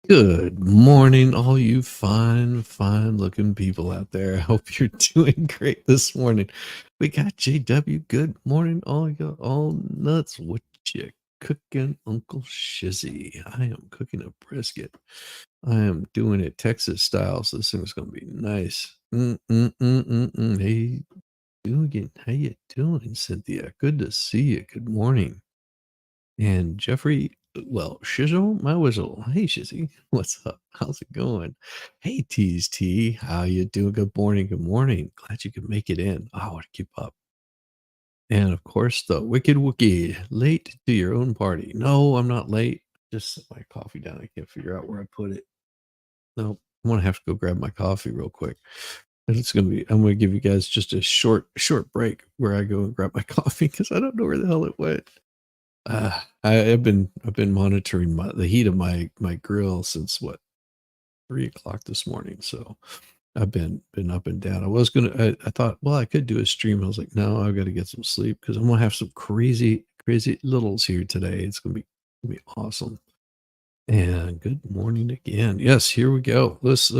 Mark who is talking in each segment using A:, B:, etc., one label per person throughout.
A: Good morning, all you fine looking people out there. I hope you're doing great this morning. We got JW. Good morning, all you all nuts. What you cooking, Uncle Shizzy? I am cooking a brisket. I am doing it Texas style, so this thing's gonna be nice. Hey, doing? How you doing, Cynthia? Good to see you. Good morning. And Jeffrey, well, Shizzle, my whistle. Hey, Shizzy, what's up? How's it going? Hey, Tease T, how you doing? Good morning, good morning. Glad you could make it in. Oh, I want to keep up. And of course, the Wicked Wookie, late to your own party. No, I'm not late. Just set my coffee down. I can't figure out where I put it. No, I'm gonna have to go grab my coffee real quick. And I'm gonna give you guys just a short break where I go and grab my coffee because I don't know where the hell it went. I've been monitoring the heat of my grill since what 3 o'clock this morning. So I've been up and down. I thought, well, I could do a stream. I was like, no, I've got to get some sleep because I'm gonna have some crazy littles here today. It's gonna be awesome. And good morning again. Yes, here we go. Let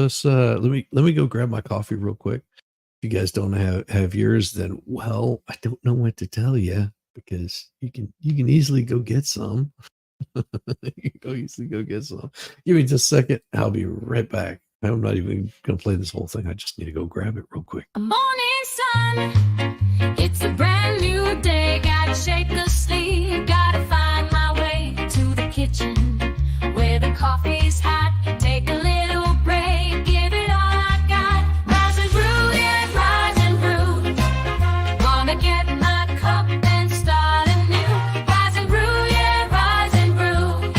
A: me go grab my coffee real quick. If you guys don't have yours, then well, I don't know what to tell you because you can easily go get some. You can easily go get some. Give me just a second. I'll be right back. I'm not even gonna play this whole thing. I just need to go grab it real quick.
B: Morning sun, it's a brand new day. Gotta shake the sleep, gotta find my way to the kitchen where the coffee's hot. Take a little break, give it all I got. Rise and brew, yeah, rise and brew. Gonna get my cup and start anew. Rise and brew, yeah, rise and brew.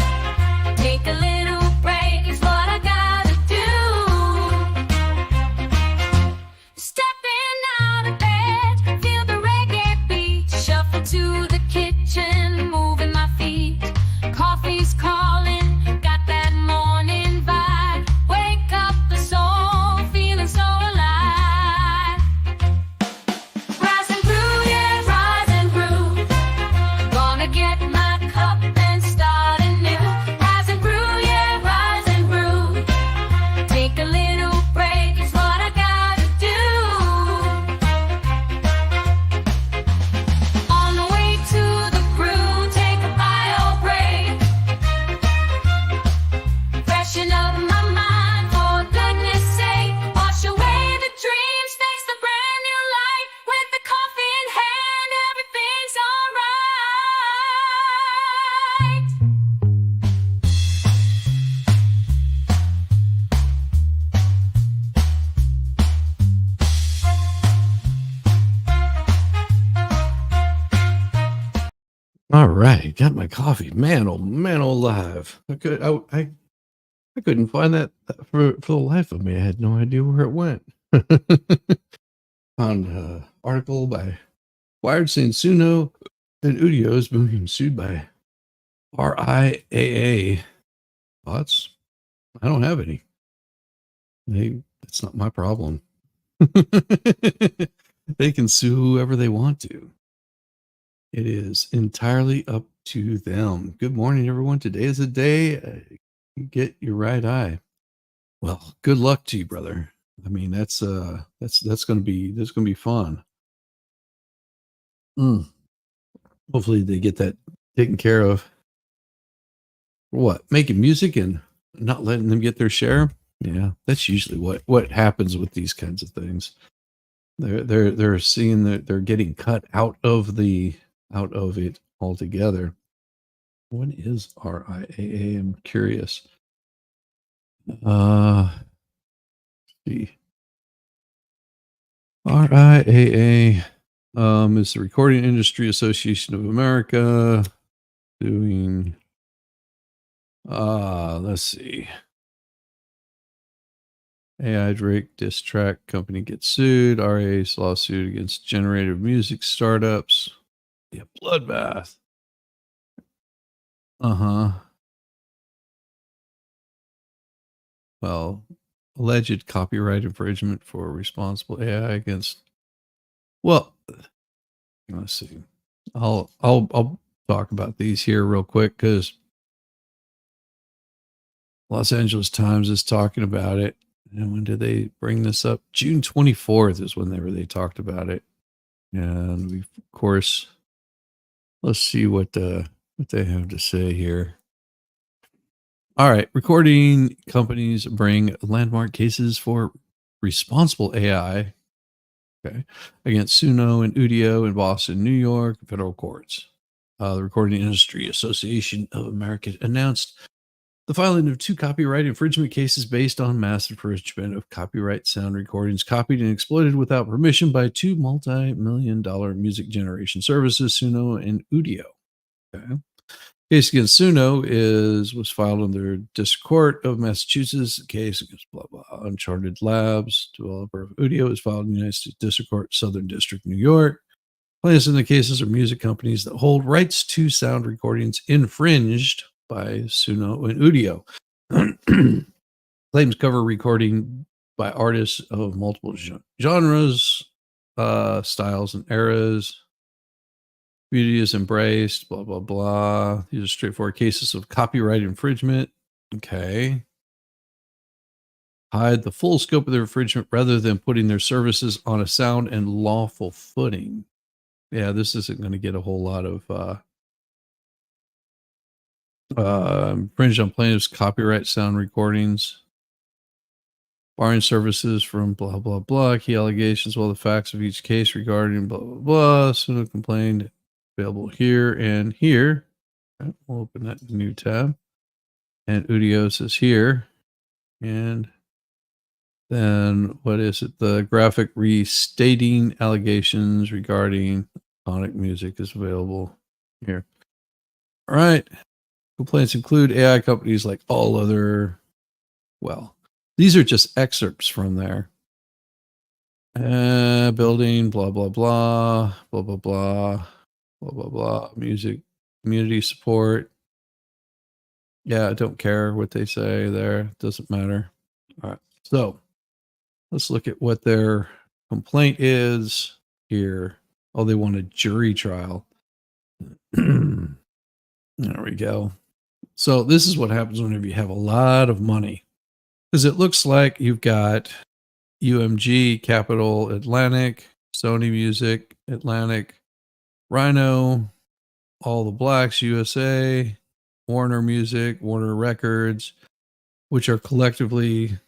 B: Take a little break is what I gotta do. Stepping out of bed, feel the reggae beat. Shuffle to the kitchen, moving my feet. Coffee's calling, got that morning vibe. Wake up the soul, feeling so alive. Rise and brew, yeah, rise and brew. Gonna get my cup and start anew. Rise and brew, yeah, rise and brew. Take a little break is what I gotta do. On the way to the brew, take a bio break. Freshen up my mind, for goodness sake. Wash away the dreams, face the brand new light. With the coffee in hand, everything's alright.
A: All right, got my coffee. Man, oh man, alive! I couldn't find that for the life of me. I had no idea where it went. Found an article by Wired saying Suno and Udio is being sued by RIAA. Thoughts? I don't have any. It's not my problem. They can sue whoever they want to. It is entirely up to them. Good morning, everyone. Today is the day you get your right eye. Well, good luck to you, brother. I mean, that's gonna be fun. Mm. Hopefully, they get that taken care of. What? Making music and not letting them get their share? Yeah, that's usually what happens with these kinds of things. They're seeing that they're getting cut out of it altogether. What is RIAA? I'm curious. Let's see. RIAA is the Recording Industry Association of America doing let's see. AI Drake diss track company gets sued. RA's lawsuit against generative music startups. Yeah, bloodbath. Uh-huh. Well, alleged copyright infringement for responsible AI against. Well, let's see. I'll talk about these here real quick because Los Angeles Times is talking about it. And when did they bring this up? June 24th is whenever they talked about it. And we, of course, let's see what they have to say here. All right, recording companies bring landmark cases for responsible AI. Okay, against Suno and Udio in Boston, New York, federal courts. The Recording Industry Association of America announced the filing of 2 copyright infringement cases based on mass infringement of copyright sound recordings copied and exploited without permission by 2 multi-million-dollar music generation services, Suno and Udio. Okay. Case against Suno was filed in the District Court of Massachusetts. Case against blah blah Uncharted Labs, developer of Udio, is filed in the United States District Court, Southern District, New York. Plaintiffs in the cases are music companies that hold rights to sound recordings infringed by Suno and Udio. Claims cover recording by artists of multiple genres, styles, and eras. Beauty is embraced, blah, blah, blah. These are straightforward cases of copyright infringement. Okay. Hide the full scope of their infringement rather than putting their services on a sound and lawful footing. Yeah, this isn't going to get a whole lot of infringed on plaintiffs' copyright sound recordings. Barring services from blah, blah, blah. Key allegations, well, the facts of each case regarding blah, blah, blah. Suno complained. Available here and here. Okay, we'll open that new tab. And Udio says here. And then what is it? The graphic restating allegations regarding sonic music is available here. All right. Complaints include AI companies like all other. Well, these are just excerpts from there. Building, blah, blah, blah, blah, blah, blah. Blah, blah, blah. Music, community support. Yeah, I don't care what they say there. Doesn't matter. All right. So let's look at what their complaint is here. Oh, they want a jury trial. There we go. So this is what happens whenever you have a lot of money. Because it looks like you've got UMG, Capital Atlantic, Sony Music, Atlantic, Rhino, All the Blacks USA, Warner Music, Warner Records, which are collectively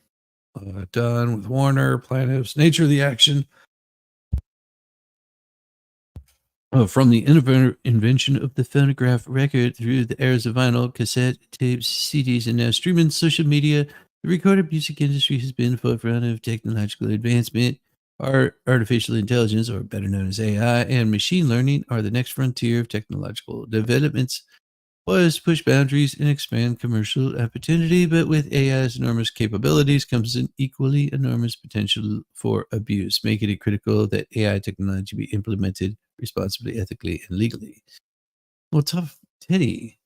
A: done with Warner, plaintiffs, nature of the action. From the invention of the phonograph record through the eras of vinyl, cassette, tapes, CDs, and now streaming social media, the recorded music industry has been forefront of technological advancement. Artificial intelligence, or better known as AI, and machine learning are the next frontier of technological developments. Was push boundaries and expand commercial opportunity, but with AI's enormous capabilities comes an equally enormous potential for abuse, making it critical that AI technology be implemented responsibly, ethically, and legally. Well, tough titty.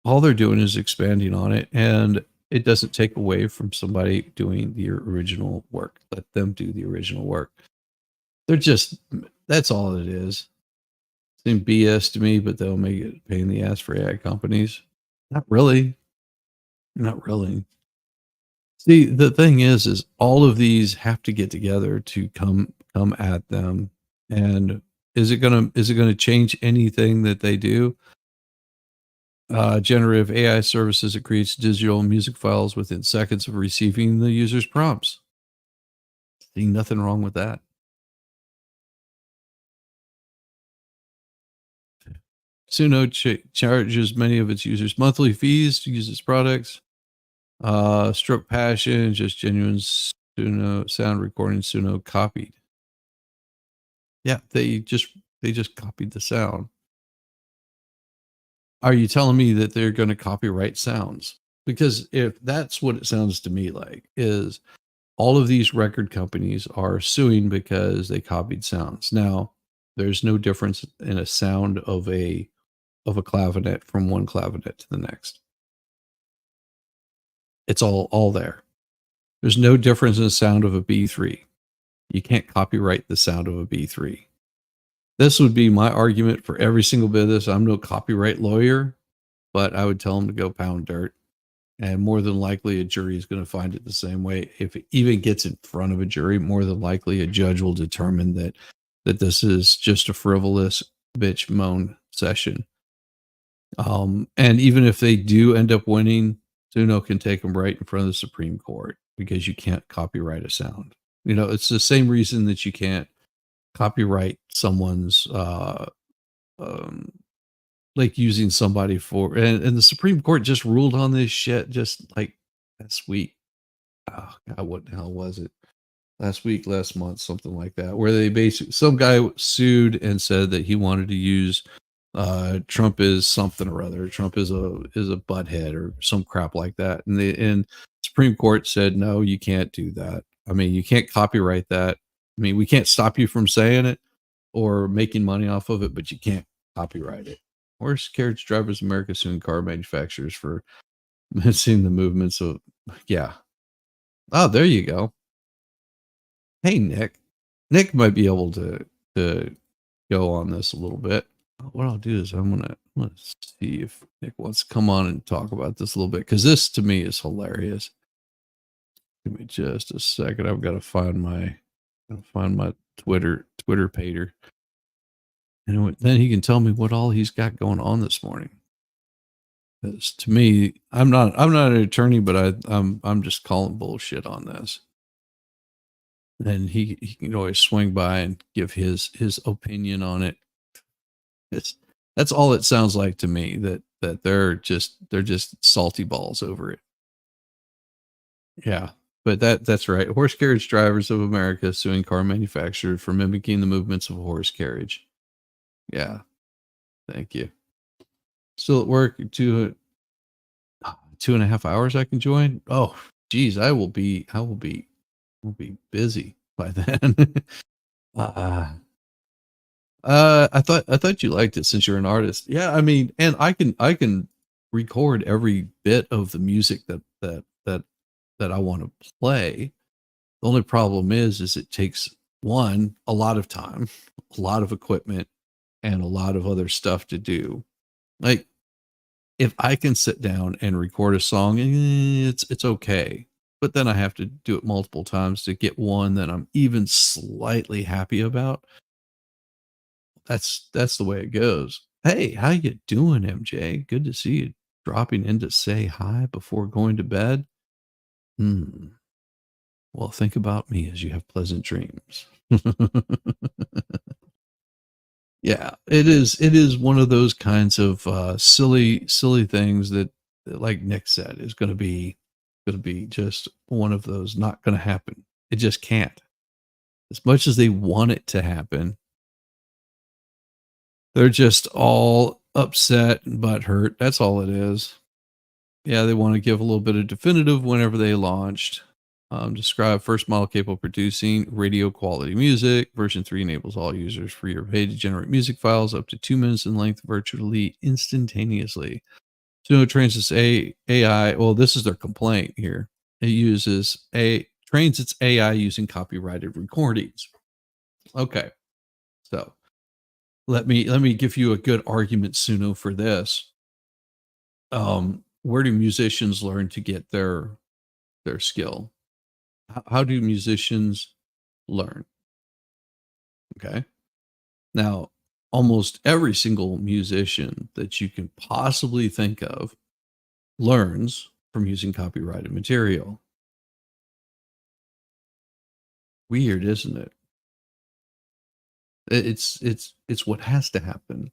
A: All they're doing is expanding on it, and it doesn't take away from somebody doing the original work. Let them do the original work. They're just, that's all it is. Seem BS to me, but they'll make it a pain in the ass for AI companies. Not really. Not really. See, the thing is all of these have to get together to come at them. And is it gonna change anything that they do? Generative AI services, it creates digital music files within seconds of receiving the user's prompts. See nothing wrong with that. Suno charges many of its users monthly fees to use its products. Stroke Passion, just genuine Suno sound recording Suno copied. Yeah, they just copied the sound. Are you telling me that they're going to copyright sounds? Because if that's what it sounds to me like, is all of these record companies are suing because they copied sounds. Now, there's no difference in a sound of a clavinet from one clavinet to the next. It's all there. There's no difference in the sound of a B3. You can't copyright the sound of a B3. This would be my argument for every single bit of this. I'm no copyright lawyer, but I would tell him to go pound dirt. And more than likely, a jury is going to find it the same way. If it even gets in front of a jury, more than likely, a judge will determine that this is just a frivolous bitch moan session. And even if they do end up winning, Suno can take them right in front of the Supreme Court because you can't copyright a sound. You know, it's the same reason that you can't copyright someone's um, like using somebody for, and the Supreme Court just ruled on this shit just like last week. Oh God, what the hell was it? Last week, last month, something like that, where they basically some guy sued and said that he wanted to use Trump is something or other. Trump is a butthead or some crap like that. And Supreme Court said, no, you can't do that. I mean, you can't copyright that. I mean, we can't stop you from saying it or making money off of it, but you can't copyright it. Horse carriage drivers America suing car manufacturers for missing the movements of yeah. Oh, there you go. Hey Nick. Nick might be able to go on this a little bit. What I'll do is I'm gonna see if Nick wants to come on and talk about this a little bit because this to me is hilarious. Give me just a second. I've got to find my Twitter pater. And then he can tell me what all he's got going on this morning. Because to me, I'm not an attorney, but I'm just calling bullshit on this. And he can always swing by and give his opinion on it. That's all it sounds like to me, that they're just salty balls over it. Yeah. But that's right. Horse carriage drivers of America suing car manufacturers for mimicking the movements of a horse carriage. Yeah. Thank you. Still at work, 2.5 hours I can join. Oh, geez, will be busy by then. uh, I thought you liked it since you're an artist. Yeah, I mean, and I can record every bit of the music that I want to play. The only problem is it takes a lot of time, a lot of equipment, and a lot of other stuff to do. Like if I can sit down and record a song, it's okay. But then I have to do it multiple times to get one that I'm even slightly happy about. That's the way it goes. Hey, how you doing, MJ? Good to see you dropping in to say hi before going to bed. Hmm. Well, think about me as you have pleasant dreams. Yeah, it is one of those kinds of silly things that like Nick said is going to be just one of those not going to happen. It just can't. As much as they want it to happen, they're just all upset and butthurt. That's all it is. Yeah, they want to give a little bit of definitive whenever they launched. Describe first model capable of producing radio quality music. Version 3 enables all users free or paid to generate music files up to 2 minutes in length virtually instantaneously. So it trains its AI. Well, this is their complaint here. It trains its AI using copyrighted recordings. Okay, so let me give you a good argument, Suno, for this. Where do musicians learn to get their skill? How do musicians learn? Okay. Now, almost every single musician that you can possibly think of learns from using copyrighted material. Weird, isn't it? It's what has to happen.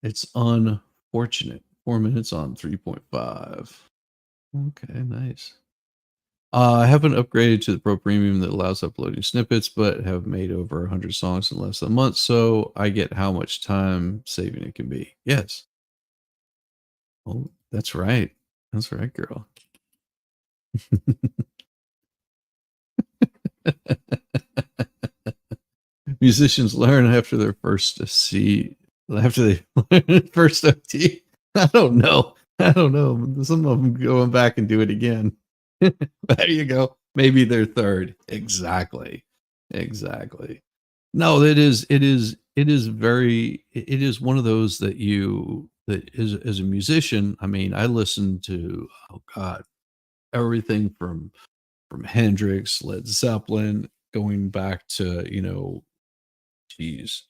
A: It's unfortunate. 4 minutes on 3.5. Okay, nice. I haven't upgraded to the Pro Premium that allows uploading snippets, but have made over 100 songs in less than a month, so I get how much time saving it can be. Yes. Oh, that's right. That's right, girl. Musicians learn after their first C, after they learn first OT. I don't know. I don't know. Some of them going back and do it again. There you go. Maybe they're third. Exactly. Exactly. No, it is one of those that that as a musician, I mean, I listen to, oh god, everything from Hendrix, Led Zeppelin, going back to, geez,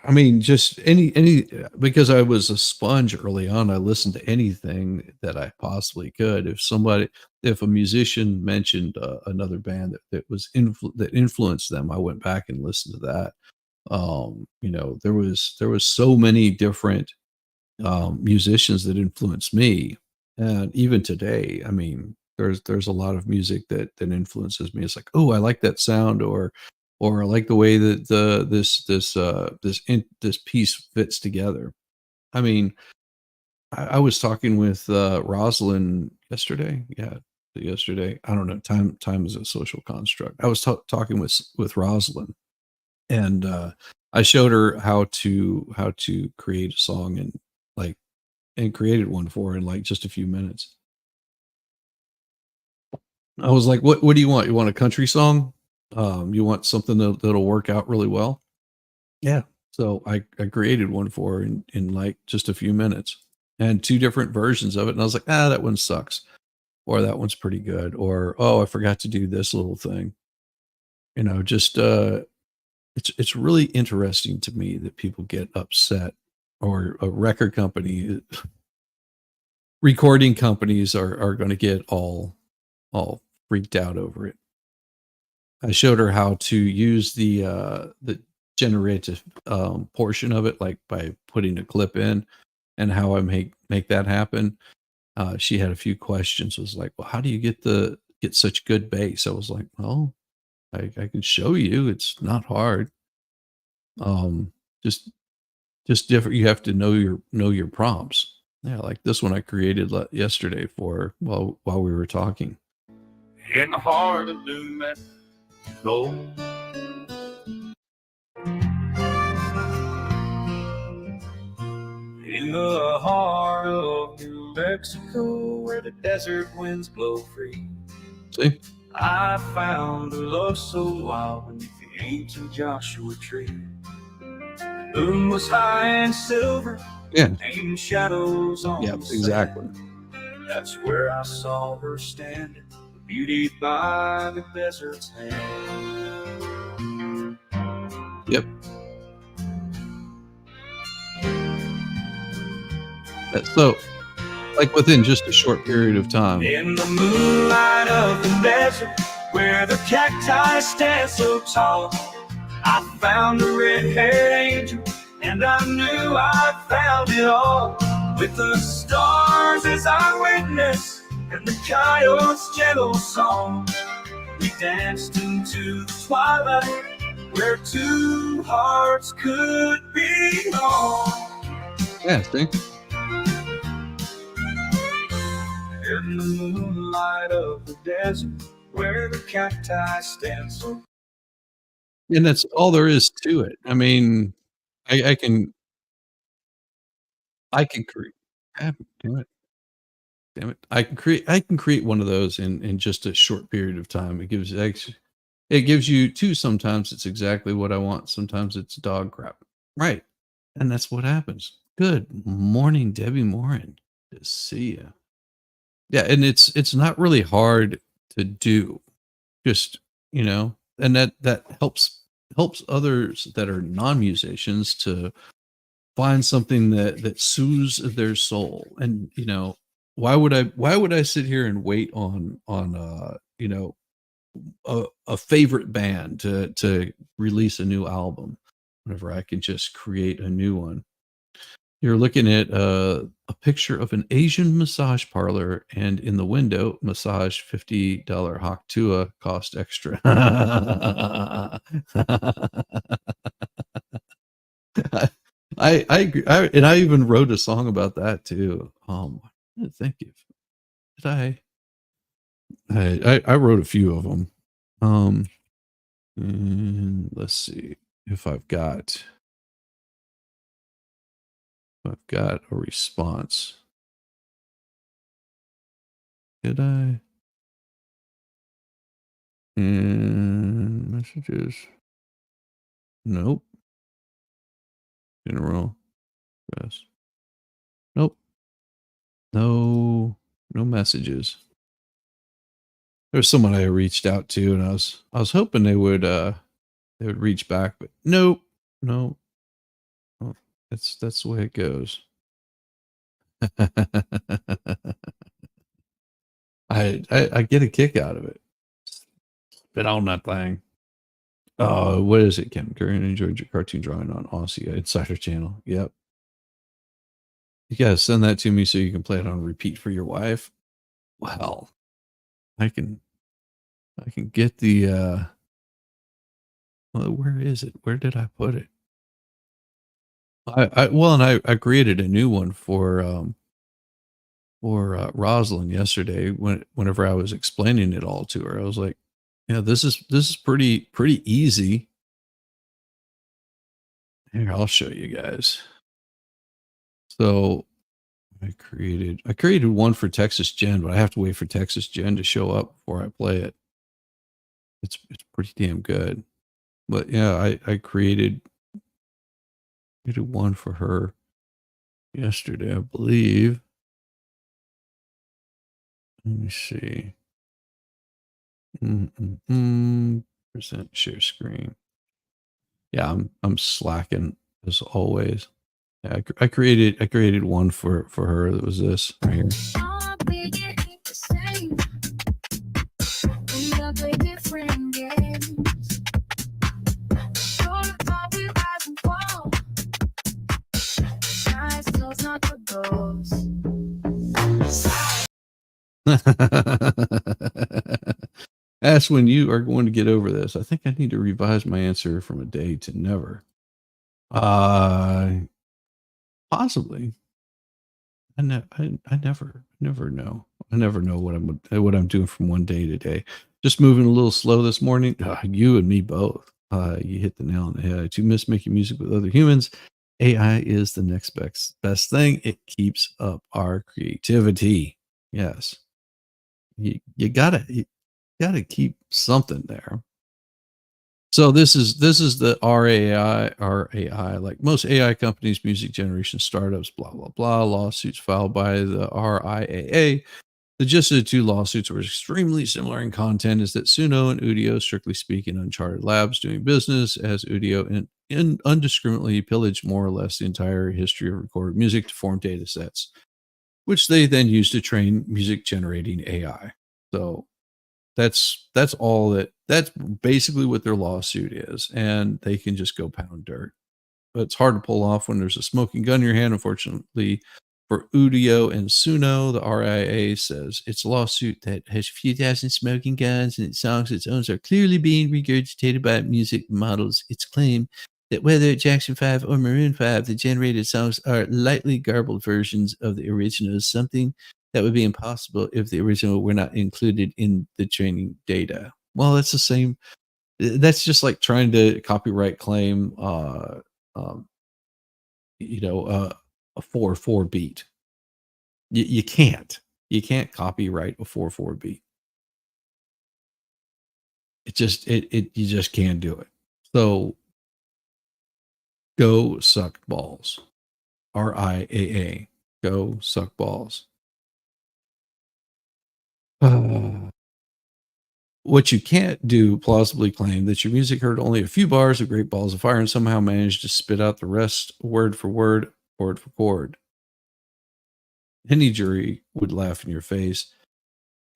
A: I mean, just any because I was a sponge early on, I listened to anything that I possibly could. If a musician mentioned, another band that influenced them, I went back and listened to that. There was so many different, musicians that influenced me, and even today, I mean, there's a lot of music that influences me. It's like, "Oh, I like that sound," or, "I like the way that this piece fits together." I mean, I was talking with, Rosalind yesterday. Yeah, yesterday. I don't know, time is a social construct. I was talking with Rosalind, and, I showed her how to create a song like and created one for her in, like, just a few minutes. I was like, "What do you want? You want a country song? You want something that'll work out really well?" Yeah. So I created one for her in, like, just a few minutes, and 2 different versions of it, and I was like, "Ah, that one sucks," or, "That one's pretty good," or, "Oh, I forgot to do this little thing." Just, it's really interesting to me that people get upset, or a record company recording companies are gonna get all freaked out over it. I showed her how to use the generative, portion of it, like, by putting a clip in, and how I make that happen. She had a few questions, was like, "Well, how do you get such good bass?" I was like, "Well, I can show you, it's not hard." Um, just just different, you have to know your prompts. Yeah, like this one I created yesterday for her while we were talking.
B: In the heart of New Mexico, in the heart of New Mexico, where the desert winds blow free,
A: See?
B: I found a love so wild beneath the ancient Joshua tree. Moon was high and silver,
A: Yeah,
B: painting shadows on
A: yep,
B: the
A: exactly.
B: sand. That's where I saw her standing, beauty by the desert's hand.
A: Yep. So, like, within just a short period of time.
B: In the moonlight of the desert, where the cacti stand so tall, I found a red-haired angel, and I knew I found it all. With the stars as our witness, and the coyote's gentle song, we danced into the twilight, where two hearts could belong.
A: Yeah, see?
B: In the moonlight of the desert, where the cacti stand so.
A: And that's all there is to it. I mean, I I can create. Damn it, damn it. I can create one of those in just a short period of time. It gives you 2 sometimes it's exactly what I want, sometimes it's dog crap. Right, and that's what happens. Good morning, Debbie Morin. Good to see you. Yeah, and it's not really hard to do. Just, and that helps others that are non-musicians to find something that soothes their soul. And, why would I sit here and wait on a favorite band to release a new album whenever I can just create a new one? You're looking at a picture of an Asian massage parlor, and in the window, massage $50 Hawk Tuah cost extra. I agree, and I even wrote a song about that too. I think if did I wrote a few of them. Um, and let's see if I've got a response. Did I? And messages. Nope. General. Yes. Nope. No. No messages. There's someone I reached out to, and I was hoping they would reach back, but nope. No. No. That's the way it goes. I get a kick out of it. Spit on that thing. Oh, what is it, Ken? Curran enjoyed your cartoon drawing on Aussie Insider Channel. Yep. You gotta send that to me so you can play it on repeat for your wife. Well, I can I can get the well, where is it? Where did I put it? I created a new one for Rosalind yesterday whenever I was explaining it all to her. I was like, yeah, this is pretty easy. Here, I'll show you guys. So I created one for Texas Gen, but I have to wait for Texas Gen to show up before I play it. It's pretty damn good. But yeah, I created one for her yesterday, I believe. Let me see. Present share screen. Yeah, I'm slacking as always. Yeah, I created one for her that was this right here.
B: All we get ain't the same. We all play different games. Sure, thought we rise and fall. Nice clothes, not for those.
A: Ask when you are going to get over this. I think I need to revise my answer from a day to never. Uh, possibly. I never know. I never know what I'm doing from one day to day. Just moving a little slow this morning. You and me both. You hit the nail on the head. You miss making music with other humans. AI is the next best thing. It keeps up our creativity. Yes, you gotta keep something there. So this is the RAI, like most AI companies, music generation startups, blah blah blah, lawsuits filed by the RIAA. The gist of the two lawsuits were extremely similar in content is that Suno and Udio, strictly speaking, uncharted labs doing business as Udio and undiscriminately pillaged more or less the entire history of recorded music to form data sets, which they then use to train music generating AI. So that's all that's basically what their lawsuit is, and they can just go pound dirt. But it's hard to pull off when there's a smoking gun in your hand. Unfortunately, for Udio and Suno, the RIA says it's a lawsuit that has a few dozen smoking guns and its songs its own are clearly being regurgitated by music models. Its claim that whether Jackson 5 or Maroon 5, the generated songs are lightly garbled versions of the original is something that would be impossible if the original were not included in the training data. Well, that's the same. That's just like trying to copyright claim, um, you know, a 4/4 beat. You can't. You can't copyright a 4/4 beat. It you just can't do it. So go suck balls. RIAA. Go suck balls. What you can't do plausibly claim that your music heard only a few bars of Great Balls of Fire and somehow managed to spit out the rest word for word, chord for chord. Any jury would laugh in your face.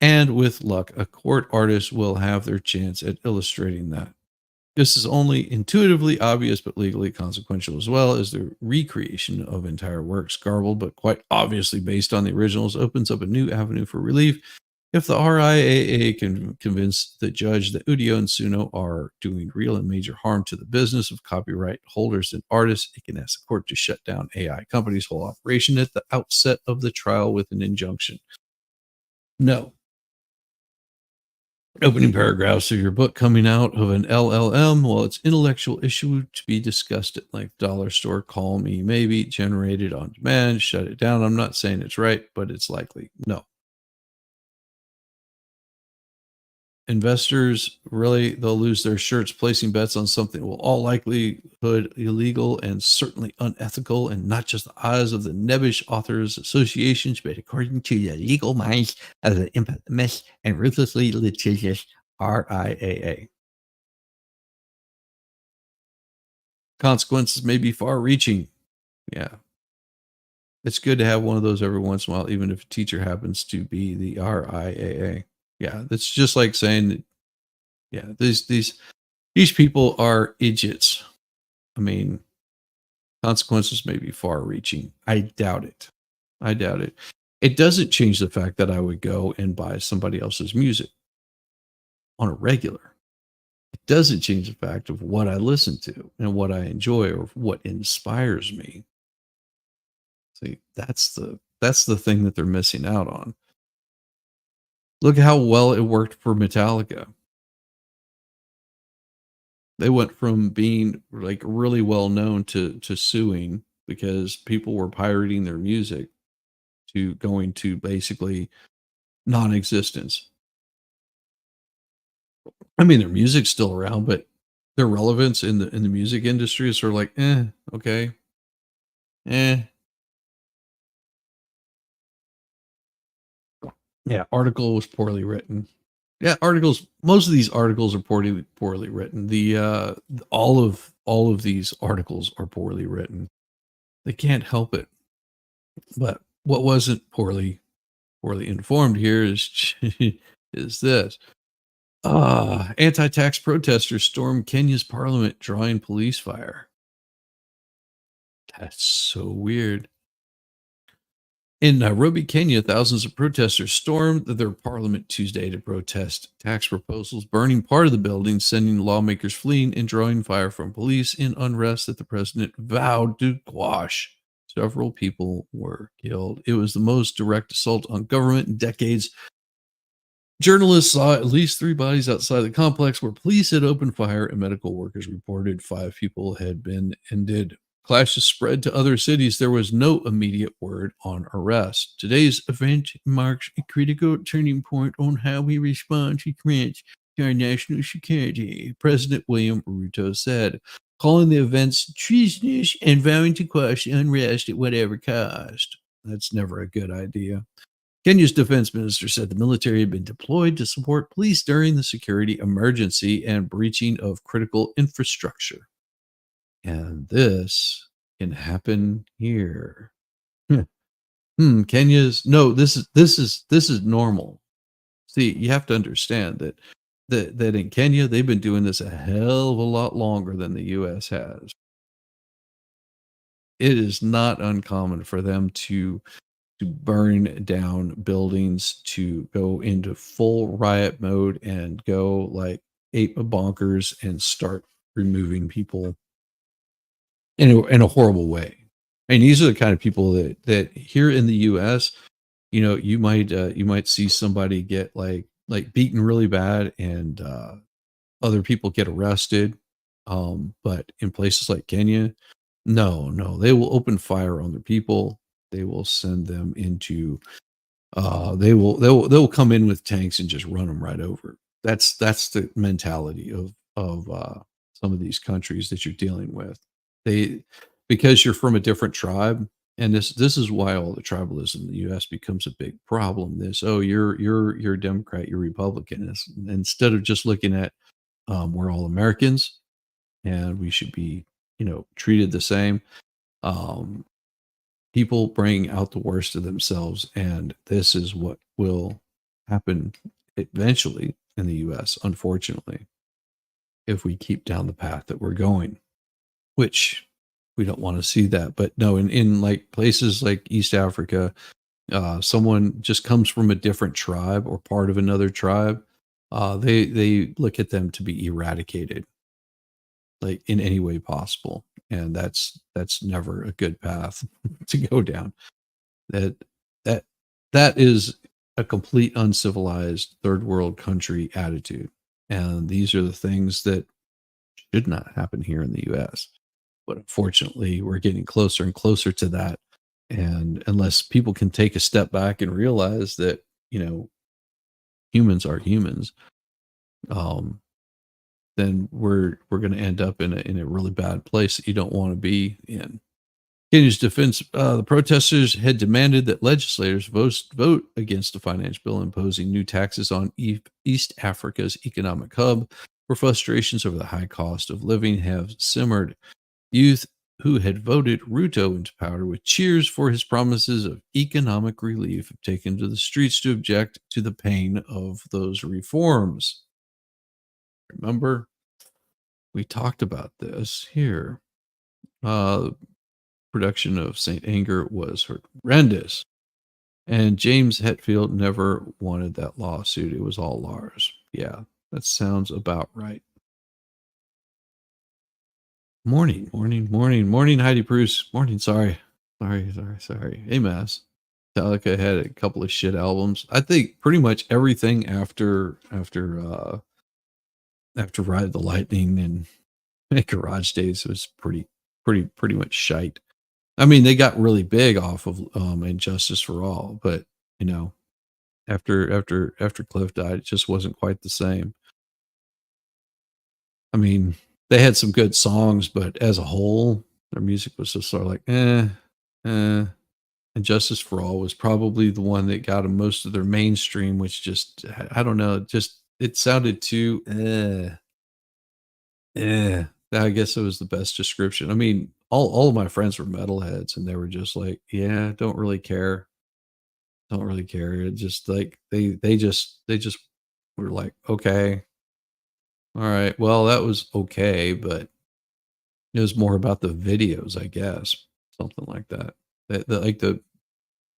A: And with luck, a court artist will have their chance at illustrating that. This is only intuitively obvious but legally consequential as well as the recreation of entire works, garbled but quite obviously based on the originals, opens up a new avenue for relief. If the RIAA can convince the judge that Udio and Suno are doing real and major harm to the business of copyright holders and artists, it can ask the court to shut down AI companies' whole operation at the outset of the trial with an injunction. No, opening paragraphs of your book coming out of an LLM. Well, it's intellectual issue to be discussed at length. Dollar store, call me, maybe generated on demand, shut it down. I'm not saying it's right, but it's likely. No. Investors really, they'll lose their shirts placing bets on something will all likelihood illegal and certainly unethical, and not just the eyes of the nebbish authors associations, but according to the legal minds of the infamous and ruthlessly litigious RIAA. Consequences may be far reaching. Yeah. It's good to have one of those every once in a while, even if a teacher happens to be the RIAA. Yeah. That's just like saying that, yeah, these people are idiots. I mean, consequences may be far reaching. I doubt it. I doubt it. It doesn't change the fact that I would go and buy somebody else's music on a regular. It doesn't change the fact of what I listen to and what I enjoy or what inspires me. See, that's the thing that they're missing out on. Look at how well it worked for Metallica. They went from being, like, really well known to suing because people were pirating their music to going to basically non-existence. I mean, their music's still around, but their relevance in the music industry is sort of like, "Eh, okay, eh." Yeah, article was poorly written. Yeah, articles, most of these articles are poorly written. All of these articles are poorly written. They can't help it. But what wasn't poorly informed here is is this. Anti-tax protesters storm Kenya's parliament, drawing police fire. That's so weird. In Nairobi, Kenya, thousands of protesters stormed their parliament Tuesday to protest tax proposals, burning part of the building, sending lawmakers fleeing, and drawing fire from police in unrest that the president vowed to quash. Several people were killed. It was the most direct assault on government in decades. Journalists saw at least three bodies outside the complex where police had opened fire, and medical workers reported five people had been ended. Clashes spread to other cities. There was no immediate word on arrest. Today's event marks a critical turning point on how we respond to threats to our national security, President William Ruto said, calling the events treasonous and vowing to quash the unrest at whatever cost. That's never a good idea. Kenya's defense minister said the military had been deployed to support police during the security emergency and breaching of critical infrastructure. And this can happen here. Kenya's no, this is normal. See, you have to understand that in Kenya they've been doing this a hell of a lot longer than the US has. It is not uncommon for them to burn down buildings, to go into full riot mode and go like ape bonkers and start removing people in a horrible way. And these are the kind of people that here in the US, you might see somebody get like beaten really bad and other people get arrested. But in places like Kenya, no, they will open fire on their people. They will send them into they will come in with tanks and just run them right over. That's the mentality of some of these countries that you're dealing with. They because you're from a different tribe, and this is why all the tribalism in the US becomes a big problem. This, "Oh, you're a Democrat, you're Republican." Instead of just looking at, we're all Americans and we should be, treated the same. Um, People bring out the worst of themselves, and this is what will happen eventually in the US, unfortunately, if we keep down the path that we're going, which we don't want to see that. But no, in like places like East Africa, someone just comes from a different tribe or part of another tribe, they look at them to be eradicated, like in any way possible, and that's never a good path to go down. That that that is a complete uncivilized third world country attitude, and these are the things that should not happen here in the US. But unfortunately, we're getting closer and closer to that, and unless people can take a step back and realize that, humans are humans, um, then we're going to end up in a really bad place that you don't want to be in. In his defense, the protesters had demanded that legislators vote against a finance bill imposing new taxes on East Africa's economic hub, where frustrations over the high cost of living have simmered. Youth who had voted Ruto into power with cheers for his promises of economic relief have taken to the streets to object to the pain of those reforms. Remember, we talked about this here. Uh, Production of Saint Anger was horrendous. And James Hetfield never wanted that lawsuit. It was all Lars. Yeah, that sounds about right. Morning, morning, morning, morning, Heidi Bruce. Morning, sorry. Sorry. Hey, Mass. Metallica had a couple of shit albums. I think pretty much everything after Ride the Lightning and Garage Days was pretty much shite. I mean, they got really big off of And Justice for All, but you know, after Cliff died, it just wasn't quite the same. I mean, they had some good songs, but as a whole, their music was just sort of like, eh. And Justice for All was probably the one that got them most of their mainstream, which just I don't know, just it sounded too I guess it was the best description. I mean, all of my friends were metalheads, and they were just like, "Yeah, don't really care, don't really care." It just like they just were like, "Okay, all right, well, that was okay," but it was more about the videos, I guess, something like that.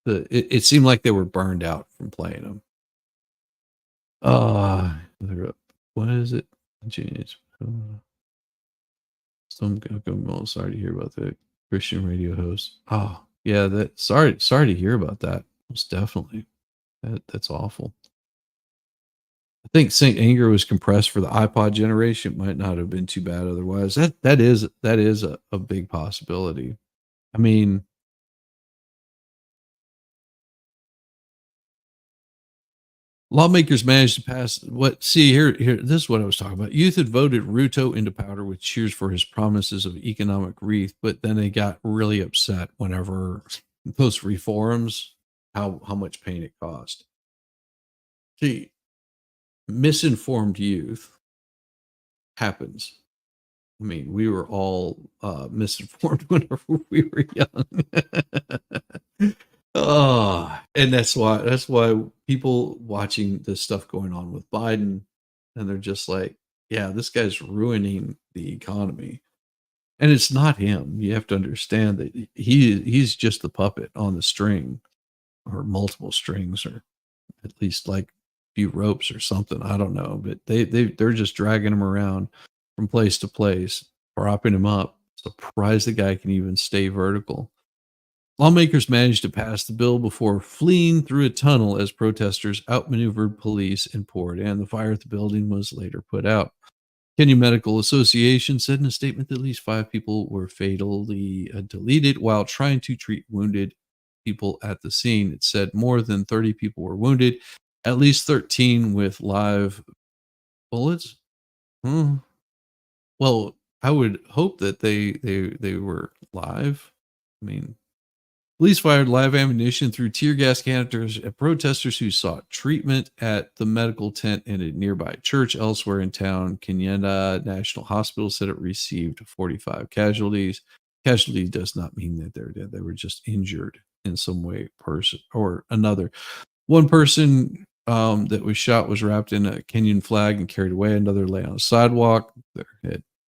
A: It seemed like they were burned out from playing them. They're up. What is it? Jeez. I'm sorry to hear about that Christian radio host. Oh, yeah, that sorry to hear about that. Most definitely. That's awful. I think Saint Anger was compressed for the iPod generation. Might not have been too bad otherwise. That is a big possibility. I mean, lawmakers managed to pass what see here this is what I was talking about. Youth had voted Ruto into power with cheers for his promises of economic relief, but then they got really upset whenever those reforms, how much pain it caused. See, misinformed youth happens. I mean, we were all misinformed whenever we were young. Oh, and that's why people watching this stuff going on with Biden, and they're just like, yeah, this guy's ruining the economy. And it's not him. You have to understand that he's just the puppet on the string, or multiple strings, or at least like a few ropes or something. I don't know, but they're just dragging him around from place to place, propping him up. Surprised the guy can even stay vertical. Lawmakers managed to pass the bill before fleeing through a tunnel as protesters outmaneuvered police and poured in. The fire at the building was later put out. Kenya Medical Association said in a statement that at least 5 people were fatally deleted while trying to treat wounded people at the scene. It said more than 30 people were wounded, at least 13 with live bullets. Hmm. Well, I would hope that they were live. I mean, police fired live ammunition through tear gas canisters at protesters who sought treatment at the medical tent in a nearby church. Elsewhere in town, Kenyatta National Hospital said it received 45 casualties. Casualty does not mean that they're dead. They were just injured in some way, person or another. One person that was shot was wrapped in a Kenyan flag and carried away. Another lay on a sidewalk.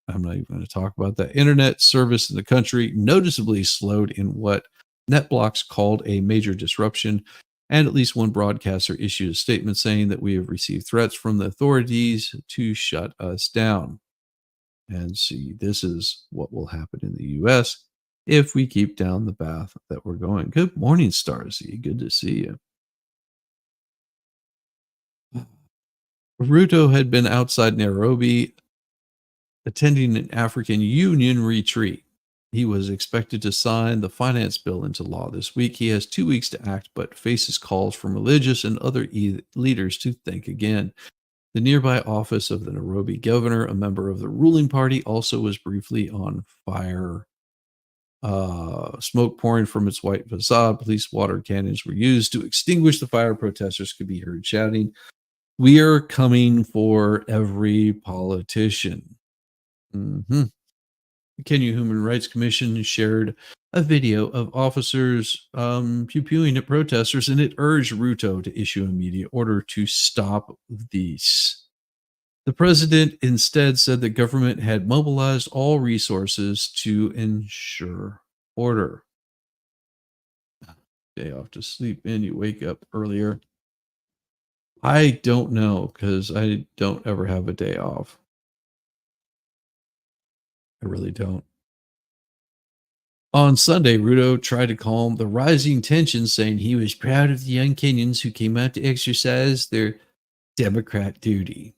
A: I'm not even going to talk about that. Internet service in the country noticeably slowed in what NetBlocks called a major disruption, and at least one broadcaster issued a statement saying that we have received threats from the authorities to shut us down. And see, this is what will happen in the US if we keep down the path that we're going. Good morning, Starzy. Good to see you. Ruto had been outside Nairobi attending an African Union retreat. He was expected to sign the finance bill into law this week. He has 2 weeks to act, but faces calls from religious and other leaders to think again. The nearby office of the Nairobi governor, a member of the ruling party, also was briefly on fire. Smoke pouring from its white facade. Police water cannons were used to extinguish the fire. Protesters could be heard shouting, "We are coming for every politician." Mhm. The Kenya Human Rights Commission shared a video of officers pew-pewing at protesters, and it urged Ruto to issue an immediate order to stop these. The president instead said the government had mobilized all resources to ensure order. Day off to sleep in, you wake up earlier. I don't know because I don't ever have a day off. I really don't. On Sunday, Ruto tried to calm the rising tension, saying he was proud of the young Kenyans who came out to exercise their Democrat duty.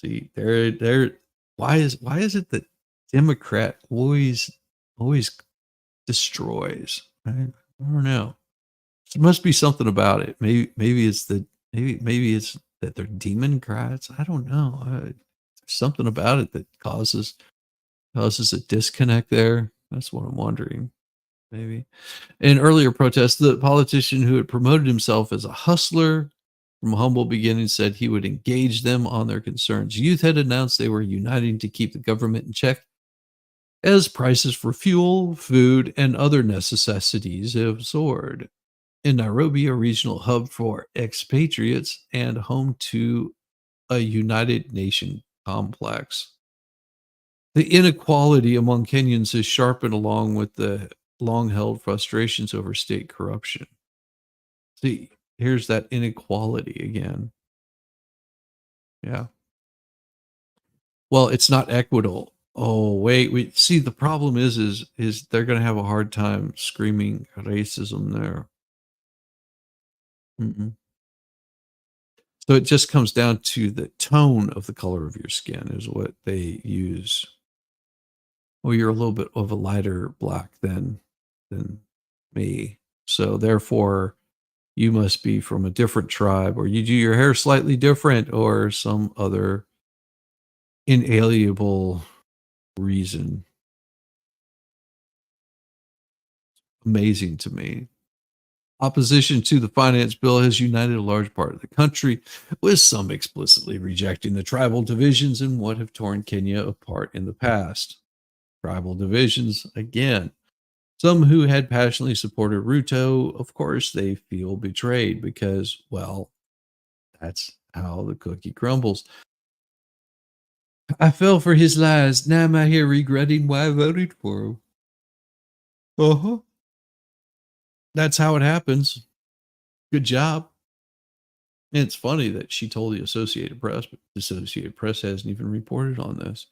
A: See, they're why is it that Democrat always destroys? I don't know. There must be something about it. Maybe it's the maybe it's that they're Democrats. I don't know. There's something about it that causes a disconnect there. That's what I'm wondering. Maybe. In earlier protests, the politician who had promoted himself as a hustler from humble beginnings said he would engage them on their concerns. Youth had announced they were uniting to keep the government in check as prices for fuel, food, and other necessities have soared. In Nairobi, a regional hub for expatriates and home to a United Nation complex. The inequality among Kenyans has sharpened along with the long held frustrations over state corruption. See, here's that inequality again. Yeah. Well, it's not equitable. Oh, wait. See, the problem is they're going to have a hard time screaming racism there. Mm-mm. So it just comes down to the tone of the color of your skin is what they use. Well, you're a little bit of a lighter black than me. So therefore, you must be from a different tribe, or you do your hair slightly different, or some other inalienable reason. Amazing to me. Opposition to the finance bill has united a large part of the country, with some explicitly rejecting the tribal divisions and what have torn Kenya apart in the past. Tribal divisions, again. Some who had passionately supported Ruto, of course, they feel betrayed because, well, that's how the cookie crumbles. I fell for his lies. Now I'm out here regretting why I voted for him. Uh-huh. That's how it happens. Good job. And it's funny that she told the Associated Press, but the Associated Press hasn't even reported on this.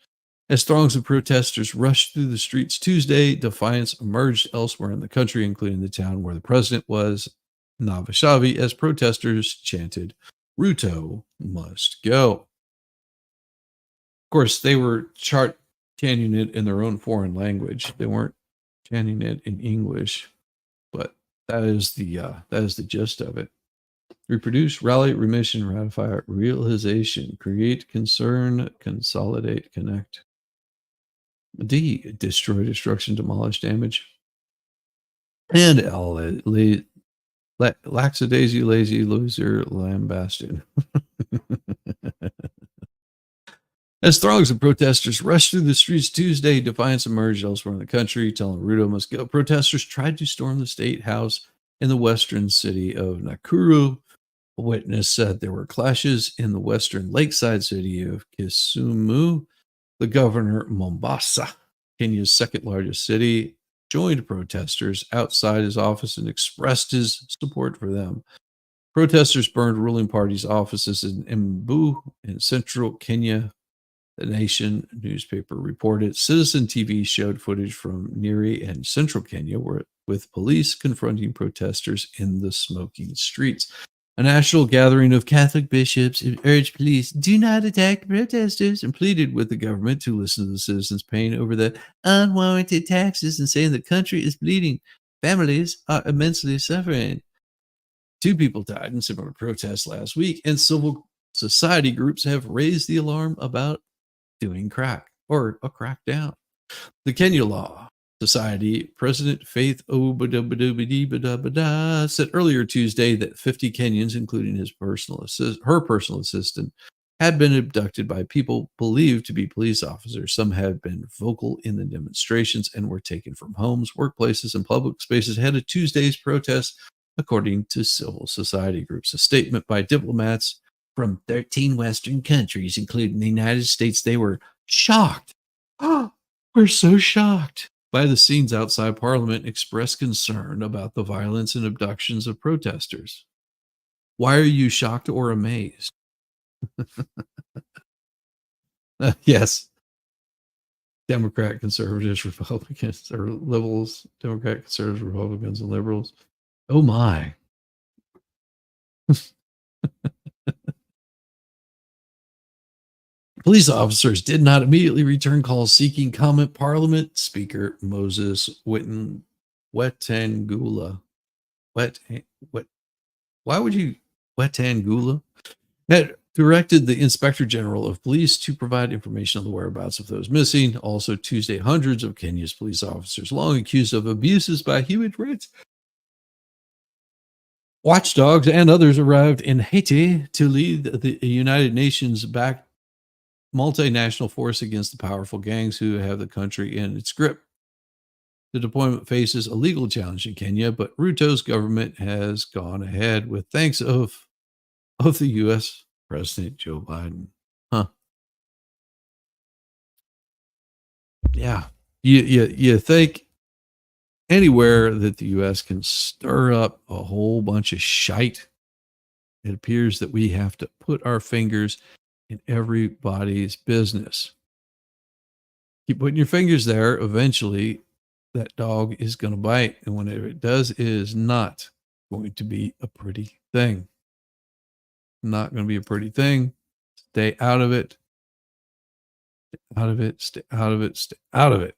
A: As throngs of protesters rushed through the streets Tuesday, defiance emerged elsewhere in the country, including the town where the president was, Navashavi, as protesters chanted, "Ruto must go." Of course, they were chanting it in their own foreign language. They weren't chanting it in English, but that is the gist of it. Reproduce, rally, remission, ratify, realization, create, concern, consolidate, connect. D, destroy, destruction, demolish, damage. And L, lackadaisy, lazy, loser, lambasted. As throngs of protesters rushed through the streets Tuesday, defiance emerged elsewhere in the country, telling Ruto must go. Protesters tried to storm the state house in the western city of Nakuru. A witness said there were clashes in the western lakeside city of Kisumu. The governor, Mombasa, Kenya's second largest city, joined protesters outside his office and expressed his support for them. Protesters burned ruling party's offices in Embu in central Kenya. The Nation newspaper reported Citizen TV showed footage from Nyeri and central Kenya with police confronting protesters in the smoking streets. A national gathering of Catholic bishops urged police do not attack protesters and pleaded with the government to listen to the citizens' pain over the unwarranted taxes and saying the country is bleeding. Families are immensely suffering. 2 people died in similar protests last week, and civil society groups have raised the alarm about doing crack or a crackdown. The Kenya Law Society President Faith Obadabadabadabada said earlier Tuesday that 50 Kenyans, including her personal assistant, had been abducted by people believed to be police officers. Some had been vocal in the demonstrations and were taken from homes, workplaces, and public spaces ahead of Tuesday's protests, according to civil society groups. A statement by diplomats from 13 Western countries, including the United States, they were shocked. We're so shocked by the scenes outside Parliament, expressed concern about the violence and abductions of protesters. Why are you shocked or amazed? Yes. Democrat, conservatives, Republicans, or liberals, Democrat, conservatives, Republicans, and liberals. Oh my. Police officers did not immediately return calls seeking comment. Parliament Speaker Moses Wetangula. What? Why would you Wetangula? Had directed the Inspector General of Police to provide information on the whereabouts of those missing. Also, Tuesday, hundreds of Kenya's police officers, long accused of abuses by human rights watchdogs and others, arrived in Haiti to lead the United Nations backed multinational force against the powerful gangs who have the country in its grip. The deployment faces a legal challenge in Kenya, but Ruto's government has gone ahead with thanks of the U.S. President Joe Biden. Huh. Yeah. You think anywhere that the U.S. can stir up a whole bunch of shite, it appears that we have to put our fingers in everybody's business. Keep putting your fingers there. Eventually, that dog is going to bite. And whenever it does, it is not going to be a pretty thing. Not going to be a pretty thing. Stay out of it. Stay out of it. Stay out of it. Stay out of it.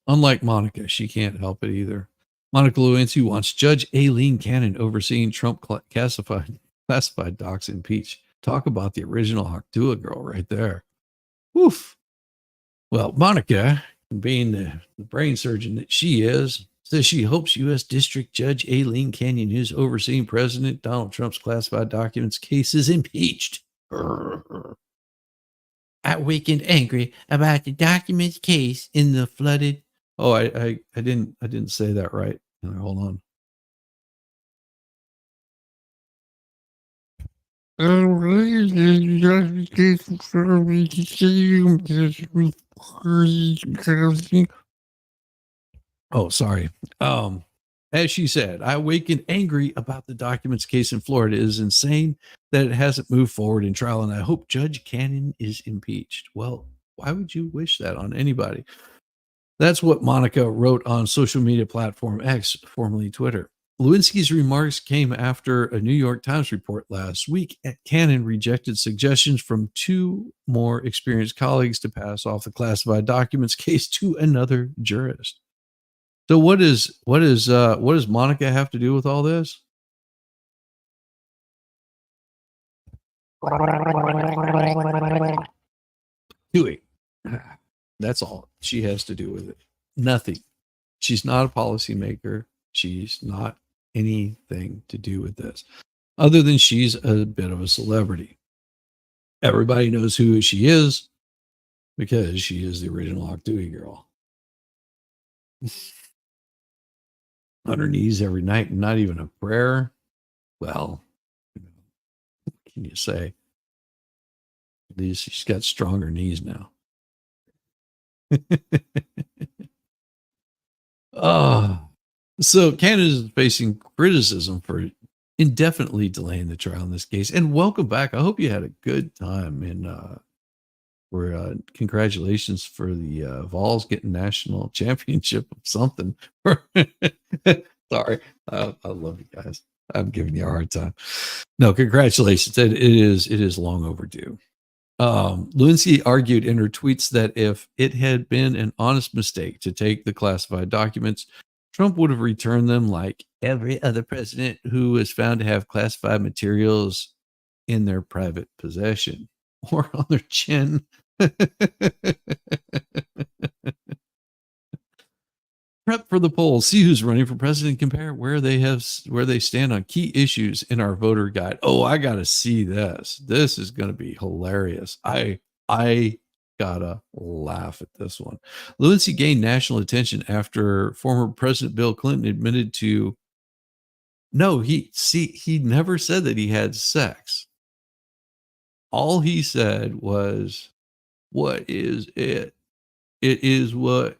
A: Unlike Monica, she can't help it either. Monica Lewinsky wants Judge Aileen Cannon overseeing Trump classified docs impeached. Talk about the original Haktua girl right there. Woof. Well, Monica, being the brain surgeon that she is, says she hopes U.S. District Judge Aileen Cannon, who's overseeing President Donald Trump's classified documents case, is impeached. I awakened angry about the documents case in the flooded. Oh, I didn't say that right. Hold on. Oh, sorry. As she said, I awakened angry about the documents case in Florida. It is insane that it hasn't moved forward in trial, and I hope Judge Cannon is impeached. Well, why would you wish that on anybody? That's what Monica wrote on social media platform X, formerly Twitter. Lewinsky's remarks came after a New York Times report last week. Cannon rejected suggestions from two more experienced colleagues to pass off the classified documents case to another jurist. So what does Monica have to do with all this? Doing. That's all she has to do with it. Nothing. She's not a policymaker. She's not anything to do with this, other than she's a bit of a celebrity. Everybody knows who she is because she is the original Octui girl. On her knees every night, not even a prayer. Well, what can you say? At least she's got stronger knees now. So Canada is facing criticism for indefinitely delaying the trial in this case. And welcome back. I hope you had a good time. And congratulations for the Vols getting national championship of something. Sorry, I love you guys. I'm giving you a hard time. No, congratulations. It is long overdue. Lewinsky argued in her tweets that if it had been an honest mistake to take the classified documents, Trump would have returned them like every other president who was found to have classified materials in their private possession or on their chin. Prep for the polls. See who's running for president. Compare where they stand on key issues in our voter guide. Oh, I gotta see this. This is gonna be hilarious. I gotta laugh at this one. Lewinsky gained national attention after former President Bill Clinton admitted to he never said that he had sex. All he said was, "What is it? It is what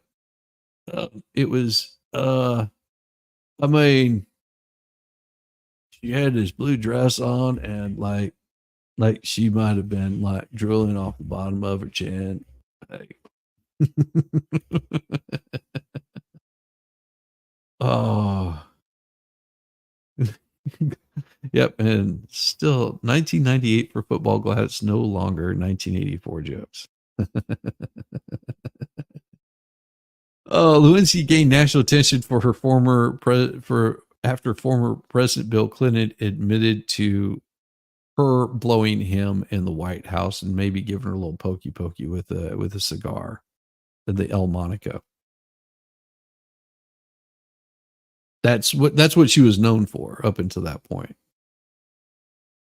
A: it was." I mean, she had this blue dress on, and like she might have been like drooling off the bottom of her chin. Like, oh, yep. And still 1998 for football. Glad it's no longer 1984 jokes. Oh, Lewinsky gained national attention for her after former President Bill Clinton admitted to her blowing him in the White House and maybe giving her a little pokey with a cigar, the El Monaco. That's what she was known for up until that point,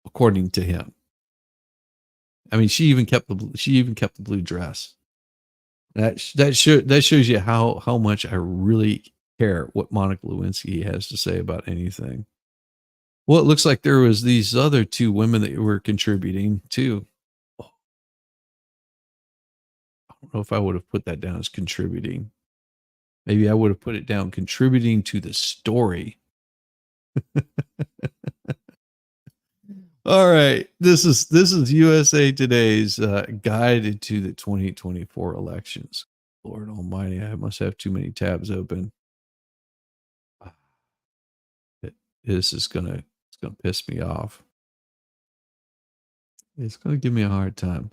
A: according to him. I mean, she even kept the blue dress. That shows you how much I really care what Monica Lewinsky has to say about anything. Well, it looks like there was these other two women that were contributing too. I don't know if I would have put that down as contributing. Maybe I would have put it down contributing to the story. All right. This is USA Today's guide to the 2024 elections. Lord almighty, I must have too many tabs open. It's gonna piss me off. It's gonna give me a hard time.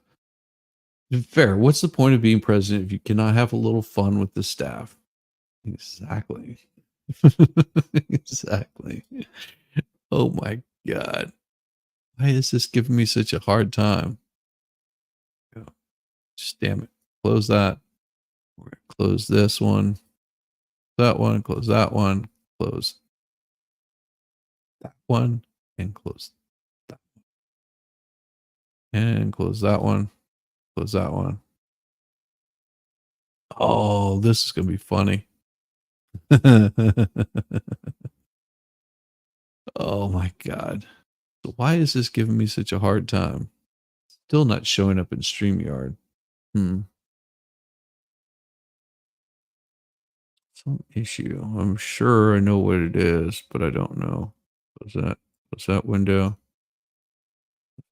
A: Fair. What's the point of being president if you cannot have a little fun with the staff? Exactly. Exactly. Oh my God. Why is this giving me such a hard time? Just damn it. Close that. We're going to close this one. That one. Close that one. Close that one. And close that one. And close that one. Close that one. Oh, this is going to be funny. Oh my God. So why is this giving me such a hard time? Still not showing up in StreamYard. Some issue. I'm sure I know what it is, but I don't know. What's that window?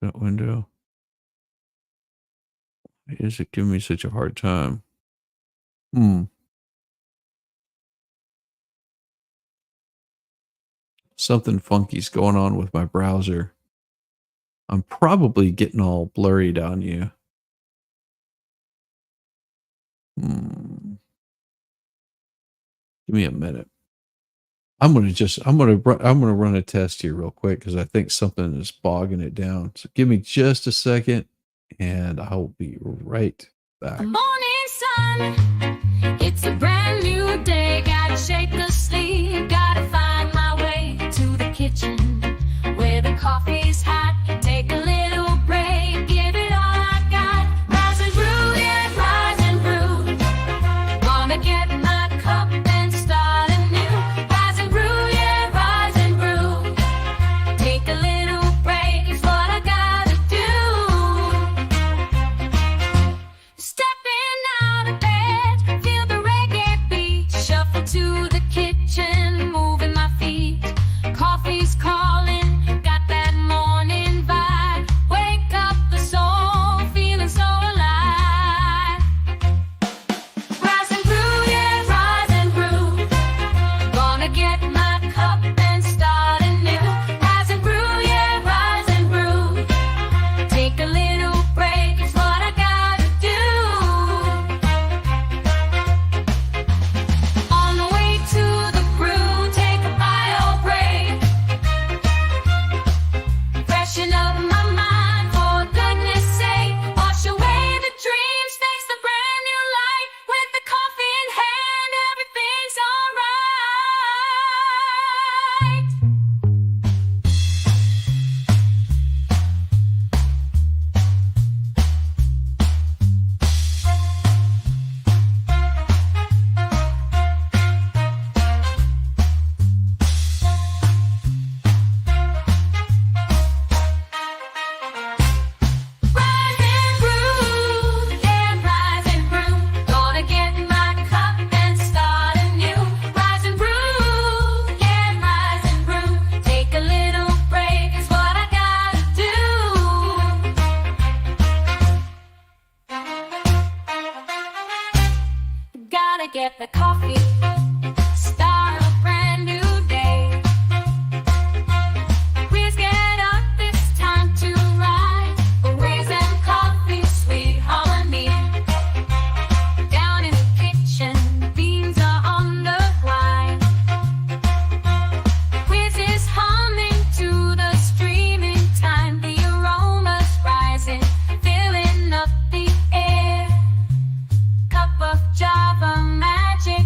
A: That window? Why is it giving me such a hard time? Something funky's going on with my browser. I'm probably getting all blurry on you. Give me a minute. I'm gonna run a test here real quick because I think something is bogging it down. So give me just a second, and I'll be right back.
B: Morning sun, it's a brand new day. Gotta shake the sleep, gotta find my way to the kitchen where the coffee's hot. Take a little break, give it all I got. Rise and brew, yeah, rise and brew. Wanna get my cup and start anew. Rise and brew, yeah, rise and brew. Take a little break is what I gotta do. Stepping out of bed, feel the reggae beat. Shuffle to the kitchen, moving my feet. Coffee's calling, got that morning vibe. get the coffee. Start a brand new day. Whiz, get up, it's time to ride. Whiz and Coffee, sweet harmony. Down in the kitchen, beans are on the grind. Whiz is humming to the streaming time. The aromas rising, filling up the air. Cup of Java magic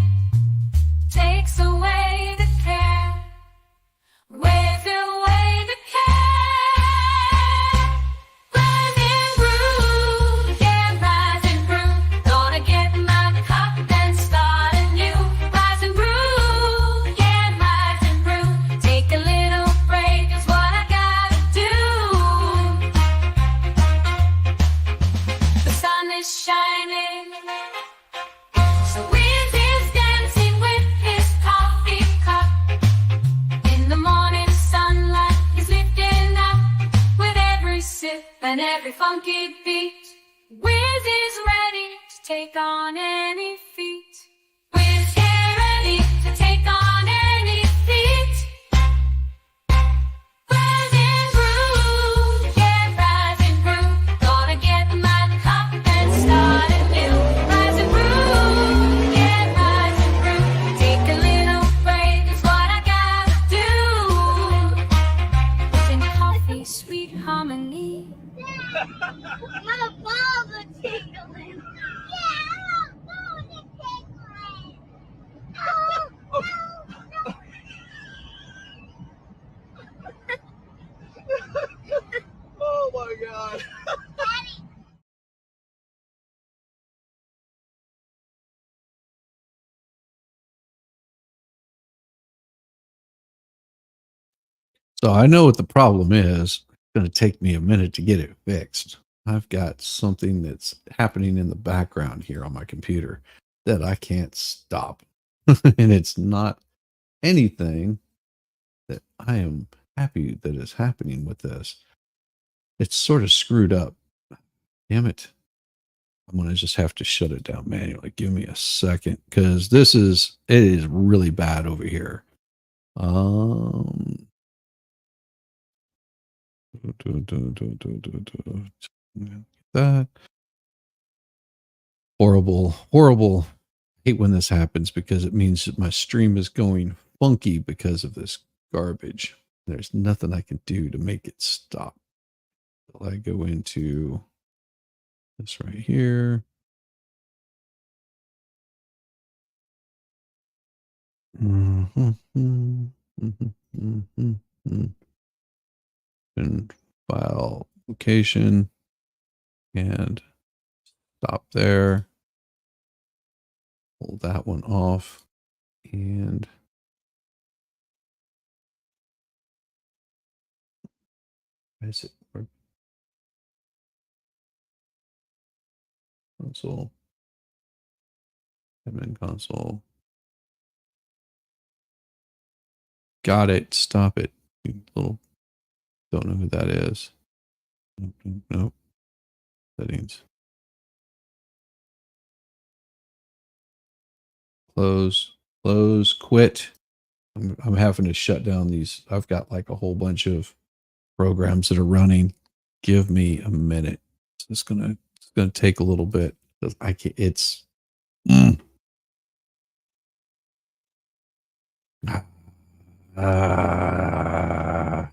B: takes away the care. Whiz away the care. Rise and brew, yeah, rise and brew. Gonna get my cup and start anew. Rise and brew, yeah, rise and brew. Take a little break is what I gotta do. The sun is shining, so Whiz is dancing with his coffee cup. In the morning sunlight, he's lifting up with every sip and every funky beat. Whiz is ready to take on any feat. Whiz, get ready to take on any feat. Rise and brew, yeah, rise and brew. Gonna get my cup and start anew. Rise and brew, yeah, rise and brew. Take a little break is what I gotta do. Whiz and Coffee, sweet harmony.
C: My balls are tingling. Yeah, my balls are tingling. Oh, no.
D: Oh my god.
A: So I know what the problem is. It's going to take me a minute to get it fixed. I've got something that's happening in the background here on my computer that I can't stop. And it's not anything that I am happy that is happening with this. It's sort of screwed up. Damn it. I'm going to just have to shut it down manually. Give me a second because it is really bad over here. That horrible. Hate when this happens because it means that my stream is going funky because of this garbage. There's nothing I can do to make it stop. I go into this right here. And file location and stop there. Pull that one off and is it console, admin console. Got it. Stop it. You little don't know who that is. Nope. Settings. Close. Quit. I'm having to shut down these. I've got like a whole bunch of programs that are running. Give me a minute. It's gonna take a little bit. I can't. It's. I've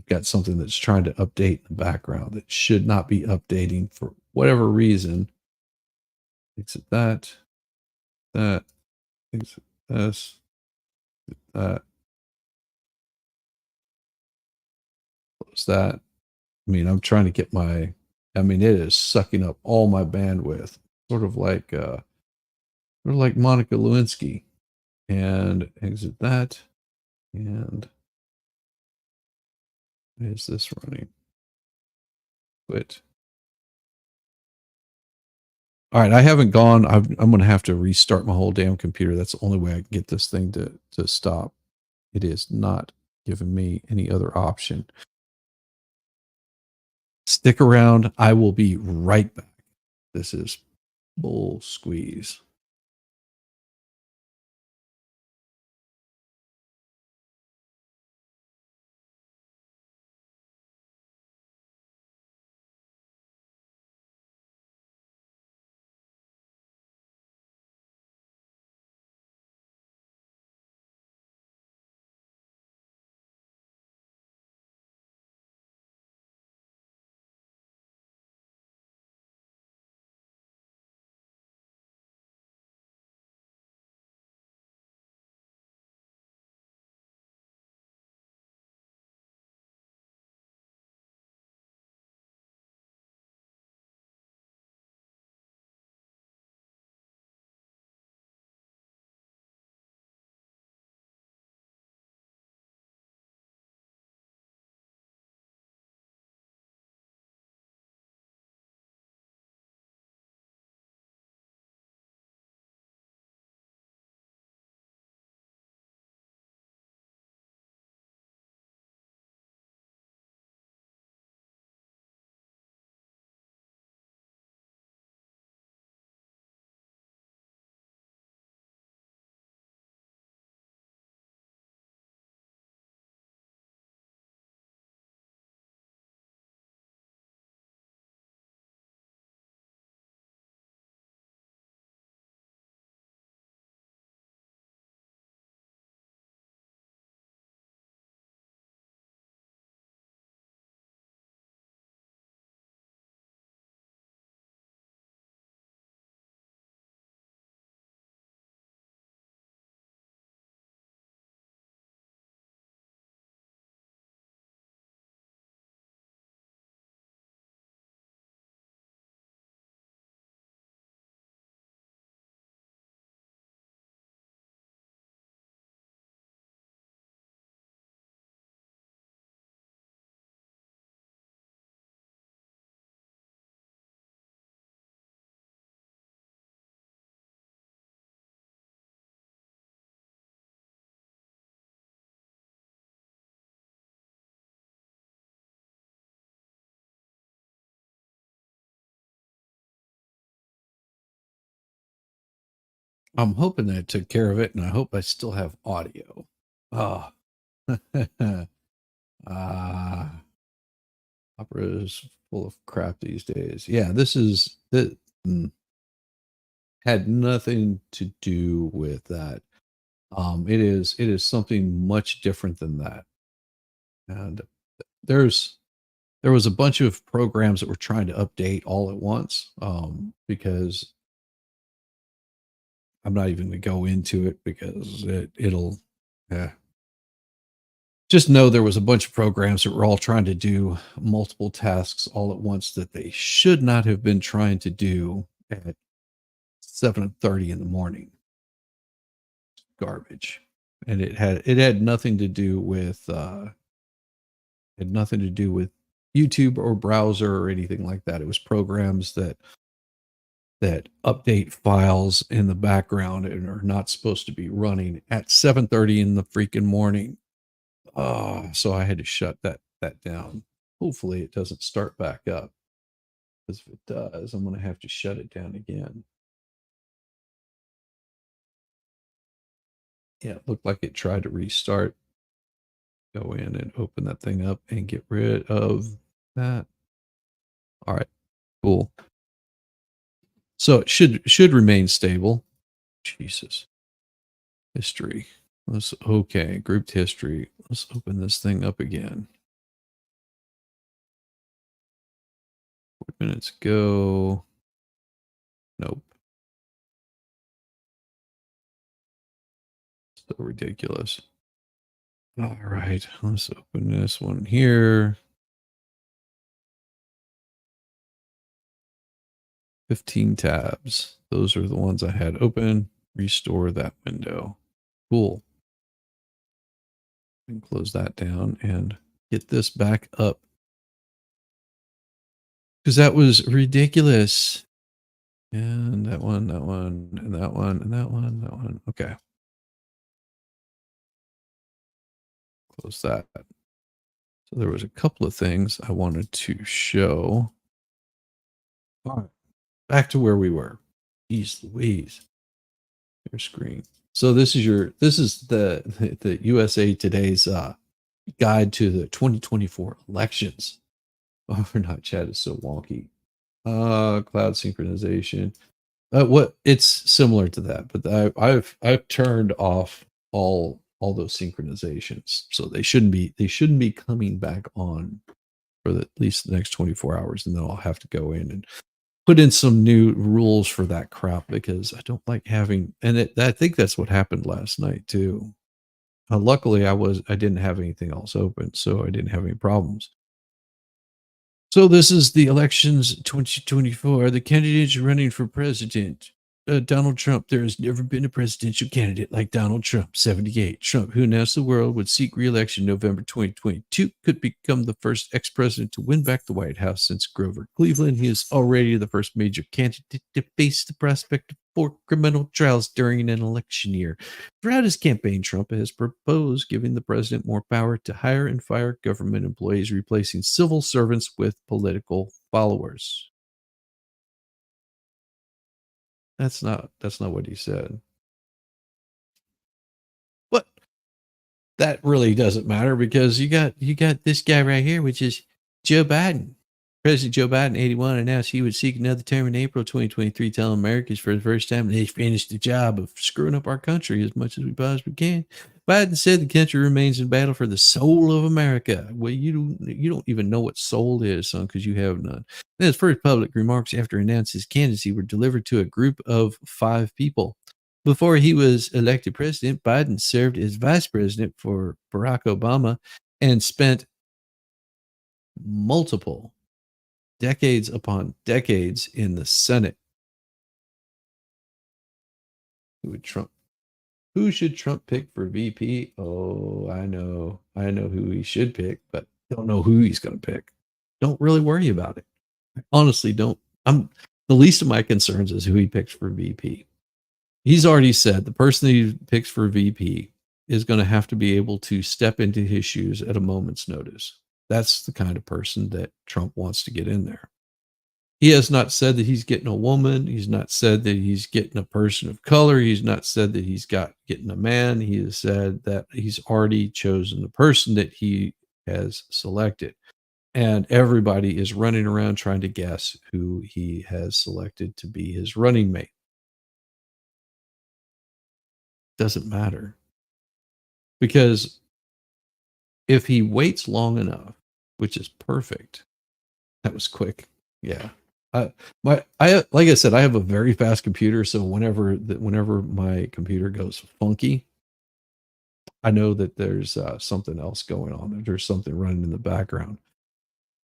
A: got something that's trying to update in the background that should not be updating for whatever reason. Exit that. Exit this. That. Close that. I mean, I'm trying to get it is sucking up all my bandwidth, sort of like Monica Lewinsky. And exit that. And is this running? Quit. All right, I haven't gone. I'm going to have to restart my whole damn computer. That's the only way I can get this thing to stop. It is not giving me any other option. Stick around. I will be right back. This is bull squeeze. I'm hoping that I took care of it, and I hope I still have audio. Ah, ah, opera is full of crap these days. Yeah, this is that had nothing to do with that. It is something much different than that. And there's there was a bunch of programs that were trying to update all at once. Because I'm not even going to go into it because it'll. Yeah. Just know there was a bunch of programs that were all trying to do multiple tasks all at once that they should not have been trying to do at 7:30 in the morning. Garbage. And it had nothing to do with had nothing to do with YouTube or browser or anything like that. It was programs that update files in the background and are not supposed to be running at 7:30 in the freaking morning. Oh, so I had to shut that down. Hopefully it doesn't start back up. Because if it does, I'm gonna have to shut it down again. Yeah, it looked like it tried to restart. Go in and open that thing up and get rid of that. All right, cool. So it should remain stable. Jesus. History. Let's okay, grouped history. Let's open this thing up again. 4 minutes go. Nope. So ridiculous. All right, let's open this one here. 15 tabs. Those are the ones I had open. Restore that window. Cool. And close that down and get this back up. Because that was ridiculous. And that one, and that one, and that one, that one. Okay. Close that. So there was a couple of things I wanted to show. All right. Back to where we were. Jeez Louise. Your screen. So this is the USA Today's guide to the 2024 elections. Oh, not chat is so wonky. Cloud synchronization. What it's similar to that, but I've turned off all those synchronizations, so they shouldn't be coming back on for at least the next 24 hours, and then I'll have to go in and put in some new rules for that crap because I don't like having. And I think that's what happened last night too. Luckily, I didn't have anything else open, so I didn't have any problems. So this is the elections 2024. The candidates running for president. Donald Trump. There has never been a presidential candidate like Donald Trump, 78. Trump, who announced the world would seek re-election November 2022, could become the first ex-president to win back the White House since Grover Cleveland. He is already the first major candidate to face the prospect of 4 criminal trials during an election year. Throughout his campaign, Trump has proposed giving the president more power to hire and fire government employees, replacing civil servants with political followers. That's not what he said. But that really doesn't matter because you got this guy right here, which is Joe Biden. President Joe Biden, 81, announced he would seek another term in April 2023, telling Americans for the first time they finished the job of screwing up our country as much as we possibly can. Biden said the country remains in battle for the soul of America. Well, you don't even know what soul is, son, because you have none. Then his first public remarks after announcing his candidacy were delivered to a group of 5 people. Before he was elected president, Biden served as vice president for Barack Obama and spent multiple decades upon decades in the Senate. Who should Trump pick for VP? Oh, I know who he should pick, but don't know who he's going to pick. Don't really worry about it. I honestly don't. I'm the least of my concerns is who he picks for VP. He's already said the person that he picks for VP is going to have to be able to step into his shoes at a moment's notice. That's the kind of person that Trump wants to get in there. He has not said that he's getting a woman. He's not said that he's getting a person of color. He's not said that he's getting a man. He has said that he's already chosen the person that he has selected. And everybody is running around trying to guess who he has selected to be his running mate. Doesn't matter. Because if he waits long enough, which is perfect, that was quick. Yeah. I like I said, I have a very fast computer, so whenever my computer goes funky, I know that there's something else going on. That there's something running in the background.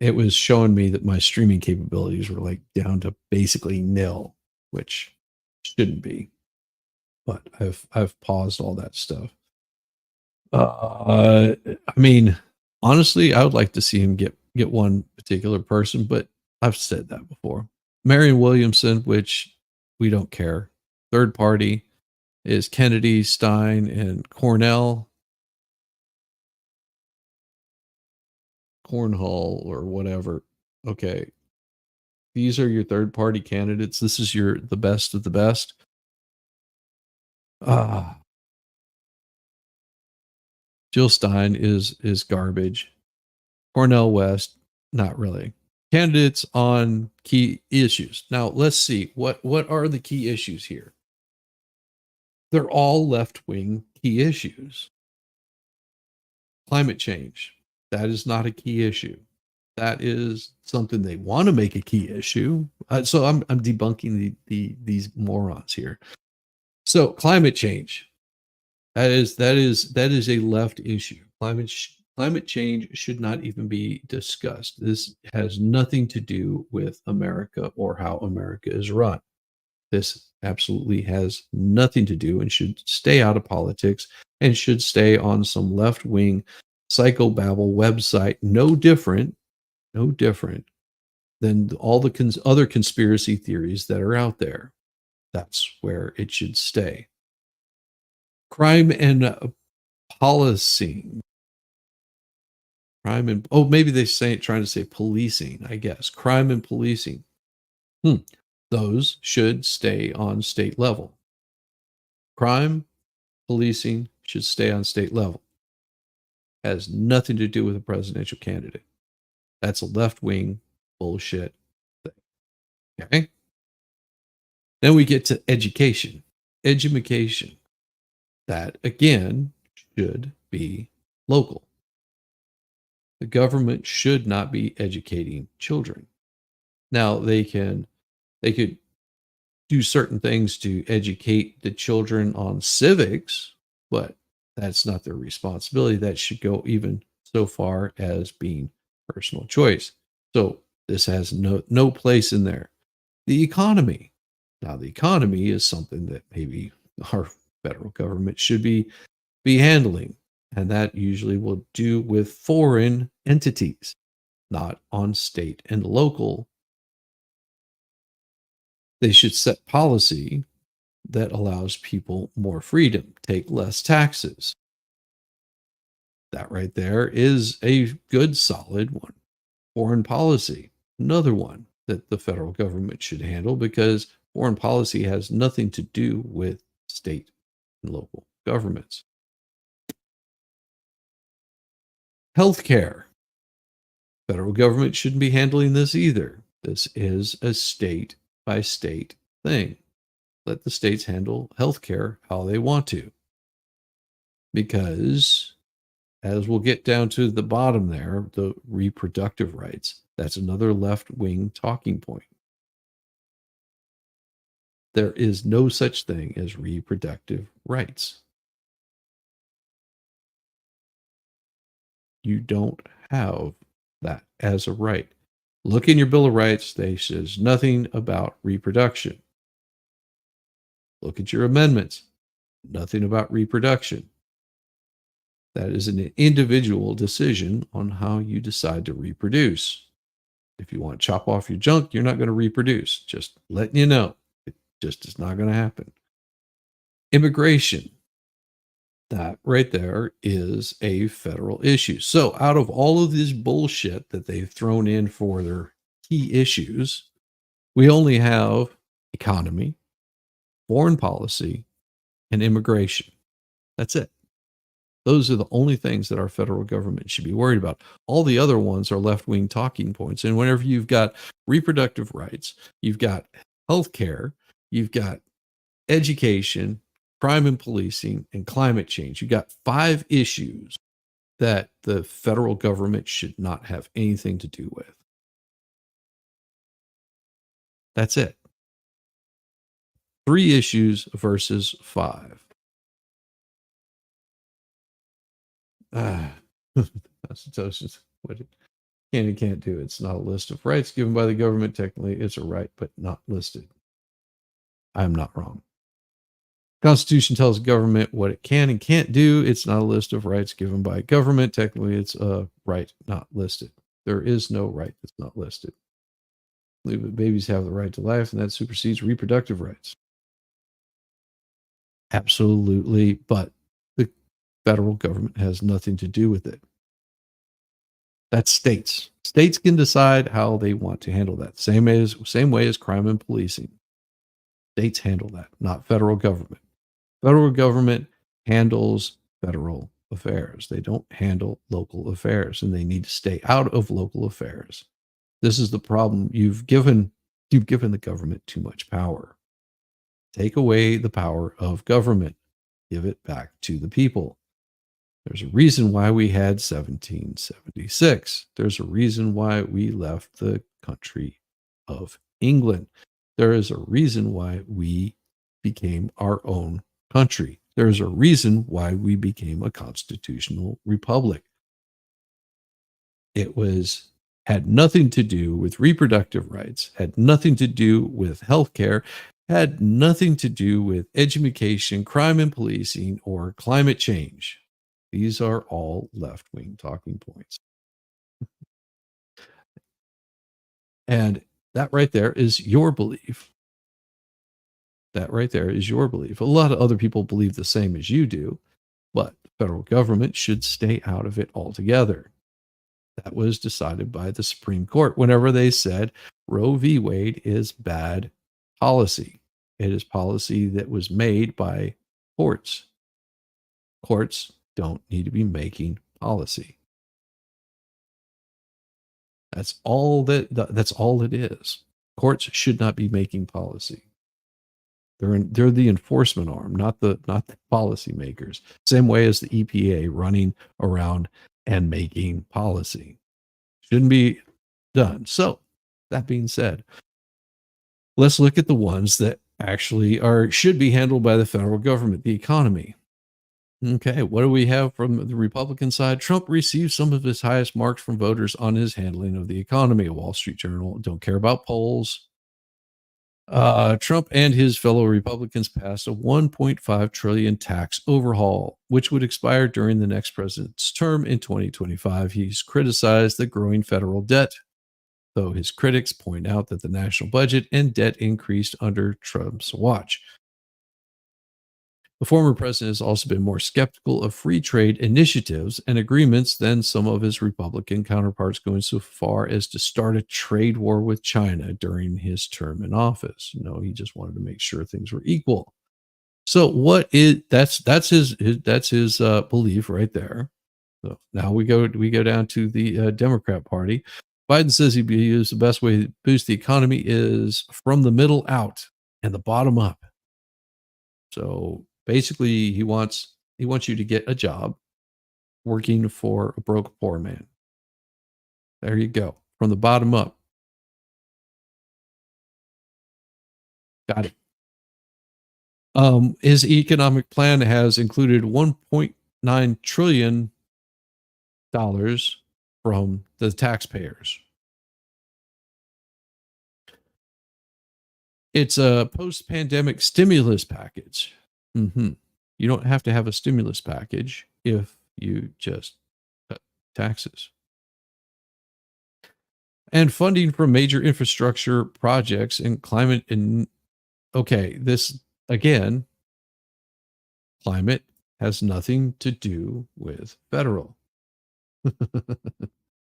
A: It was showing me that my streaming capabilities were like down to basically nil, which shouldn't be. But I've paused all that stuff. I mean, honestly, I would like to see him get one particular person, but I've said that before. Marion Williamson, which we don't care. Third party is Kennedy, Stein, and Cornell. Cornhall or whatever. Okay. These are your third party candidates. This is the best of the best. Ah, Jill Stein is garbage. Cornell West, not really. Candidates on key issues. Now let's see what are the key issues here. They're all left wing key issues. Climate change, that is not a key issue. That is something they want to make a key issue. So I'm debunking these morons here. So climate change, that is a left issue. Climate change should not even be discussed. This has nothing to do with America or how America is run. This absolutely has nothing to do and should stay out of politics and should stay on some left-wing psychobabble website, no different than all the other conspiracy theories that are out there. That's where it should stay. Crime and policing. Crime and maybe trying to say policing, I guess. Crime and policing. Those should stay on state level. Crime, policing should stay on state level. Has nothing to do with a presidential candidate. That's a left-wing bullshit thing. Okay? Then we get to education. Education. That, again, should be local. The government should not be educating children. Now, they could do certain things to educate the children on civics, but that's not their responsibility. That should go even so far as being personal choice. So this has no place in there. The economy. Now, the economy is something that maybe our federal government should be handling, and that usually will do with foreign entities, not on state and local. They should set policy that allows people more freedom, take less taxes. That right there is a good, solid one. Foreign policy, another one that the federal government should handle, because foreign policy has nothing to do with state and local governments. Healthcare. Federal government shouldn't be handling this either. This is a state by state thing. Let the states handle healthcare how they want to. Because, as we'll get down to the bottom there, the reproductive rights, that's another left-wing talking point. There is no such thing as reproductive rights. You don't have that as a right. Look in your Bill of Rights, they says nothing about reproduction. Look at your amendments, nothing about reproduction. That is an individual decision on how you decide to reproduce. If you want to chop off your junk, you're not going to reproduce. Just letting you know. It just is not going to happen. Immigration. That right there is a federal issue. So out of all of this bullshit that they've thrown in for their key issues, We only have economy, foreign policy, and immigration. That's it. Those are the only things that our federal government should be worried about. All the other ones are left-wing talking points. And whenever you've got reproductive rights, you've got healthcare, you've got education, crime and policing, and climate change. You've got 5 issues that the federal government should not have anything to do with. That's it. 3 issues versus 5. Constitution, what it can and can't do. It's not a list of rights given by the government. Technically, it's a right, but not listed. I'm not wrong. Constitution tells government what it can and can't do. It's not a list of rights given by government. Technically, it's a right not listed. There is no right that's not listed. Babies have the right to life, and that supersedes reproductive rights. Absolutely, but the federal government has nothing to do with it. That's states. States can decide how they want to handle that. Same way as crime and policing. States handle that, not federal government. Federal government handles federal affairs. They don't handle local affairs, and they need to stay out of local affairs. This is the problem. You've given the government too much power. Take away the power of government. Give it back to the people. There's a reason why we had 1776. There's a reason why we left the country of England. There is a reason why we became our own country. There's a reason why we became a constitutional republic. It had nothing to do with reproductive rights, had nothing to do with healthcare, had nothing to do with education, crime and policing, or climate change. These are all left-wing talking points. And that right there is your belief. That right there is your belief. A lot of other people believe the same as you do, but the federal government should stay out of it altogether. That was decided by the Supreme Court whenever they said Roe v. Wade is bad policy. It is policy that was made by courts. Courts don't need to be making policy. That's all it is. Courts should not be making policy. They're the enforcement arm, not the policy makers. Same way as the EPA running around and making policy. Shouldn't be done. That being said, let's look at the ones that actually should be handled by the federal government, the economy. Okay, what do we have from the Republican side? Trump received some of his highest marks from voters on his handling of the economy. Wall Street Journal, don't care about polls. Trump and his fellow Republicans passed a $1.5 trillion tax overhaul, which would expire during the next president's term in 2025. He's criticized the growing federal debt, though his critics point out that the national budget and debt increased under Trump's watch. The former president has also been more skeptical of free trade initiatives and agreements than some of his Republican counterparts, going so far as to start a trade war with China during his term in office. He just wanted to make sure things were equal. So that's his belief right there. So now we go down to the Democrat Party. Biden says he believes the best way to boost the economy is from the middle out and the bottom up. So basically, he wants you to get a job working for a broke poor man. There you go. From the bottom up. Got it. His economic plan has included $1.9 trillion from the taxpayers. It's a post-pandemic stimulus package. You don't have to have a stimulus package if you just cut taxes. And funding for major infrastructure projects and climate. This again, climate has nothing to do with federal.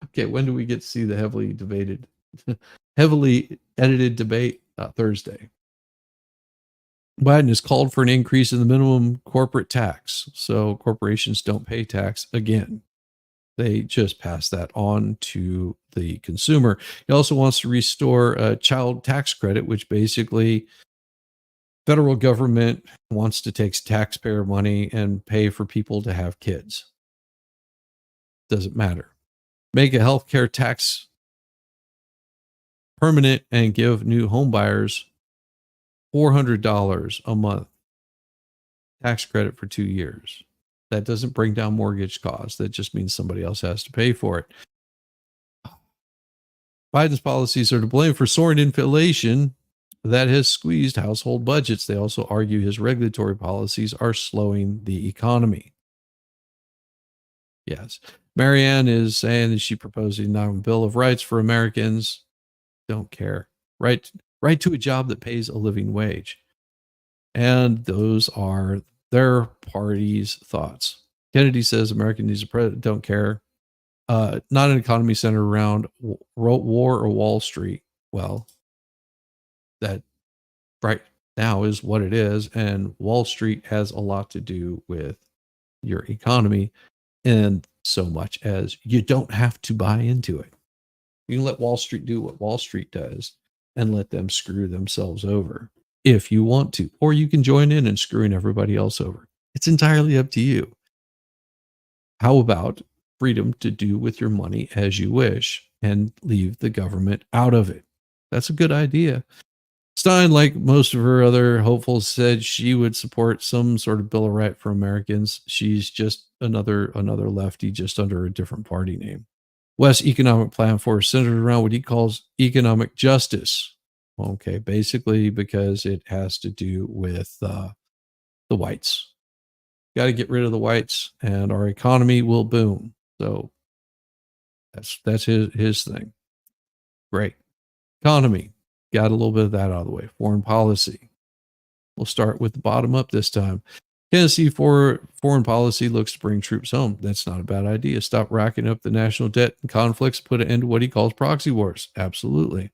A: Okay, when do we get to see the heavily edited debate Thursday. Biden has called for an increase in the minimum corporate tax. So corporations don't pay tax again. They just pass that on to the consumer. He also wants to restore a child tax credit, which basically federal government wants to take taxpayer money and pay for people to have kids. Doesn't matter. Make a healthcare tax permanent and give new home buyers $400 a month tax credit for 2 years. That doesn't bring down mortgage costs. That just means somebody else has to pay for it. Biden's policies are to blame for soaring inflation that has squeezed household budgets. They also argue his regulatory policies are slowing the economy. Yes. Marianne is saying that she proposing a Bill of Rights for Americans. Don't care. Right to a job that pays a living wage. And those are their party's thoughts. Kennedy says America needs a president. Don't care. Not an economy centered around war or Wall Street. Well, that right now is what it is. And Wall Street has a lot to do with your economy, and so much as you don't have to buy into it. You can let Wall Street do what Wall Street does and let them screw themselves over if you want to, or you can join in and screwing everybody else over. It's entirely up to you. How about freedom to do with your money as you wish and leave the government out of it? That's a good idea. Stein, like most of her other hopefuls, said she would support some sort of Bill of Rights for Americans. She's just another lefty, just under a different party name. West's economic platform is centered around what he calls economic justice. Okay, basically because it has to do with the whites. Got to get rid of the whites, and our economy will boom. So that's his thing. Great. Economy. Got a little bit of that out of the way. Foreign policy. We'll start with the bottom up this time. Tennessee foreign policy looks to bring troops home. That's not a bad idea. Stop racking up the national debt and conflicts. Put an end to what he calls proxy wars. Absolutely.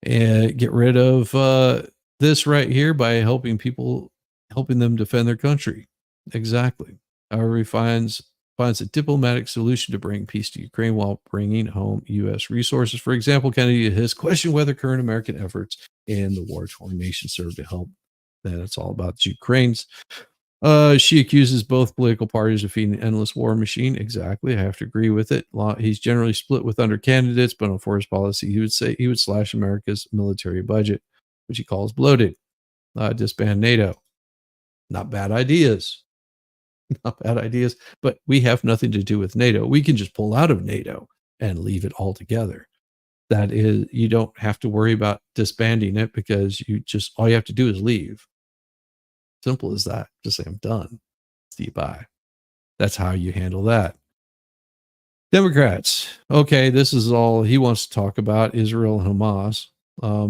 A: And get rid of this right here by helping them defend their country. Exactly. However, he finds a diplomatic solution to bring peace to Ukraine while bringing home U.S. resources. For example, Kennedy has questioned whether current American efforts in the war-torn nation serve to help. That it's all about the Ukrainians. She accuses both political parties of feeding an endless war machine. Exactly. I have to agree with it. He's generally split with other candidates, but on foreign policy, he would say he would slash America's military budget, which he calls bloated. Disband NATO. Not bad ideas. Not bad ideas, but we have nothing to do with NATO. We can just pull out of NATO and leave it all together. That is, you don't have to worry about disbanding it because all you have to do is leave. Simple as that. Just say, I'm done. See you bye. That's how you handle that. Democrats. Okay, this is all he wants to talk about, Israel and Hamas,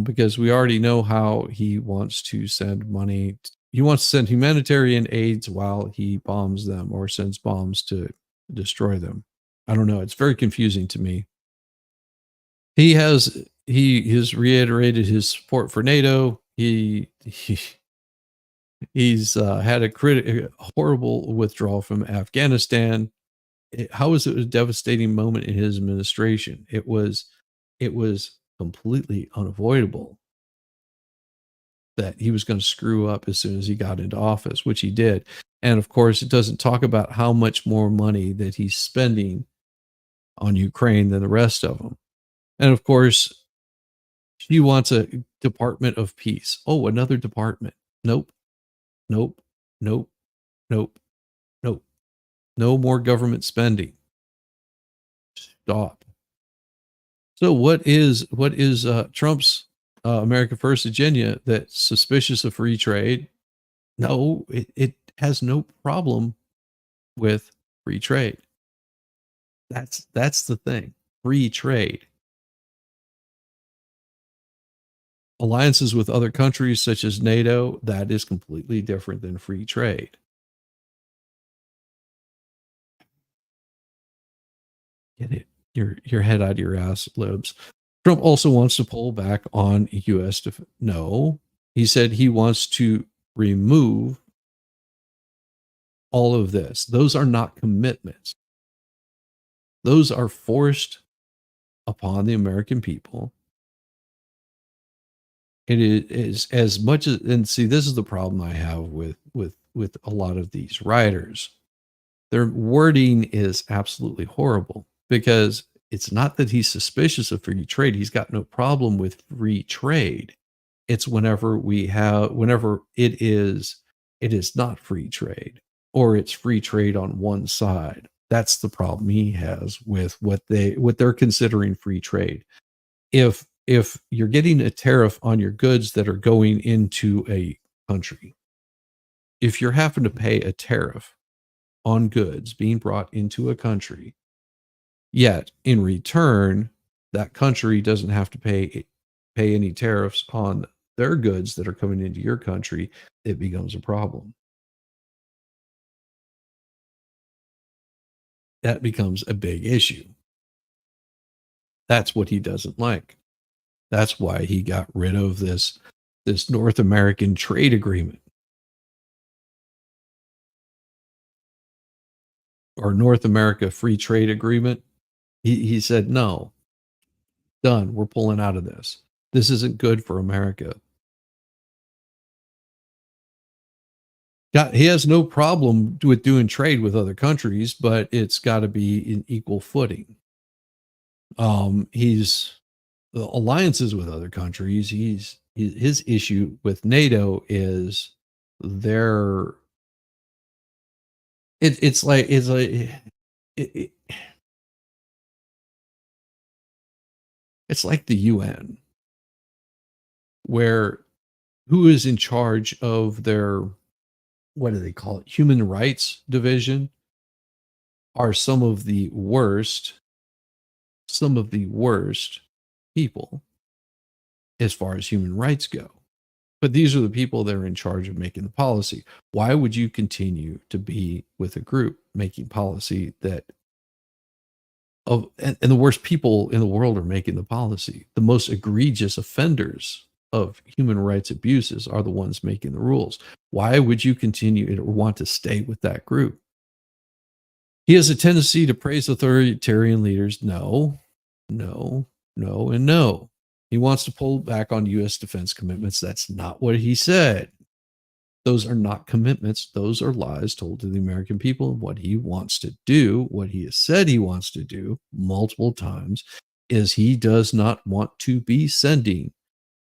A: because we already know how he wants to send money. He wants to send humanitarian aids while he bombs them or sends bombs to destroy them. I don't know. It's very confusing to me. He has reiterated his support for NATO. He's had a horrible withdrawal from Afghanistan. How was it a devastating moment in his administration? It was completely unavoidable that he was going to screw up as soon as he got into office, which he did. And of course, it doesn't talk about how much more money that he's spending on Ukraine than the rest of them. And of course, she wants a Department of Peace. Oh, another department. Nope. Nope. Nope. Nope. Nope. No more government spending. Stop. So what is Trump's America First agenda that's suspicious of free trade? No, it has no problem with free trade. That's the thing. Free trade. Alliances with other countries such as NATO, that is completely different than free trade. Get it. Your head out of your ass, libs. Trump also wants to pull back on U.S. No, he said he wants to remove all of this. Those are not commitments. Those are forced upon the American people. It is as much as, and see, this is the problem I have with a lot of these writers. Their wording is absolutely horrible because it's not that he's suspicious of free trade. He's got no problem with free trade. It's whenever it is not free trade, or it's free trade on one side. That's the problem he has with what they're considering free trade. If you're getting a tariff on your goods that are going into a country, if you're having to pay a tariff on goods being brought into a country, yet in return, that country doesn't have to pay any tariffs on their goods that are coming into your country, it becomes a problem. That becomes a big issue. That's what he doesn't like. That's why he got rid of this North American trade agreement, or North America Free Trade Agreement. He said, no, done. We're pulling out of this. This isn't good for America. He has no problem with doing trade with other countries, but it's got to be in equal footing. He's the alliances with other countries. His issue with NATO is their. It's like it, it's like the UN, where who is in charge of their, what do they call it, human rights division, are some of the worst people as far as human rights go. But these are the people that are in charge of making the policy. Why would you continue to be with a group making policy and the worst people in the world are making the policy? The most egregious offenders of human rights abuses are the ones making the rules. Why would you continue or want to stay with that group? He has a tendency to praise authoritarian leaders. No, no, no, and no. He wants to pull back on U.S. defense commitments. That's not what he said. Those are not commitments. Those are lies told to the American people. And what he wants to do, what he has said he wants to do multiple times, is he does not want to be sending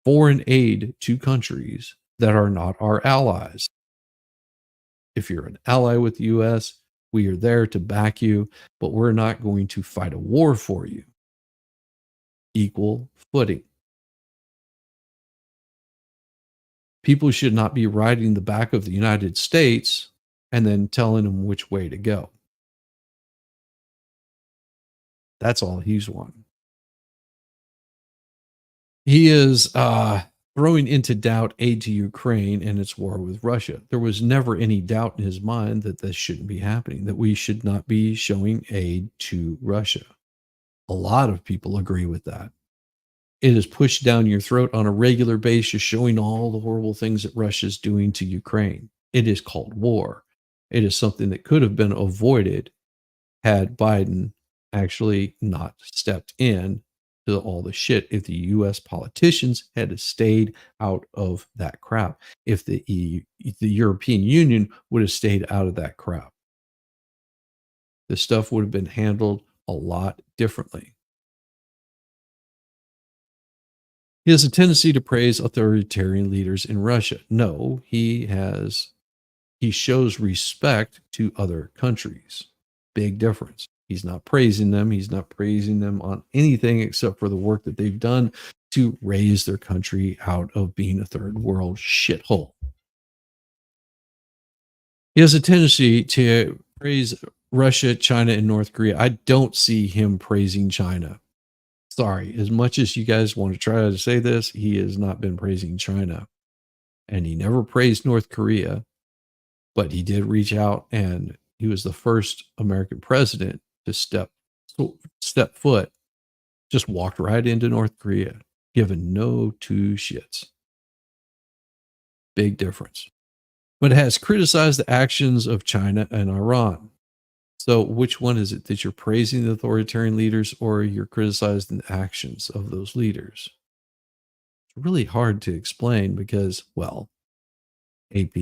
A: foreign aid to countries that are not our allies. If you're an ally with the U.S., we are there to back you, but we're not going to fight a war for you. Equal footing. People should not be riding the back of the United States and then telling them which way to go. That's all he's wanting. He is throwing into doubt aid to Ukraine and its war with Russia. There was never any doubt in his mind that this shouldn't be happening, that we should not be showing aid to Russia. A lot of people agree with that. It is pushed down your throat on a regular basis, showing all the horrible things that Russia's doing to Ukraine. It is called war. It is something that could have been avoided had Biden actually not stepped in to all the shit. If the U.S. politicians had stayed out of that crap, if the European Union would have stayed out of that crap, this stuff would have been handled a lot differently. He has a tendency to praise authoritarian leaders in Russia. No, he shows respect to other countries. Big difference. He's not praising them. He's not praising them on anything except for the work that they've done to raise their country out of being a third world shithole. He has a tendency to praise Russia, China, and North Korea. I don't see him praising China. Sorry, as much as you guys want to try to say this, he has not been praising China. And he never praised North Korea, but he did reach out, and he was the first American president to step foot Just walked right into North Korea, giving no two shits. Big difference. But it has criticized the actions of China and Iran. So which one is it, that you're praising the authoritarian leaders or you're criticizing the actions of those leaders? It's really hard to explain because, well, AP,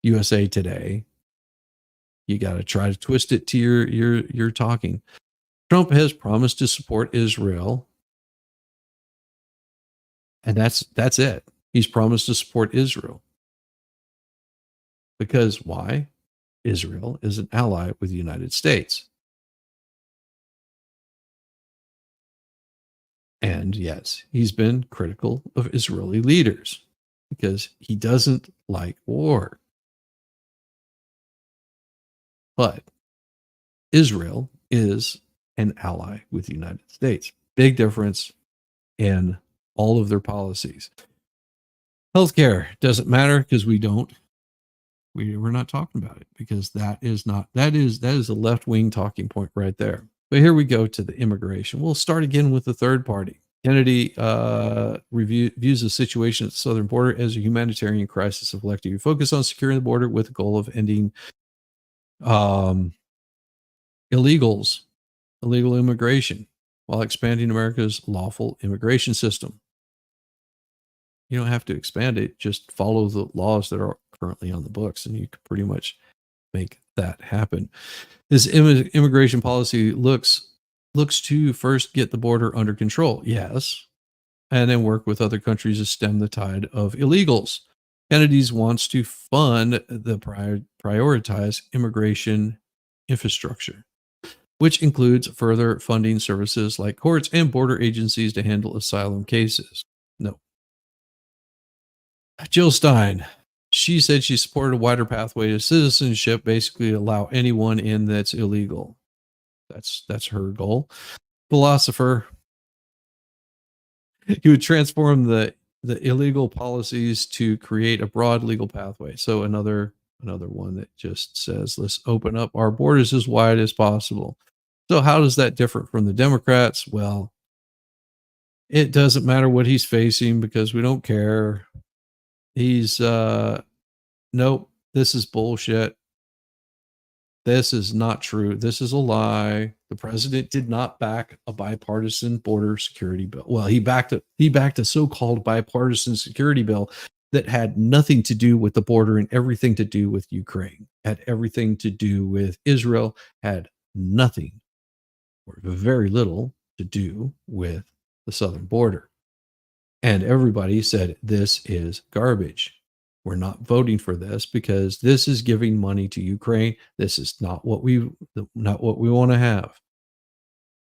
A: USA Today, you got to try to twist it to your talking. Trump has promised to support Israel, and that's it. He's promised to support Israel. Because why? Israel is an ally with the United States. And yes, he's been critical of Israeli leaders because he doesn't like war. But Israel is an ally with the United States. Big difference in all of their policies. Healthcare doesn't matter because we're not talking about it because that is a left-wing talking point right there. But here we go to the immigration. We'll start again with the third party. Kennedy views the situation at the southern border as a humanitarian crisis of electing to focus on securing the border with the goal of ending illegal immigration while expanding America's lawful immigration system. You don't have to expand it, just follow the laws that are currently on the books, and you can pretty much make that happen. This immigration policy looks to first get the border under control, yes, and then work with other countries to stem the tide of illegals. Kennedy's wants to fund the prioritize immigration infrastructure, which includes further funding services like courts and border agencies to handle asylum cases. No. Jill Stein, she said she supported a wider pathway to citizenship, basically allow anyone in that's illegal. That's her goal. Philosopher, he would transform the illegal policies to create a broad legal pathway. So another one that just says, let's open up our borders as wide as possible. So how does that differ from the Democrats? Well, it doesn't matter what he's facing because we don't care. He's nope, this is bullshit. This is not true. This is a lie. The president did not back a bipartisan border security bill. Well, he backed a so-called bipartisan security bill that had nothing to do with the border and everything to do with Ukraine, had everything to do with Israel, had nothing or very little to do with the southern border. And everybody said, this is garbage. We're not voting for this because this is giving money to Ukraine. This is not what we want to have.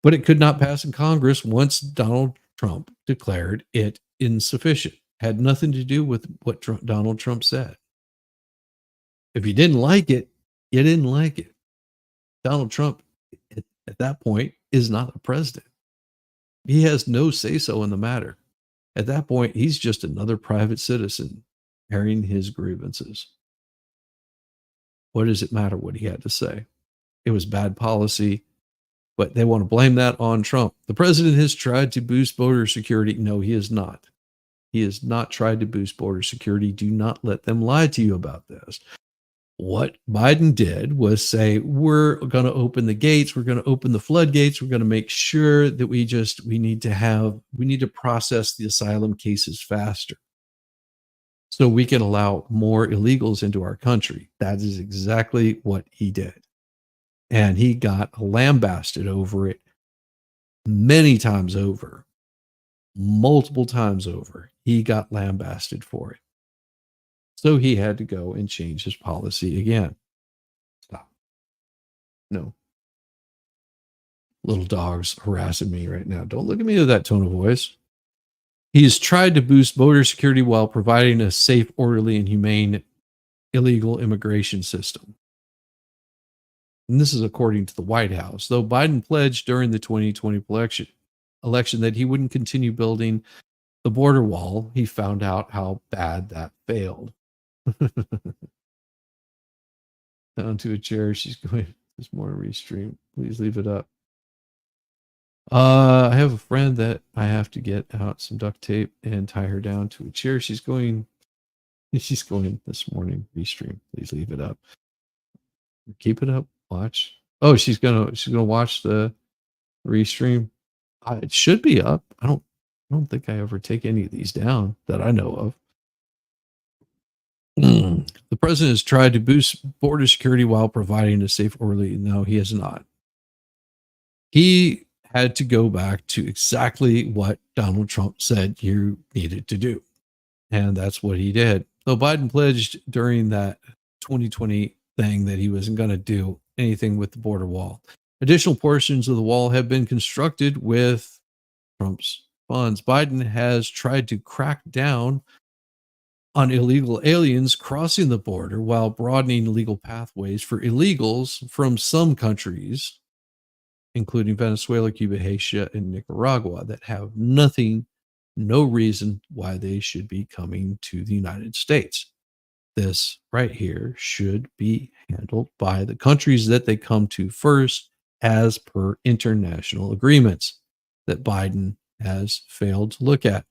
A: But it could not pass in Congress once Donald Trump declared it insufficient. Had nothing to do with what Donald Trump said. If you didn't like it, you didn't like it. Donald Trump, at that point, is not a president. He has no say-so in the matter. At that point, he's just another private citizen airing his grievances. What does it matter what he had to say? It was bad policy, but they want to blame that on Trump. The president has tried to boost border security. No, he has not. He has not tried to boost border security. Do not let them lie to you about this. What Biden did was say, we're going to open the gates. We're going to open the floodgates. We're going to make sure that we need to process the asylum cases faster so we can allow more illegals into our country. That is exactly what he did. And he got lambasted over it many times over, multiple times over. He got lambasted for it. So he had to go and change his policy again. Stop. No. Little dog's harassing me right now. Don't look at me with that tone of voice. He has tried to boost border security while providing a safe, orderly, and humane illegal immigration system. And this is according to the White House, though Biden pledged during the 2020 election that he wouldn't continue building the border wall. He found out how bad that failed. Down to a chair. She's going, this more restream. Please leave it up. I have a friend that I have to get out some duct tape and tie her down to a chair. She's going this morning. Restream. Please leave it up. Keep it up. Watch. Oh, she's gonna watch the restream. It should be up. I don't think I ever take any of these down that I know of. The president has tried to boost border security while providing a safe orderly. No, he has not. He had to go back to exactly what Donald Trump said you needed to do. And that's what he did. Though Biden pledged during that 2020 thing that he wasn't going to do anything with the border wall. Additional portions of the wall have been constructed with Trump's funds. Biden has tried to crack down on illegal aliens crossing the border while broadening legal pathways for illegals from some countries, including Venezuela, Cuba, Haiti, and Nicaragua, that have no reason why they should be coming to the United States. This right here should be handled by the countries that they come to first, as per international agreements that Biden has failed to look at.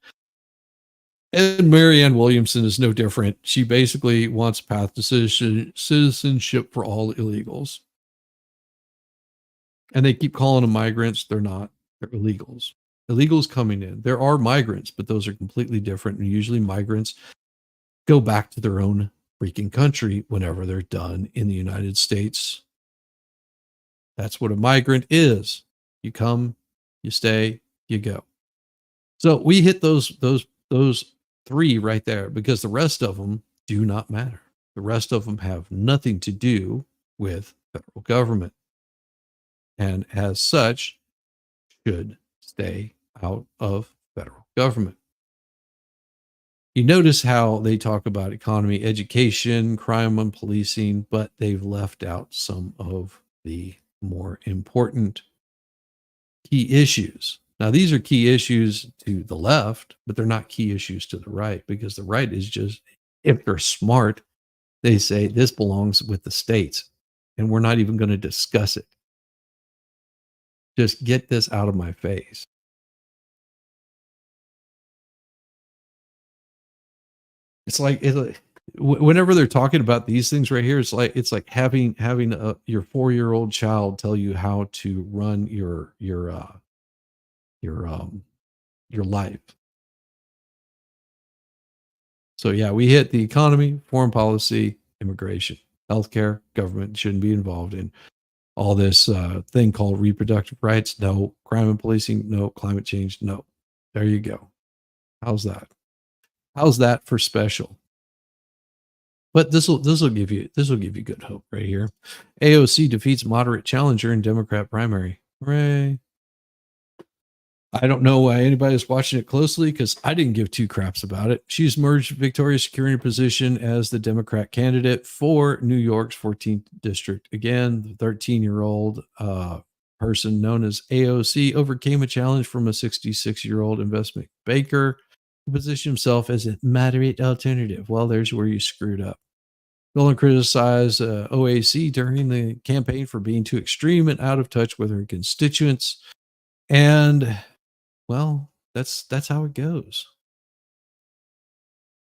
A: And Marianne Williamson is no different. She basically wants a path to citizenship for all illegals. And they keep calling them migrants. They're not. They're illegals. Illegals coming in. There are migrants, but those are completely different. And usually migrants go back to their own freaking country whenever they're done in the United States. That's what a migrant is. You come, you stay, you go. So we hit those three right there because the rest of them do not matter. The rest of them have nothing to do with federal government, and as such should stay out of federal government. You notice how they talk about economy, education, crime, and policing, but they've left out some of the more important key issues. Now, these are key issues to the left, but they're not key issues to the right, because the right is just, if they're smart, they say this belongs with the states and we're not even going to discuss it. Just get this out of my face. It's like whenever they're talking about these things right here, it's like having your 4-year-old child tell you how to run your life. So yeah, we hit the economy, foreign policy, immigration, healthcare. Government shouldn't be involved in all this thing called reproductive rights. No. Crime and policing. No. Climate change. No. There you go. How's that? How's that for special? But this will give you good hope right here. AOC defeats moderate challenger in Democrat primary. Hooray. I don't know why anybody's watching it closely, because I didn't give two craps about it. She's merged Victoria securing a position as the Democrat candidate for New York's 14th district. Again, the 13-year-old person known as AOC overcame a challenge from a 66-year-old investment banker who positioned himself as a moderate alternative. Well, there's where you screwed up. Nolan criticized OAC during the campaign for being too extreme and out of touch with her constituents. And well, that's how it goes.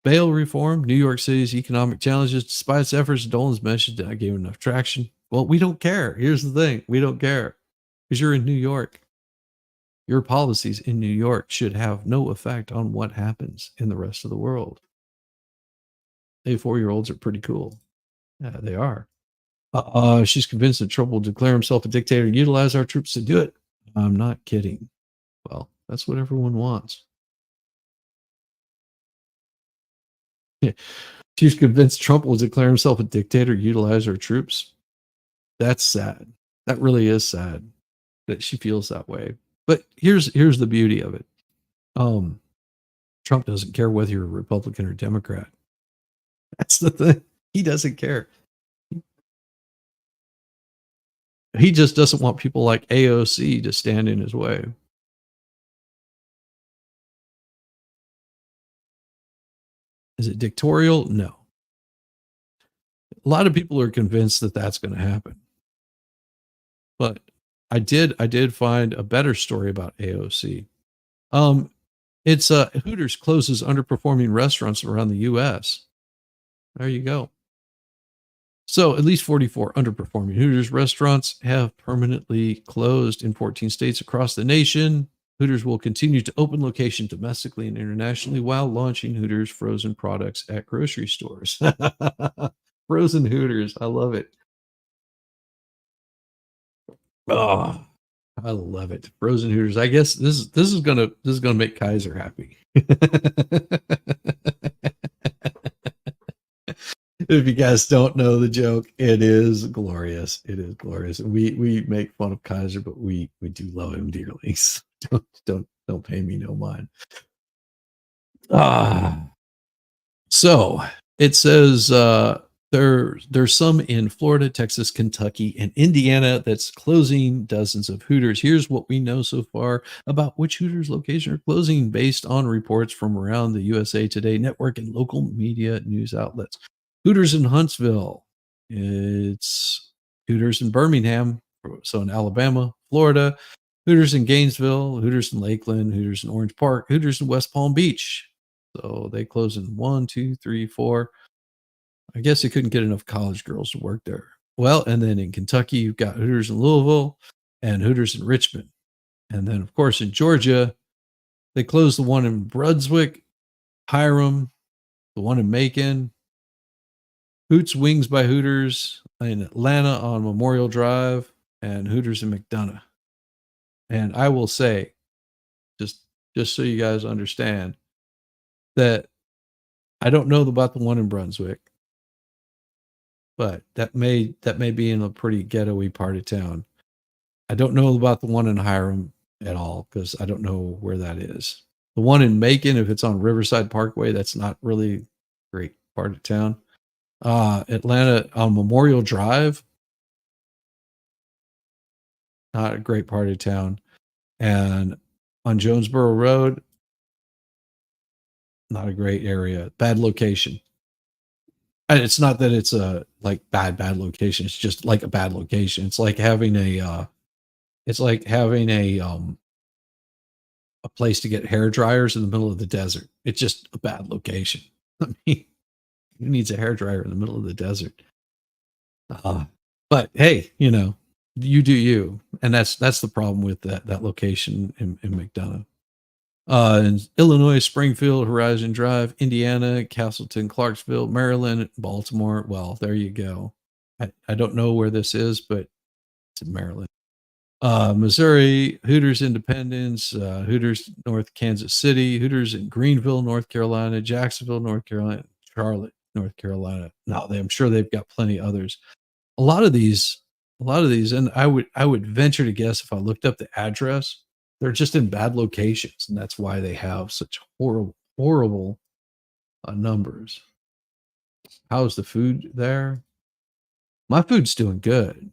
A: Bail reform, New York City's economic challenges. Despite its efforts, Dolan's message did not gain enough traction. Well, we don't care. Here's the thing. We don't care, because you're in New York. Your policies in New York should have no effect on what happens in the rest of the world. Hey, 4-year-olds are pretty cool. Yeah, they are. She's convinced that Trump will declare himself a dictator and utilize our troops to do it. I'm not kidding. Well, that's what everyone wants. She's convinced Trump will declare himself a dictator, utilize our troops. That's sad. That really is sad that she feels that way. But here's the beauty of it. Trump doesn't care whether you're a Republican or Democrat. That's the thing. He doesn't care. He just doesn't want people like AOC to stand in his way. Is it dictatorial? No. A lot of people are convinced that that's going to happen. But I did find a better story about AOC. Um, it's Hooters closes underperforming restaurants around the US. There you go. So at least 44 underperforming Hooters restaurants have permanently closed in 14 states across the nation. Hooters will continue to open locations domestically and internationally while launching Hooters frozen products at grocery stores. Frozen Hooters, I love it. Oh, I love it. Frozen Hooters. I guess this is gonna make Kaiser happy. If you guys don't know the joke, it is glorious. It is glorious. We make fun of Kaiser, but we do love him dearly. So don't pay me no mind. Ah, so it says there's some in Florida, Texas, Kentucky, and Indiana that's closing dozens of Hooters. Here's what we know so far about which Hooters location are closing based on reports from around the USA Today network and local media news outlets. Hooters in Huntsville. It's Hooters in Birmingham, so in Alabama, Florida. Hooters in Gainesville, Hooters in Lakeland, Hooters in Orange Park, Hooters in West Palm Beach. So they close in one, two, three, four. I guess they couldn't get enough college girls to work there. Well, and then in Kentucky, you've got Hooters in Louisville and Hooters in Richmond. And then, of course, in Georgia, they closed the one in Brunswick, Hiram, the one in Macon, Hoots Wings by Hooters in Atlanta on Memorial Drive, and Hooters in McDonough. And I will say, just just so you guys understand, that I don't know about the one in Brunswick, but that may be in a pretty ghetto-y part of town. I don't know about the one in Hiram at all because I don't know where that is. The one in Macon, if it's on Riverside Parkway, that's not really a great part of town. Atlanta on Memorial Drive, not a great part of town. And on Jonesboro Road, not a great area. Bad location. And it's not that it's a like bad location. It's just like a bad location. It's like having a place to get hair dryers in the middle of the desert. It's just a bad location. I mean, who needs a hair dryer in the middle of the desert? Uh, but hey, you do you, and that's the problem with that location in McDonough. In Illinois, Springfield, Horizon Drive, Indiana, Castleton, Clarksville, Maryland, Baltimore. Well, there you go. I don't know where this is, but it's in Maryland. Missouri, Hooters Independence, Hooters North Kansas City, Hooters in Greenville, North Carolina, Jacksonville, North Carolina, Charlotte, North Carolina. Now, I'm sure they've got plenty others. A lot of these, a lot of these, and I would venture to guess if I looked up the address, they're just in bad locations, and that's why they have such horrible numbers. How's the food there? My food's doing good.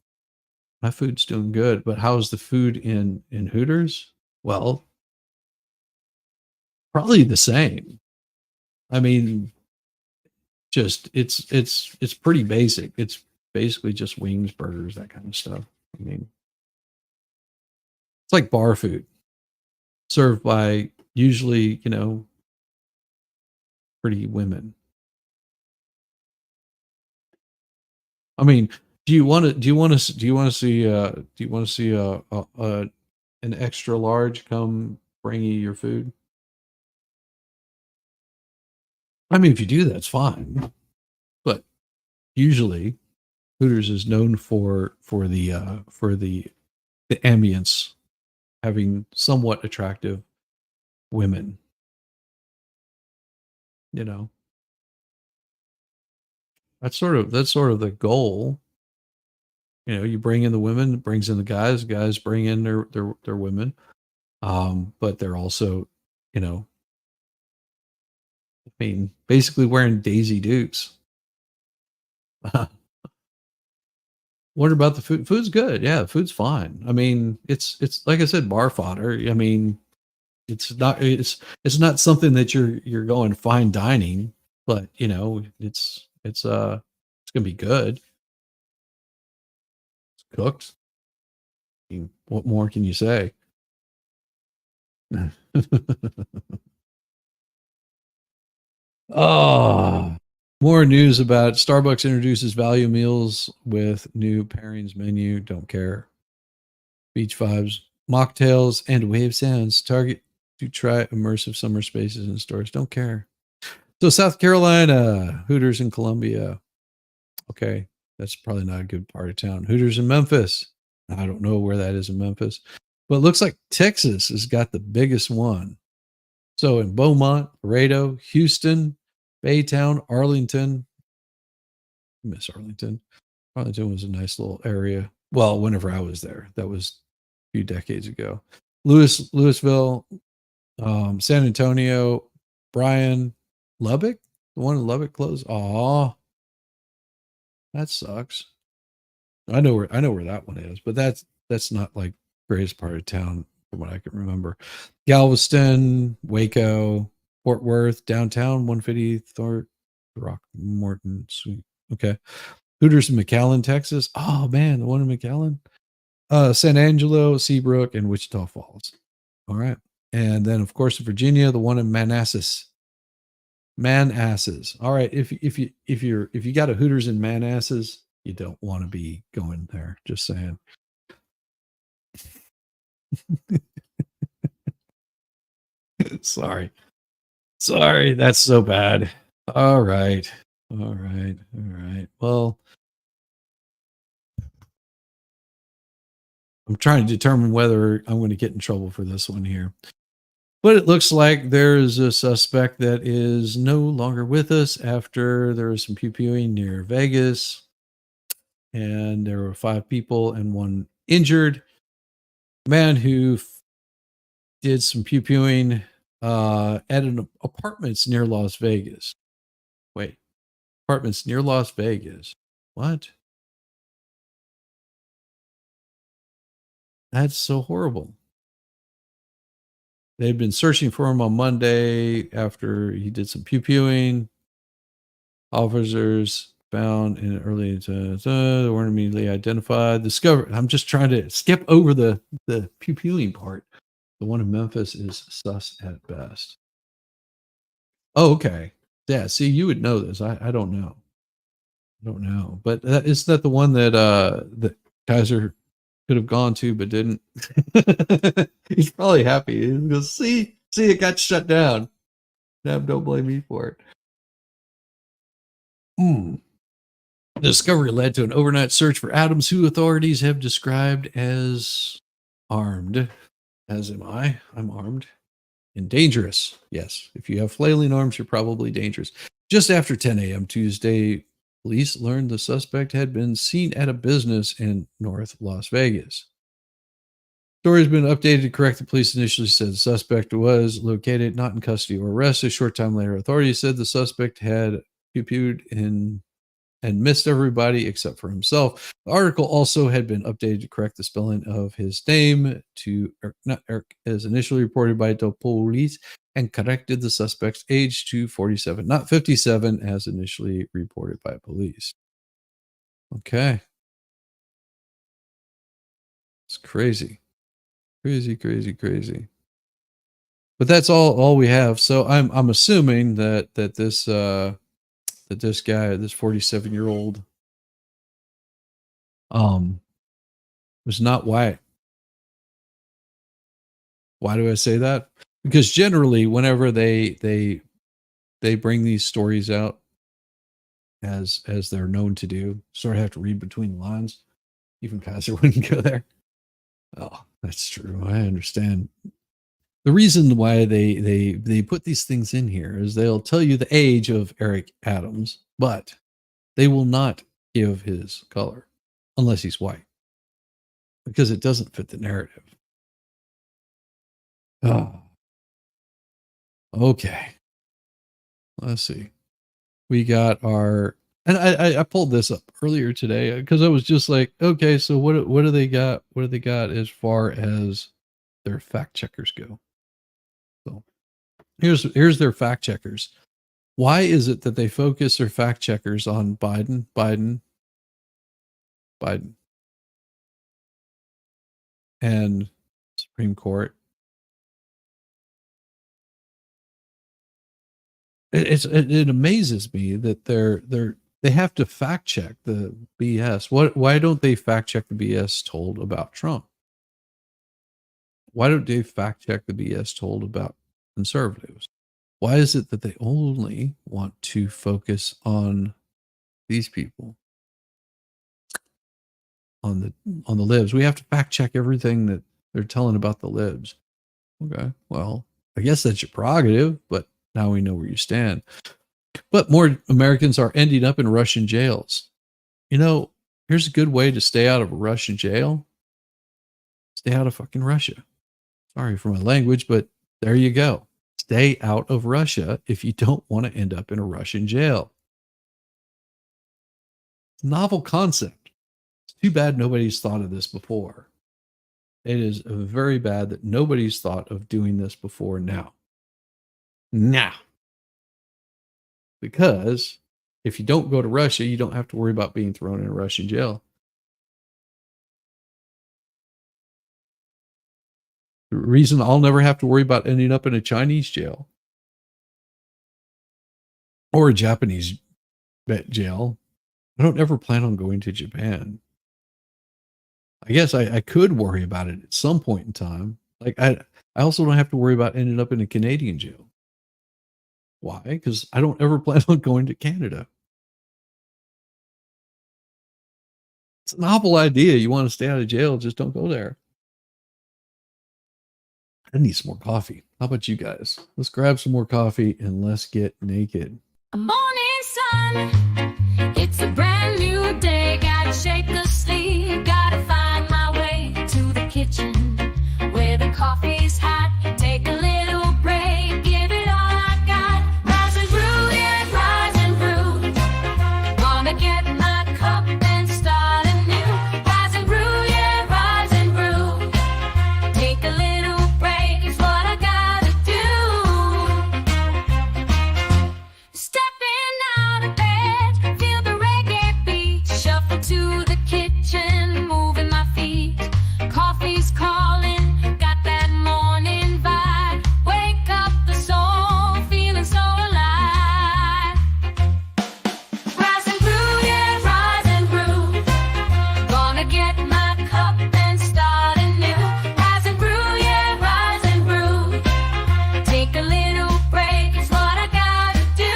A: My food's doing good, but how's the food in Hooters? Well, probably the same. I mean, just it's pretty basic. It's basically just wings, burgers, that kind of stuff. I mean, it's like bar food served by usually, pretty women. I mean, do you want to see an extra large come bring you your food? I mean, if you do, that's fine. But usually Hooters is known for the ambience, having somewhat attractive women, you know. That's sort of the goal. You bring in the women, brings in the guys bring in their women. But they're also, you know, I mean, basically wearing Daisy Dukes. What about the food? Food's good. Yeah, food's fine. I mean, it's like I said, bar fodder. I mean, it's not something that you're going fine dining, but it's gonna be good. It's cooked. What more can you say? Oh, more news about Starbucks introduces value meals with new pairings menu. Don't care. Beach vibes, mocktails, and wave sounds. Target to try immersive summer spaces in stores. Don't care. So South Carolina, Hooters in Columbia. Okay, that's probably not a good part of town. Hooters in Memphis. I don't know where that is in Memphis, but it looks like Texas has got the biggest one. So in Beaumont, Laredo, Houston, Baytown, Arlington. I miss Arlington. Arlington was a nice little area. Well, whenever I was there, that was a few decades ago. Louisville, San Antonio, Bryan, Lubbock. The one in Lubbock closed. Aw, that sucks. I know where that one is, but that's not like greatest part of town from what I can remember. Galveston, Waco, Fort Worth, downtown, 150 Throckmorton. Sweet. Okay. Hooters in McAllen, Texas. Oh man, the one in McAllen. San Angelo, Seabrook, and Wichita Falls. All right. And then of course Virginia, the one in Manassas. Manasses. All right. If you got a Hooters in Manassas, you don't want to be going there. Just saying. Sorry. Sorry, that's so bad. All right. All right. All right. Well, I'm trying to determine whether I'm going to get in trouble for this one here. But it looks like there's a suspect that is no longer with us after there was some pew-pewing near Vegas. And there were 5 people and 1 injured. A man who did some pew-pewing at an apartments near Las Vegas. Wait, apartments near Las Vegas. What? That's so horrible. They'd been searching for him on Monday after he did some pew-pewing. Officers found in early they weren't immediately identified. Discovered. I'm just trying to skip over the pew-pewing part. The one in Memphis is sus at best. Oh, okay. Yeah, see, you would know this. I don't know. I don't know. But isn't that the one that Kaiser could have gone to but didn't? He's probably happy. He goes, see, it got shut down. Don't blame me for it. The discovery led to an overnight search for Adams, who authorities have described as armed. As am I. I'm armed. And dangerous. Yes. If you have flailing arms, you're probably dangerous. Just after 10 a.m. Tuesday, police learned the suspect had been seen at a business in North Las Vegas. Story has been updated to correct. The police initially said the suspect was located, not in custody or arrested. A short time later, authorities said the suspect had pew-pewed in and missed everybody except for himself. The article also had been updated to correct the spelling of his name to not Eric, as initially reported by the police, and corrected the suspect's age to 47, not 57, as initially reported by police. Okay. It's crazy. Crazy. But that's all we have. So I'm assuming that this guy, this 47-year-old, was not white. Why do I say that? Because generally, whenever they bring these stories out, as they're known to do, sort of have to read between the lines. Even Kaiser wouldn't go there. Oh, that's true. I understand. The reason why they put these things in here is they'll tell you the age of Eric Adams, but they will not give his color unless he's white, because it doesn't fit the narrative. Oh, okay. Let's see. We got our, and I pulled this up earlier today because I was just like, okay, so what do they got? What do they got as far as their fact checkers go? So here's their fact checkers. Why is it that they focus their fact checkers on Biden? and Supreme Court. It amazes me that they have to fact check the BS. Why don't they fact check the BS told about Trump? Why don't they fact check the BS told about conservatives? Why is it that they only want to focus on these people, on the libs? We have to fact check everything that they're telling about the libs. Okay, well, I guess that's your prerogative, but now we know where you stand. But more Americans are ending up in Russian jails. You know, here's a good way to stay out of a Russian jail. Stay out of fucking Russia. Sorry for my language, but there you go. Stay out of Russia if you don't want to end up in a Russian jail. Novel concept. It's too bad nobody's thought of this before. It is very bad that nobody's thought of doing this before now. Now. Because if you don't go to Russia, you don't have to worry about being thrown in a Russian jail. The reason I'll never have to worry about ending up in a Chinese jail or a Japanese jail. I don't ever plan on going to Japan. I guess I could worry about it at some point in time. Like I also don't have to worry about ending up in a Canadian jail. Why? Because I don't ever plan on going to Canada. It's a novel idea. You want to stay out of jail, just don't go there. I need some more coffee. How about you guys? Let's grab some more coffee and let's get naked.
B: A morning sun, it's a brand new day. Gotta shake the sleep, gotta find my way to the kitchen where the coffee's hot. Take a little break, give it all I got. Rise and brew, yeah, rise and brew. Gonna get my cup and start anew. Rise and brew, yeah, rise and brew. Take a little break is what I gotta do. Stepping out of bed, feel the reggae beat. Shuffle to the kitchen, moving my feet. Coffee's calling, got that morning vibe. Wake up the soul, feeling so alive. Rise and brew, yeah, rise and brew. Gonna get my cup and start anew. Rise and brew, yeah, rise and brew. Take a little break is what I gotta do.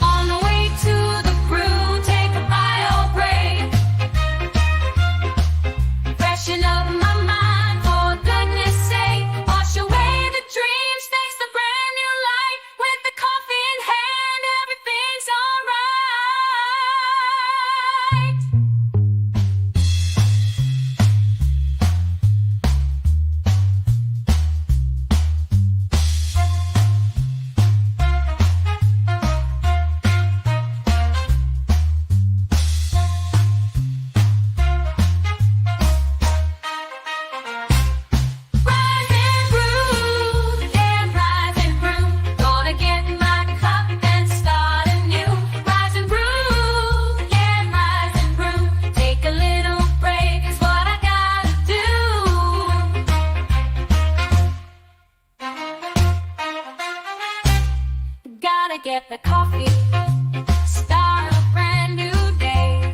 B: On the way to the brew, take a bio break. Freshen up my mind, for goodness sake. Wash away the dreams, face the brand new light. With the coffee in hand, everything's alright. Rise and brew, yeah, rise and brew. Gonna get my cup and start anew. Rise and brew, yeah, rise and brew. Take a little break is what I gotta do. Gotta get the coffee, start a brand new day.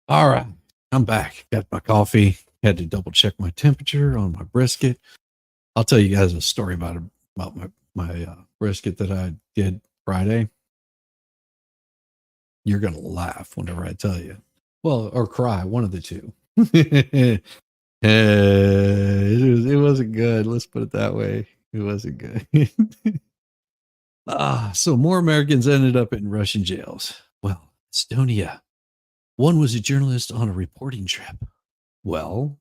A: All right, I'm back. Got my coffee. Had to double check my temperature on my brisket. I'll tell you guys a story about my brisket that I did Friday. You're gonna laugh whenever I tell you. Well, or cry, one of the two. It wasn't good. Let's put it that way. It wasn't good. So more Americans ended up in Russian jails. Well, Estonia. One was a journalist on a reporting trip. Well,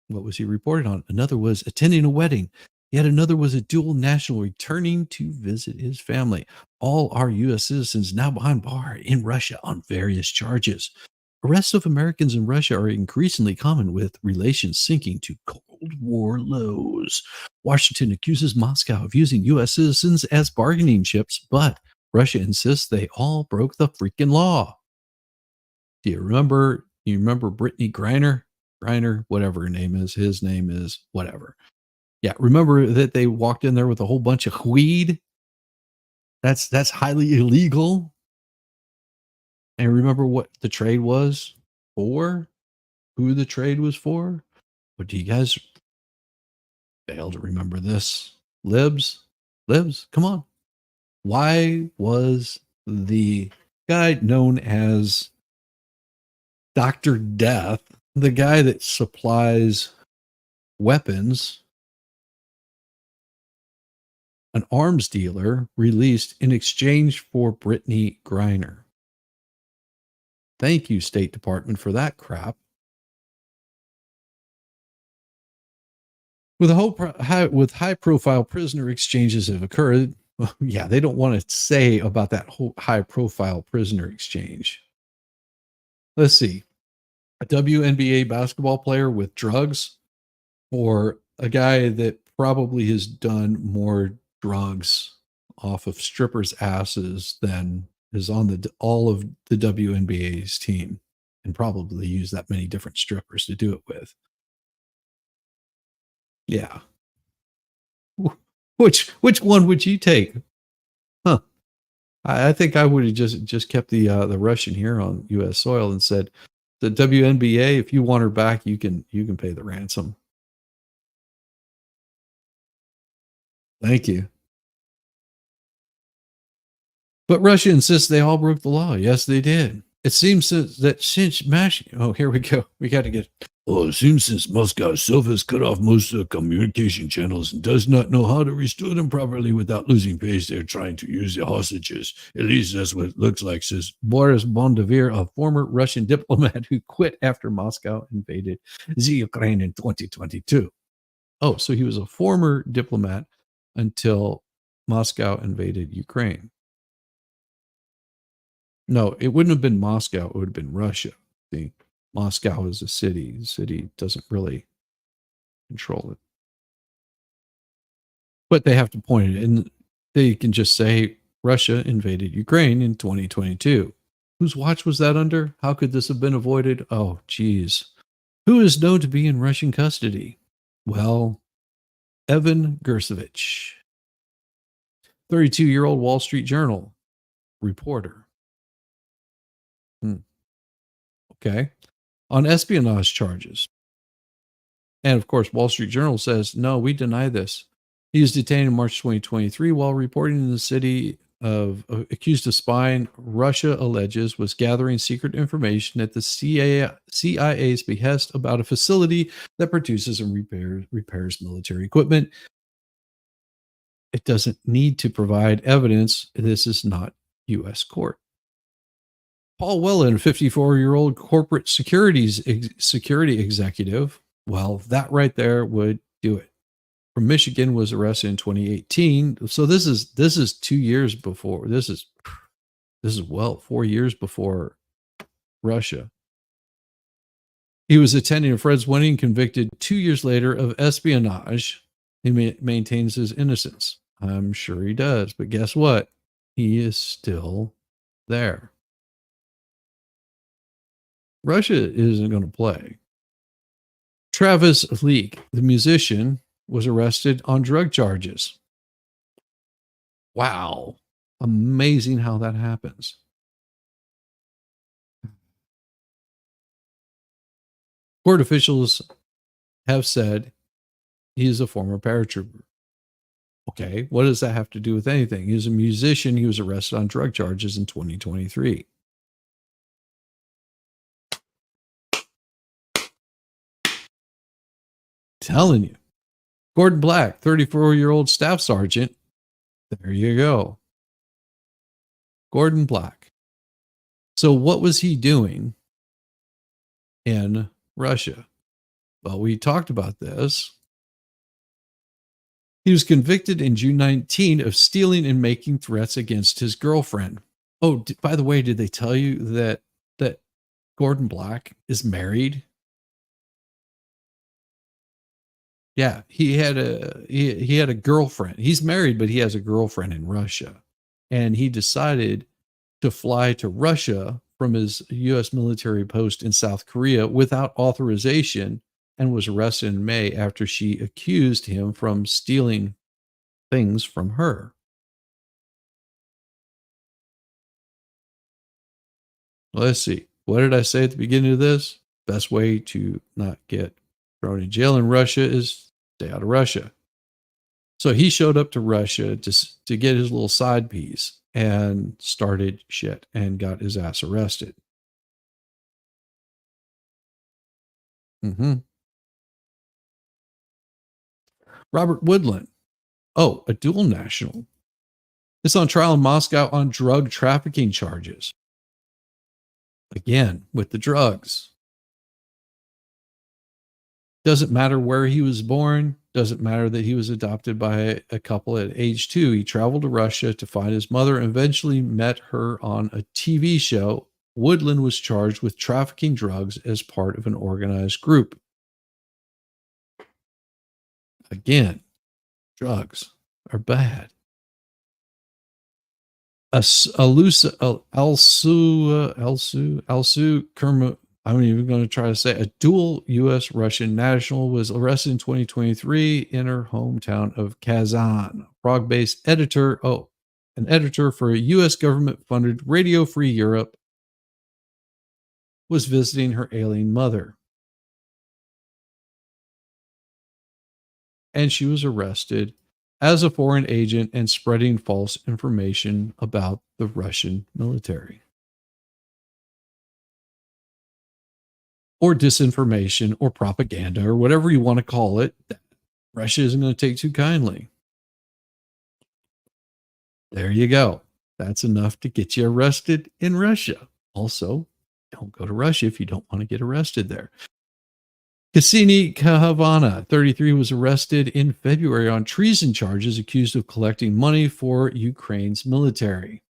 A: what was he reporting on? Another was attending a wedding. Yet another was a dual national returning to visit his family. All are U.S. citizens now behind bar in Russia on various charges. Arrests of Americans in Russia are increasingly common, with relations sinking to Cold War lows. Washington accuses Moscow of using U.S. citizens as bargaining chips, but Russia insists they all broke the freaking law. Do you remember? You remember Brittany Griner? Griner, whatever her name is. His name is whatever. Yeah, remember that they walked in there with a whole bunch of weed? That's highly illegal. And remember what the trade was for? Who the trade was for? But do you guys fail to remember this? Libs? Libs? Come on. Why was the guy known as Dr. Death, the guy that supplies weapons, an arms dealer, released in exchange for Brittany Griner? Thank you, State Department, for that crap. With high-profile prisoner exchanges have occurred. Well, yeah, they don't want to say about that whole high-profile prisoner exchange. Let's see. A WNBA basketball player with drugs, or a guy that probably has done more drugs off of strippers' asses than is on all of the WNBA's team, and probably use that many different strippers to do it with. Yeah. Which one would you take? Huh. I think I would have just kept the Russian here on U.S. soil and said, the WNBA, if you want her back, you can pay the ransom. Thank you. But Russia insists they all broke the law. Yes, they did. It seems that since oh, here we go. We got to get. Well, it seems since Moscow itself has cut off most of the communication channels and does not know how to restore them properly without losing face, they're trying to use the hostages. At least that's what it looks like, says Boris Bondavir, a former Russian diplomat who quit after Moscow invaded the Ukraine in 2022. Oh, so he was a former diplomat until Moscow invaded Ukraine. No, it wouldn't have been Moscow. It would have been Russia. See, Moscow is a city. The city doesn't really control it. But they have to point it, and they can just say Russia invaded Ukraine in 2022. Whose watch was that under? How could this have been avoided? Oh, geez. Who is known to be in Russian custody? Well, Evan Gersovich, 32-year-old Wall Street Journal reporter. Okay. On espionage charges. And of course, Wall Street Journal says, no, we deny this. He was detained in March 2023 while reporting in the city accused of spying. Russia alleges was gathering secret information at the CIA's behest about a facility that produces and repairs military equipment. It doesn't need to provide evidence. This is not U.S. court. Paul Whelan, a 54-year-old corporate security executive. Well, that right there would do it. From Michigan, was arrested in 2018. So this is 2 years before. This is 4 years before Russia. He was attending a friend's wedding, convicted 2 years later of espionage. He maintains his innocence. I'm sure he does, but guess what? He is still there. Russia isn't going to play. Travis Leak, the musician, was arrested on drug charges. Wow. Amazing how that happens. Court officials have said he is a former paratrooper. Okay, what does that have to do with anything? He was a musician. He was arrested on drug charges in 2023. Telling you. Gordon Black, 34-year-old staff sergeant. There you go. Gordon Black. So what was he doing in Russia? Well, we talked about this. He was convicted in June 19 of stealing and making threats against his girlfriend. Oh, by the way, did they tell you that Gordon Black is married? Yeah, he had a girlfriend. He's married, but he has a girlfriend in Russia. And he decided to fly to Russia from his U.S. military post in South Korea without authorization and was arrested in May after she accused him from stealing things from her. Let's see. What did I say at the beginning of this? Best way to not get thrown in jail in Russia is stay out of Russia. So he showed up to Russia to get his little side piece and started shit and got his ass arrested. Robert Woodland. Oh, a dual national. Is on trial in Moscow on drug trafficking charges. Again, with the drugs. Doesn't matter where he was born. Doesn't matter that he was adopted by a couple at age 2. He traveled to Russia to find his mother and eventually met her on a TV show. Woodland was charged with trafficking drugs as part of an organized group. Again, drugs are bad. Alsu Kerma. I'm even going to try to say a dual U.S. Russian national was arrested in 2023 in her hometown of Kazan. Prague-based editor, an editor for a U.S. government-funded Radio Free Europe, was visiting her ailing mother. And she was arrested as a foreign agent and spreading false information about the Russian military. Or disinformation or propaganda or whatever you want to call it. Russia isn't going to take too kindly. There you go. That's enough to get you arrested in Russia. Also, don't go to Russia if you don't want to get arrested there. Cassini Cahavana, 33, was arrested in February on treason charges, accused of collecting money for Ukraine's military.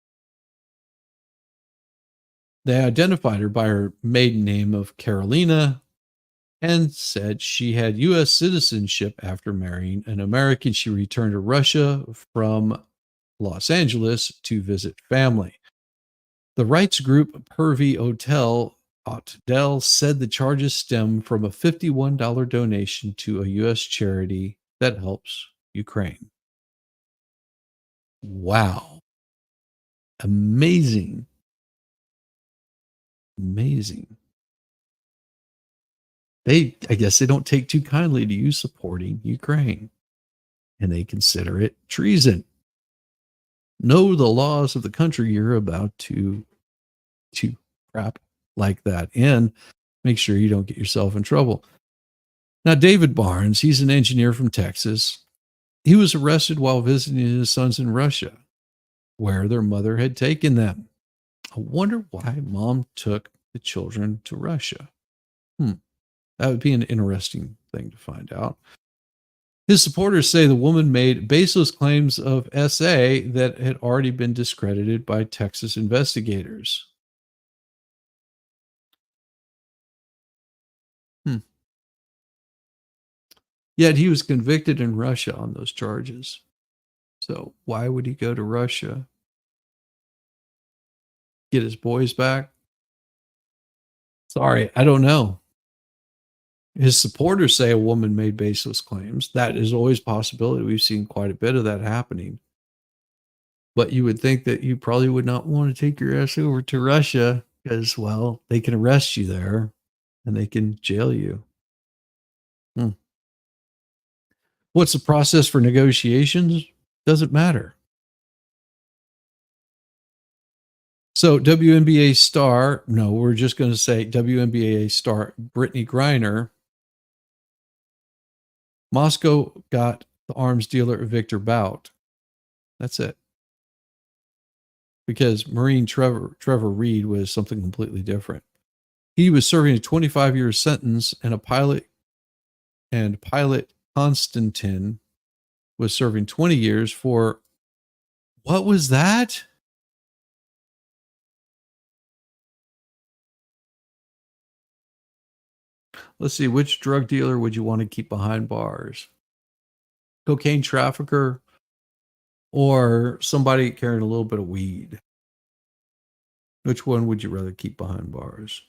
A: They identified her by her maiden name of Carolina and said she had U.S. citizenship after marrying an American. She returned to Russia from Los Angeles to visit family. The rights group Pervy Hotel Otdel said the charges stem from a $51 donation to a U.S. charity that helps Ukraine. Wow. Amazing. Amazing. I guess they don't take too kindly to you supporting Ukraine, and they consider it treason. Know the laws of the country you're about to crap like that and make sure you don't get yourself in trouble. Now, David Barnes, he's an engineer from Texas. He was arrested while visiting his sons in Russia, where their mother had taken them. I wonder why mom took the children to Russia. That would be an interesting thing to find out. His supporters say the woman made baseless claims of SA that had already been discredited by Texas investigators. Yet he was convicted in Russia on those charges. So why would he go to Russia? Get his boys back? Sorry, I don't know. His supporters say a woman made baseless claims. That is always a possibility. We've seen quite a bit of that happening. But you would think that you probably would not want to take your ass over to Russia because, well, they can arrest you there and they can jail you. What's the process for negotiations? Doesn't matter. So WNBA star, no, we're just going to say WNBA star Brittany Griner. Moscow got the arms dealer Victor Bout. That's it. Because Marine Trevor Reed was something completely different. He was serving a 25-year sentence, and pilot Konstantin was serving 20 years for what was that? Let's see, which drug dealer would you want to keep behind bars? Cocaine trafficker or somebody carrying a little bit of weed? Which one would you rather keep behind bars?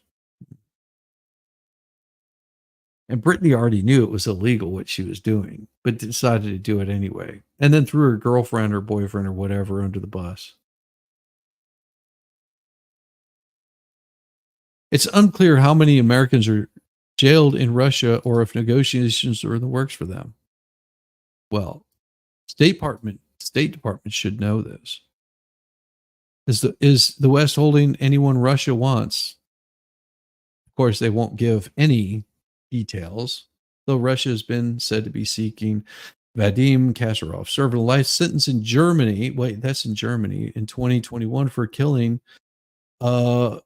A: And Brittany already knew it was illegal what she was doing, but decided to do it anyway. And then threw her girlfriend or boyfriend or whatever under the bus. It's unclear how many Americans are jailed in Russia or if negotiations are in the works for them. Well, State Department should know this. Is the West holding anyone Russia wants? Of course, they won't give any details, though Russia has been said to be seeking Vadim Kasparov, serving a life sentence in Germany. Wait, that's in Germany in 2021 for killing a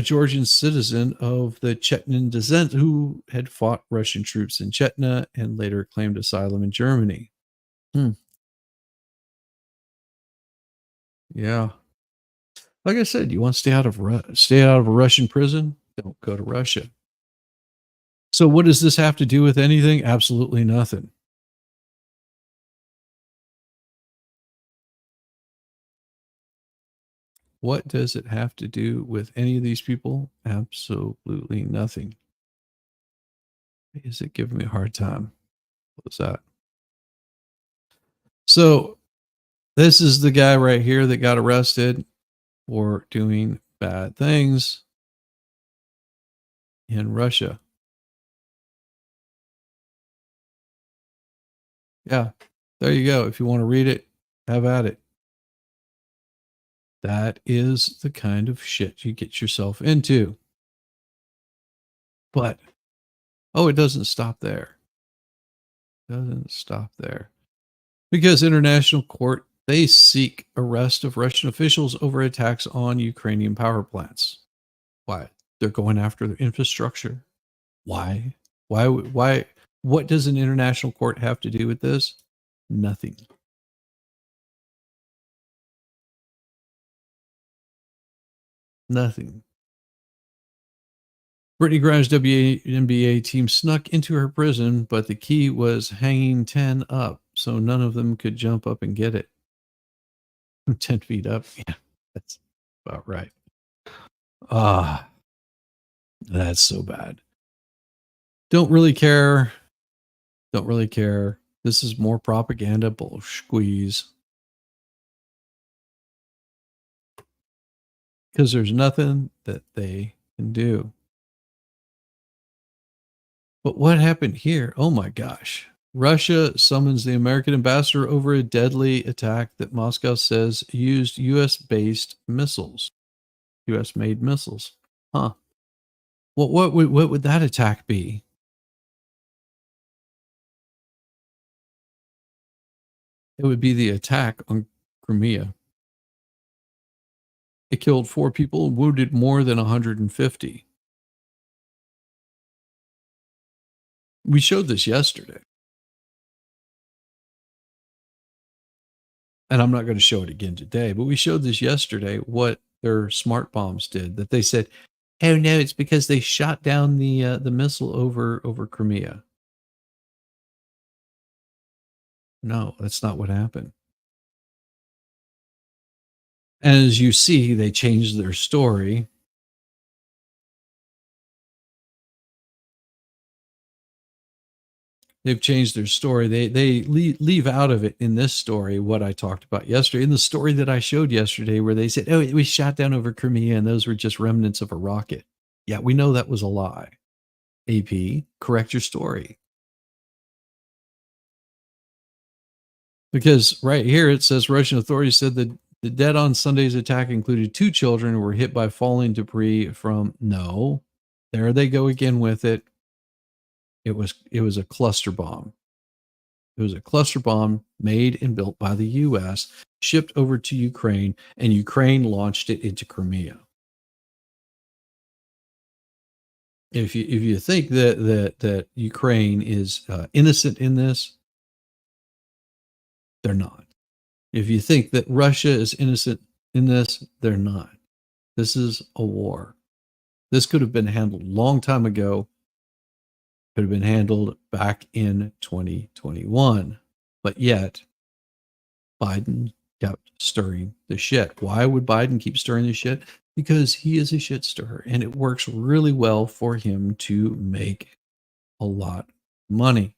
A: Georgian citizen of the Chechen descent who had fought Russian troops in Chechnya and later claimed asylum in Germany. Yeah. Like I said, you want to stay out of a Russian prison? Don't go to Russia. So what does this have to do with anything? Absolutely nothing. What does it have to do with any of these people? Absolutely nothing. Is it giving me a hard time? What was that? So this is the guy right here that got arrested for doing bad things in Russia. Yeah, there you go. If you want to read it, have at it. That is the kind of shit you get yourself into. But, oh, it doesn't stop there. Doesn't stop there. Because international court, they seek arrest of Russian officials over attacks on Ukrainian power plants. Why? They're going after their infrastructure. Why? Why? What does an international court have to do with this? Nothing. Nothing. Brittany Griner's WNBA team snuck into her prison, but the key was hanging 10 up, so none of them could jump up and get it. 10 feet up? Yeah, that's about right. Ah, that's so bad. Don't really care. Don't really care. This is more propaganda bull squeeze. Because there's nothing that they can do. But what happened here? Oh my gosh. Russia summons the American ambassador over a deadly attack that Moscow says used US-based missiles. US-made missiles. Huh. Well, what would that attack be? It would be the attack on Crimea. It killed 4 people and wounded more than 150. We showed this yesterday. And I'm not going to show it again today, but we showed this yesterday what their smart bombs did. That they said, "Oh no, it's because they shot down the missile over Crimea." No, that's not what happened. And as you see, they changed their story. They've changed their story. They leave out of it in this story what I talked about yesterday. In the story that I showed yesterday, where they said, "Oh, it was shot down over Crimea, and those were just remnants of a rocket." Yeah, we know that was a lie. AP, correct your story. Because right here it says Russian authorities said that the dead on Sunday's attack included 2 children who were hit by falling debris from. No, there they go again with it. It was a cluster bomb. It was a cluster bomb made and built by the US, shipped over to Ukraine, and Ukraine launched it into Crimea. If you think that Ukraine is innocent in this, they're not. If you think that Russia is innocent in this, they're not. This is a war. This could have been handled a long time ago. Could have been handled back in 2021. But yet, Biden kept stirring the shit. Why would Biden keep stirring the shit? because he is a shit stirrer and it works really well for him to make a lot of money.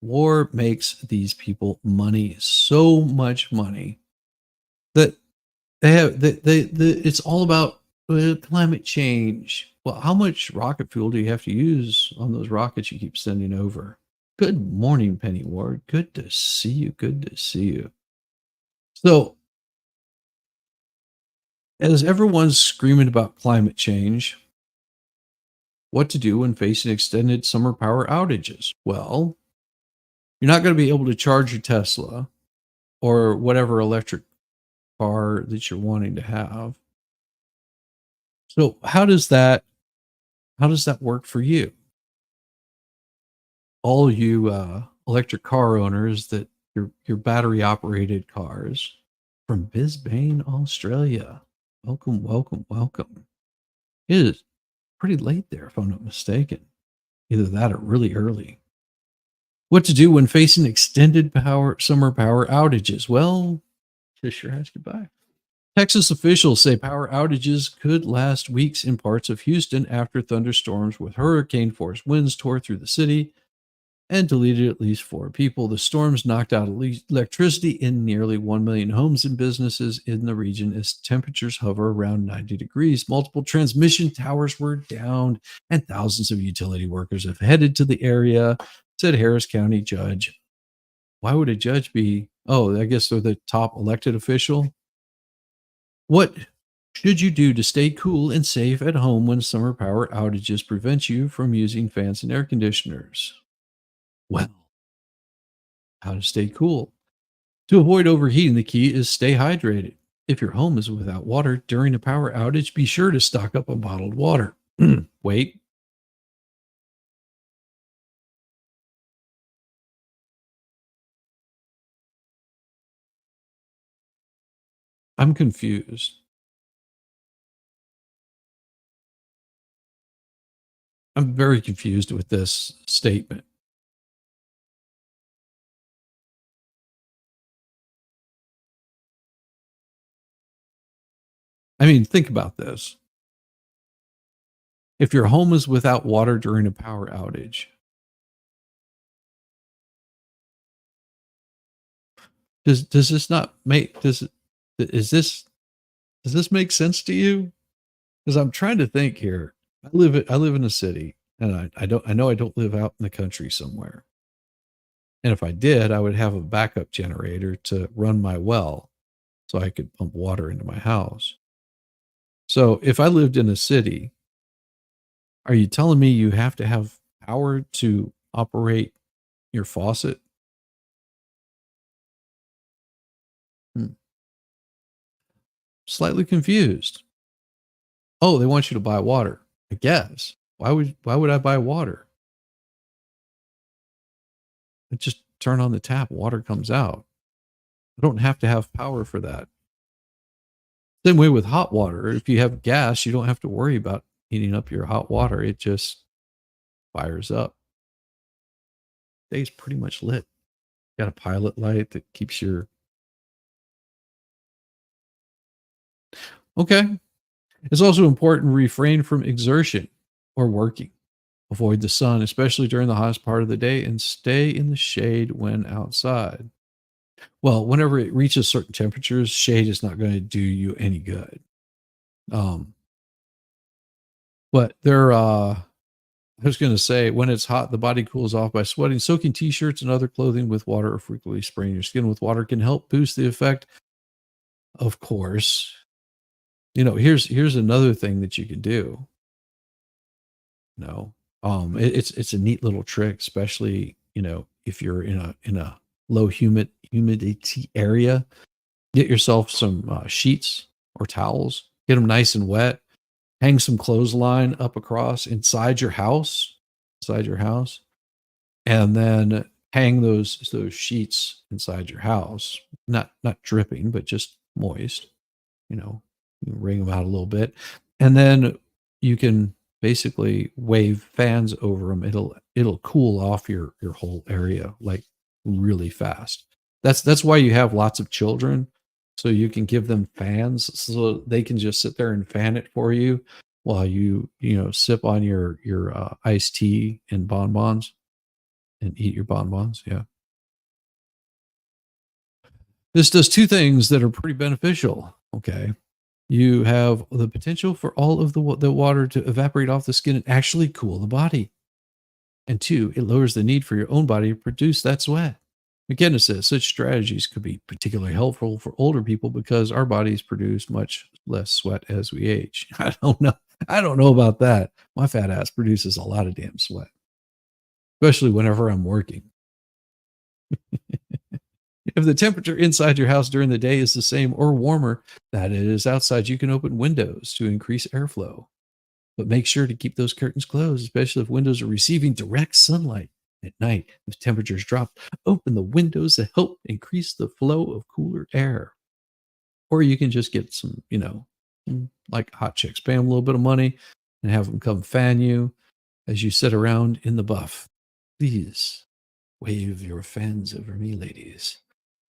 A: War makes these people money, so much money that it's all about climate change. Well, how much rocket fuel do you have to use on those rockets you keep sending over? Good morning, Penny Ward. Good to see you. Good to see you. So, as everyone's screaming about climate change, what to do when facing extended summer power outages? Well, you're not going to be able to charge your Tesla or whatever electric car that you're wanting to have. So, how does that work for you? All you electric car owners that your battery operated cars from Brisbane, Australia. Welcome, welcome, welcome. It is pretty late there, if I'm not mistaken. Either that or really early. What to do when facing extended summer power outages? Well, kiss your ass goodbye. Texas officials say power outages could last weeks in parts of Houston after thunderstorms with hurricane force winds tore through the city and deleted at least 4 people. The storms knocked out electricity in nearly 1 million homes and businesses in the region as temperatures hover around 90 degrees. Multiple transmission towers were downed, and thousands of utility workers have headed to the area, said Harris County judge. Why would a judge be? Oh, I guess they're the top elected official. What should you do to stay cool and safe at home when summer power outages prevent you from using fans and air conditioners? Well, how to stay cool. To avoid overheating, the key is stay hydrated. If your home is without water during a power outage, be sure to stock up on bottled water. Wait. I'm confused. I'm very confused with this statement. I mean, think about this. If your home is without water during a power outage, does this not make is this does this make sense to you? Because I'm trying to think here. I live in a city, and I know I don't live out in the country somewhere. And if I did, I would have a backup generator to run my well so I could pump water into my house. So if I lived in a city, are you telling me you have to have power to operate your faucet? Hmm. Slightly confused. Oh, they want you to buy water. I guess. Why would I buy water? I just turn on the tap, water comes out. I don't have to have power for that. Same way with hot water. If you have gas, you don't have to worry about heating up your hot water. It just fires up. Day's pretty much lit. Got a pilot light that keeps your okay. It's also important to refrain from exertion or working. Avoid the sun, especially during the hottest part of the day, and stay in the shade when outside. Well, whenever it reaches certain temperatures, shade is not going to do you any good. Um, but I was going to say, when it's hot, the body cools off by sweating. Soaking t-shirts and other clothing with water or frequently spraying your skin with water can help boost the effect. Of course, here's another thing that you can do. No, it's a neat little trick, especially if you're in a low humidity area. Get yourself some sheets or towels. Get them nice and wet. Hang some clothesline up across inside your house, and then hang those sheets inside your house. Not dripping, but just moist. You know, you can wring them out a little bit, and then you can basically wave fans over them. It'll cool off your whole area like really fast. That's why you have lots of children So you can give them fans so they can just sit there and fan it for you while you sip on your iced tea and bonbons and eat your bonbons. Yeah. This does two things that are pretty beneficial. Okay. You have the potential for all of the water to evaporate off the skin and actually cool the body. And two, it lowers the need for your own body to produce that sweat. McKenna says such strategies could be particularly helpful for older people because our bodies produce much less sweat as we age. I don't know. I don't know about that. My fat ass produces a lot of damn sweat, especially whenever I'm working. If the temperature inside your house during the day is the same or warmer that it is outside, you can open windows to increase airflow. But make sure to keep those curtains closed, especially if windows are receiving direct sunlight at night. If temperatures drop, open the windows to help increase the flow of cooler air. Or you can just get like hot chicks, pay them a little bit of money and have them come fan you as you sit around in the buff. Please wave your fans over me, ladies.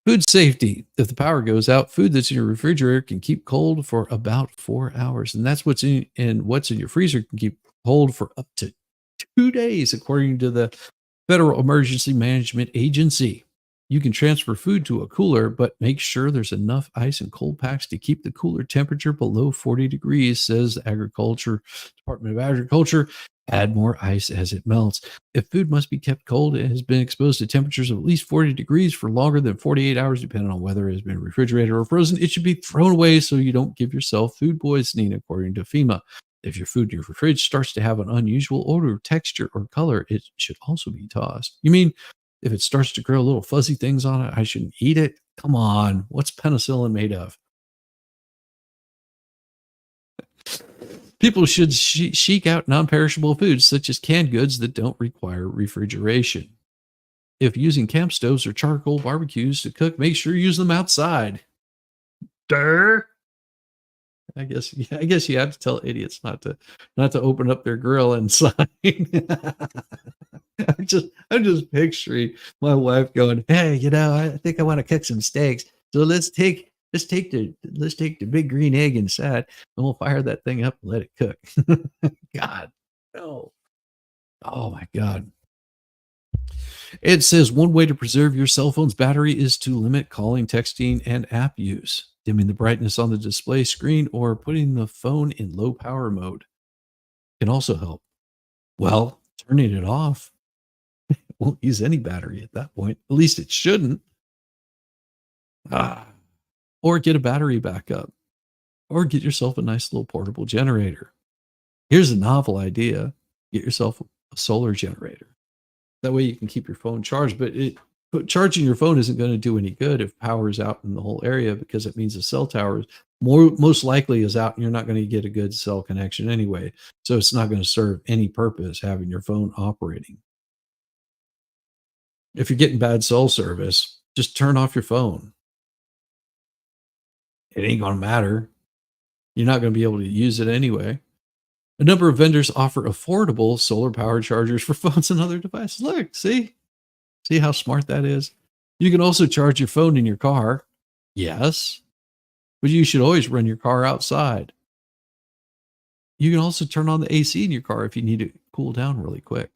A: Food safety. If the power goes out, food that's in your refrigerator can keep cold for about 4 hours. And that's what's in your freezer can keep cold for up to 2 days, according to the Federal Emergency Management Agency. You can transfer food to a cooler, but make sure there's enough ice and cold packs to keep the cooler temperature below 40 degrees, says the Department of Agriculture. Add more ice as it melts. If food must be kept cold, it has been exposed to temperatures of at least 40 degrees for longer than 48 hours, depending on whether it has been refrigerated or frozen. It should be thrown away so you don't give yourself food poisoning, according to FEMA. If your food in your fridge starts to have an unusual odor, texture, or color, it should also be tossed. You mean if it starts to grow little fuzzy things on it, I shouldn't eat it? Come on. What's penicillin made of? People should seek out non-perishable foods such as canned goods that don't require refrigeration. If using camp stoves or charcoal barbecues to cook, make sure you use them outside. Durr. I guess you have to tell idiots not to open up their grill inside. I'm just picturing my wife going, "Hey, I think I want to cook some steaks. So let's take the big green egg inside and we'll fire that thing up and let it cook." God, no. Oh my God. It says one way to preserve your cell phone's battery is to limit calling, texting, and app use. Dimming the brightness on the display screen or putting the phone in low power mode can also help. Well, turning it off won't use any battery at that point. At least it shouldn't. Or get a battery backup. Or get yourself a nice little portable generator. Here's a novel idea. Get yourself a solar generator. That way you can keep your phone charged, but charging your phone isn't going to do any good if power is out in the whole area, because it means the cell tower most likely is out and you're not going to get a good cell connection anyway. So it's not going to serve any purpose having your phone operating. If you're getting bad cell service, just turn off your phone. It ain't going to matter. You're not going to be able to use it anyway. A number of vendors offer affordable solar power chargers for phones and other devices. Look, see how smart that is? You can also charge your phone in your car. Yes, but you should always run your car outside. You can also turn on the AC in your car if you need to cool down really quick.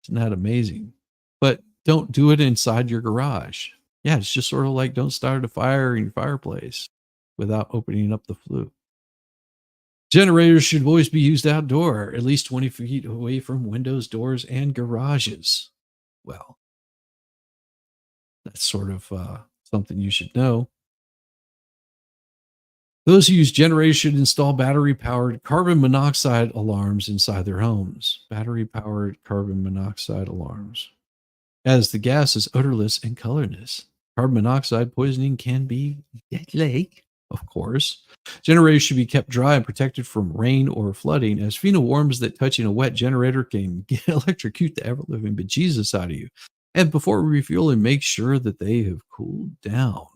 A: Isn't that amazing? But don't do it inside your garage. Yeah, it's just sort of like don't start a fire in your fireplace without opening up the flue. Generators should always be used outdoor, at least 20 feet away from windows, doors, and garages. Well, that's sort of something you should know. Those who use generators should install battery-powered carbon monoxide alarms inside their homes. Battery-powered carbon monoxide alarms. As the gas is odorless and colorless, carbon monoxide poisoning can be deadly, of course. Generators should be kept dry and protected from rain or flooding, as FEMA warns that touching a wet generator can electrocute the ever-living bejesus out of you. And before refueling, make sure that they have cooled down.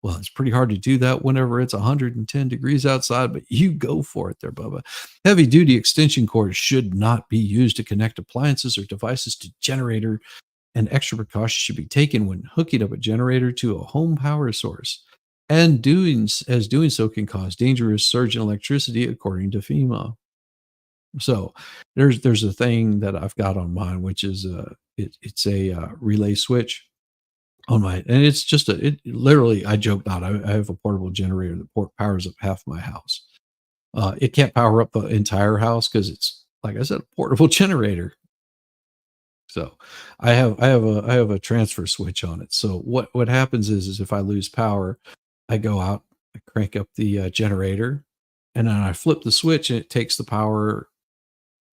A: Well, it's pretty hard to do that whenever it's 110 degrees outside, but you go for it there, Bubba. Heavy-duty extension cords should not be used to connect appliances or devices to generator, and extra precautions should be taken when hooking up a generator to a home power source. and doing so can cause dangerous surge in electricity, according to FEMA. So there's a thing that I've got on mine, which is it's a relay switch on my, and it's just it literally, I joke not, I have a portable generator that powers up half my house. It can't power up the entire house because it's, like I said, a portable generator. So I have a transfer switch on it. So what happens is if I lose power, I go out, I crank up the generator, and then I flip the switch, and it takes the power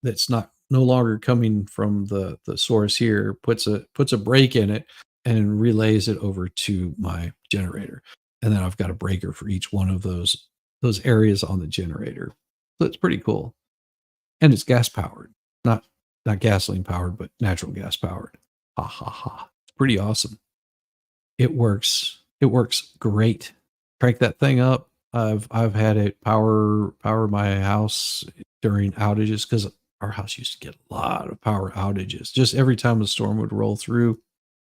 A: that's not no longer coming from the source here, puts a break in it, and relays it over to my generator. And then I've got a breaker for each one of those areas on the generator. So it's pretty cool. And it's gas powered, not not gasoline powered, but natural gas powered. Ha ha ha. It's pretty awesome. It works. It works great. Crank that thing up. I've had it power my house during outages because our house used to get a lot of power outages. Just every time a storm would roll through,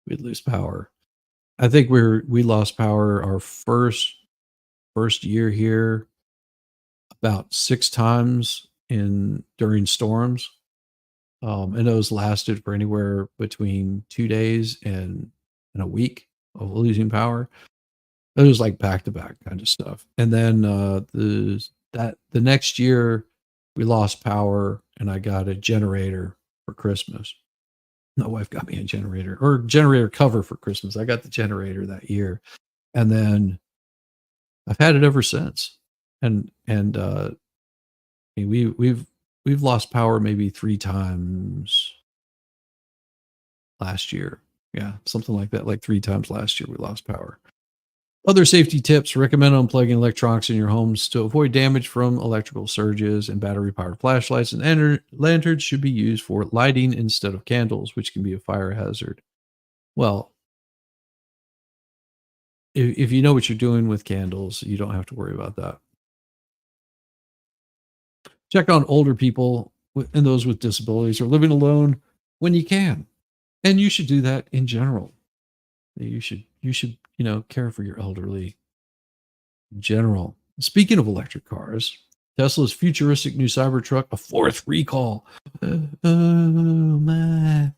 A: we'd lose power. I think we lost power our first year here about 6 times in during storms. And those lasted for anywhere between 2 days and a week of losing power. It was like back to back kind of stuff. And then the next year we lost power and I got a generator for Christmas. My wife got me a generator or generator cover for Christmas. I got the generator that year. And then I've had it ever since. And I mean, we've lost power maybe 3 times last year. Yeah, something like that. Like 3 times last year we lost power. Other safety tips: recommend unplugging electronics in your homes to avoid damage from electrical surges, and battery-powered flashlights and lanterns should be used for lighting instead of candles, which can be a fire hazard. Well, if you know what you're doing with candles, you don't have to worry about that. Check on older people and those with disabilities or living alone when you can. And you should do that in general. You should, care for your elderly in general. Speaking of electric cars, Tesla's futuristic new Cybertruck, a fourth recall. Oh my.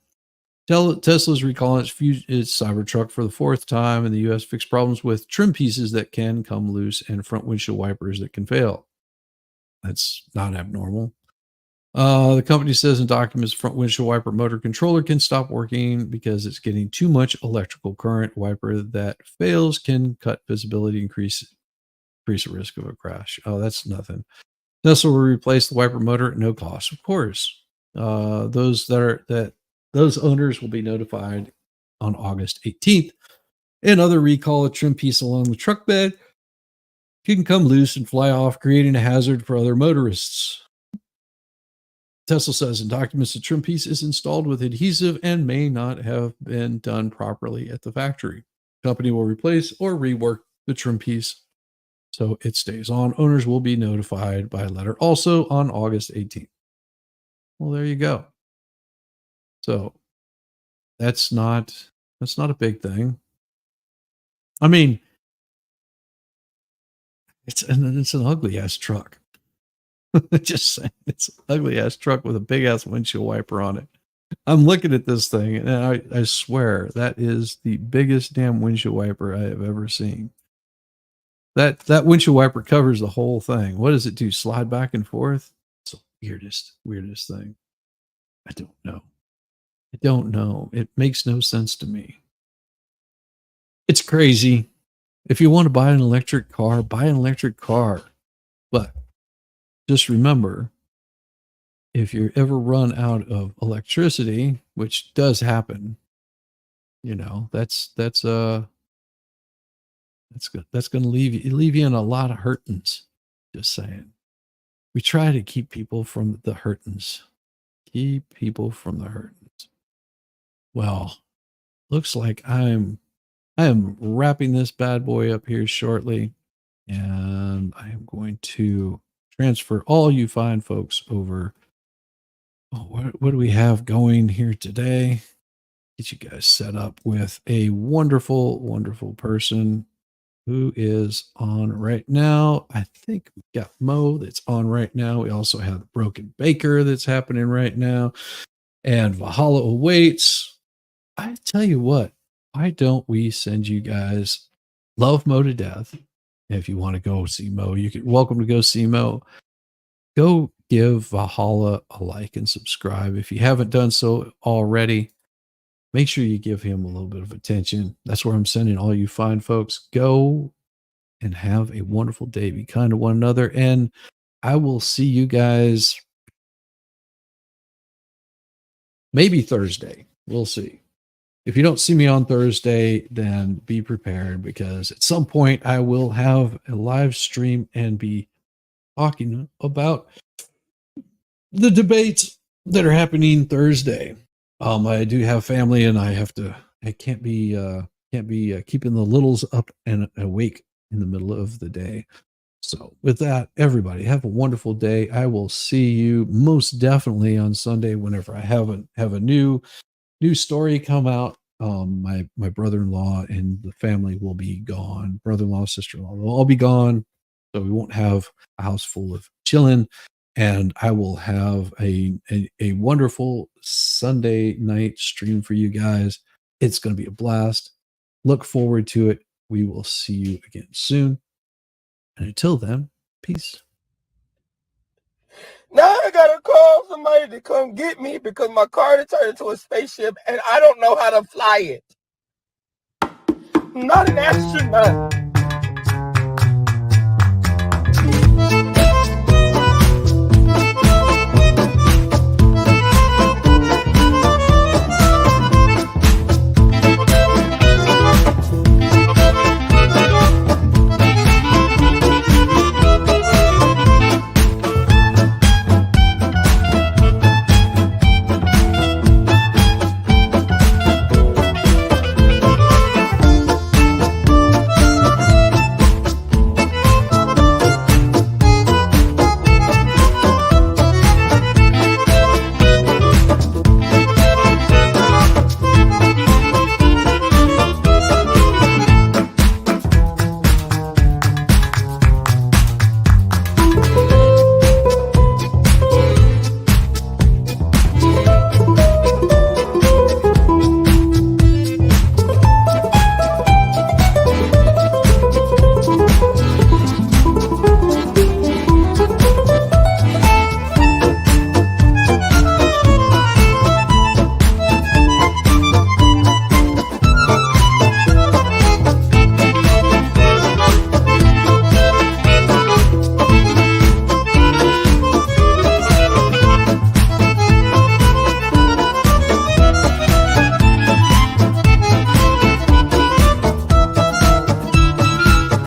A: Tesla's recalling its Cybertruck for the fourth time in the US, fixed problems with trim pieces that can come loose and front windshield wipers that can fail. That's not abnormal. The company says in documents, front windshield wiper motor controller can stop working because it's getting too much electrical current. Wiper that fails can cut visibility, increase the risk of a crash. Oh, that's nothing. Tesla will replace the wiper motor at no cost, of course. Those owners will be notified on August 18th. Another recall: a trim piece along the truck bed can come loose and fly off, creating a hazard for other motorists. Tesla says in documents the trim piece is installed with adhesive and may not have been done properly at the factory. The company will replace or rework the trim piece so it stays on. Owners will be notified by letter also on August 18th. Well, there you go. So that's not a big thing. I mean, it's an ugly ass truck. Just saying, it's an ugly ass truck with a big ass windshield wiper on it. I'm looking at this thing and I swear that is the biggest damn windshield wiper I have ever seen. That windshield wiper covers the whole thing. What does it do? Slide back and forth? It's the weirdest thing. I don't know. It makes no sense to me. It's crazy. If you want to buy an electric car, buy an electric car. But just remember, if you ever run out of electricity, which does happen, that's going to leave you in a lot of hurtings. Just saying. We try to keep people from the hurtings. Keep people from the hurtings. Well, looks like I am wrapping this bad boy up here shortly, and I am going to transfer all you fine folks over. Oh, what do we have going here today? Get you guys set up with a wonderful, wonderful person. who is on right now. I think we've got Mo that's on right now. We also have Broken Baker that's happening right now. And Valhalla awaits. I tell you what, why don't we send you guys love Mo to death? If you want to go see Mo, you can welcome to go see Mo. Go give Valhalla a like and subscribe. If you haven't done so already, make sure you give him a little bit of attention. That's where I'm sending all you fine folks. Go and have a wonderful day. Be kind to one another. And I will see you guys maybe Thursday. We'll see. If you don't see me on Thursday, then be prepared because at some point I will have a live stream and be talking about the debates that are happening Thursday. I do have family and I can't be keeping the littles up and awake in the middle of the day. So with that, everybody have a wonderful day. I will see you most definitely on Sunday whenever I have a new story come out. My brother-in-law and the family will be gone. Brother-in-law, sister-in-law, they'll all be gone. So we won't have a house full of chilling. And I will have a wonderful Sunday night stream for you guys. It's going to be a blast. Look forward to it. We will see you again soon. And until then, peace.
E: Now I gotta call somebody to come get me because my car has turned into a spaceship and I don't know how to fly it. I'm not an astronaut.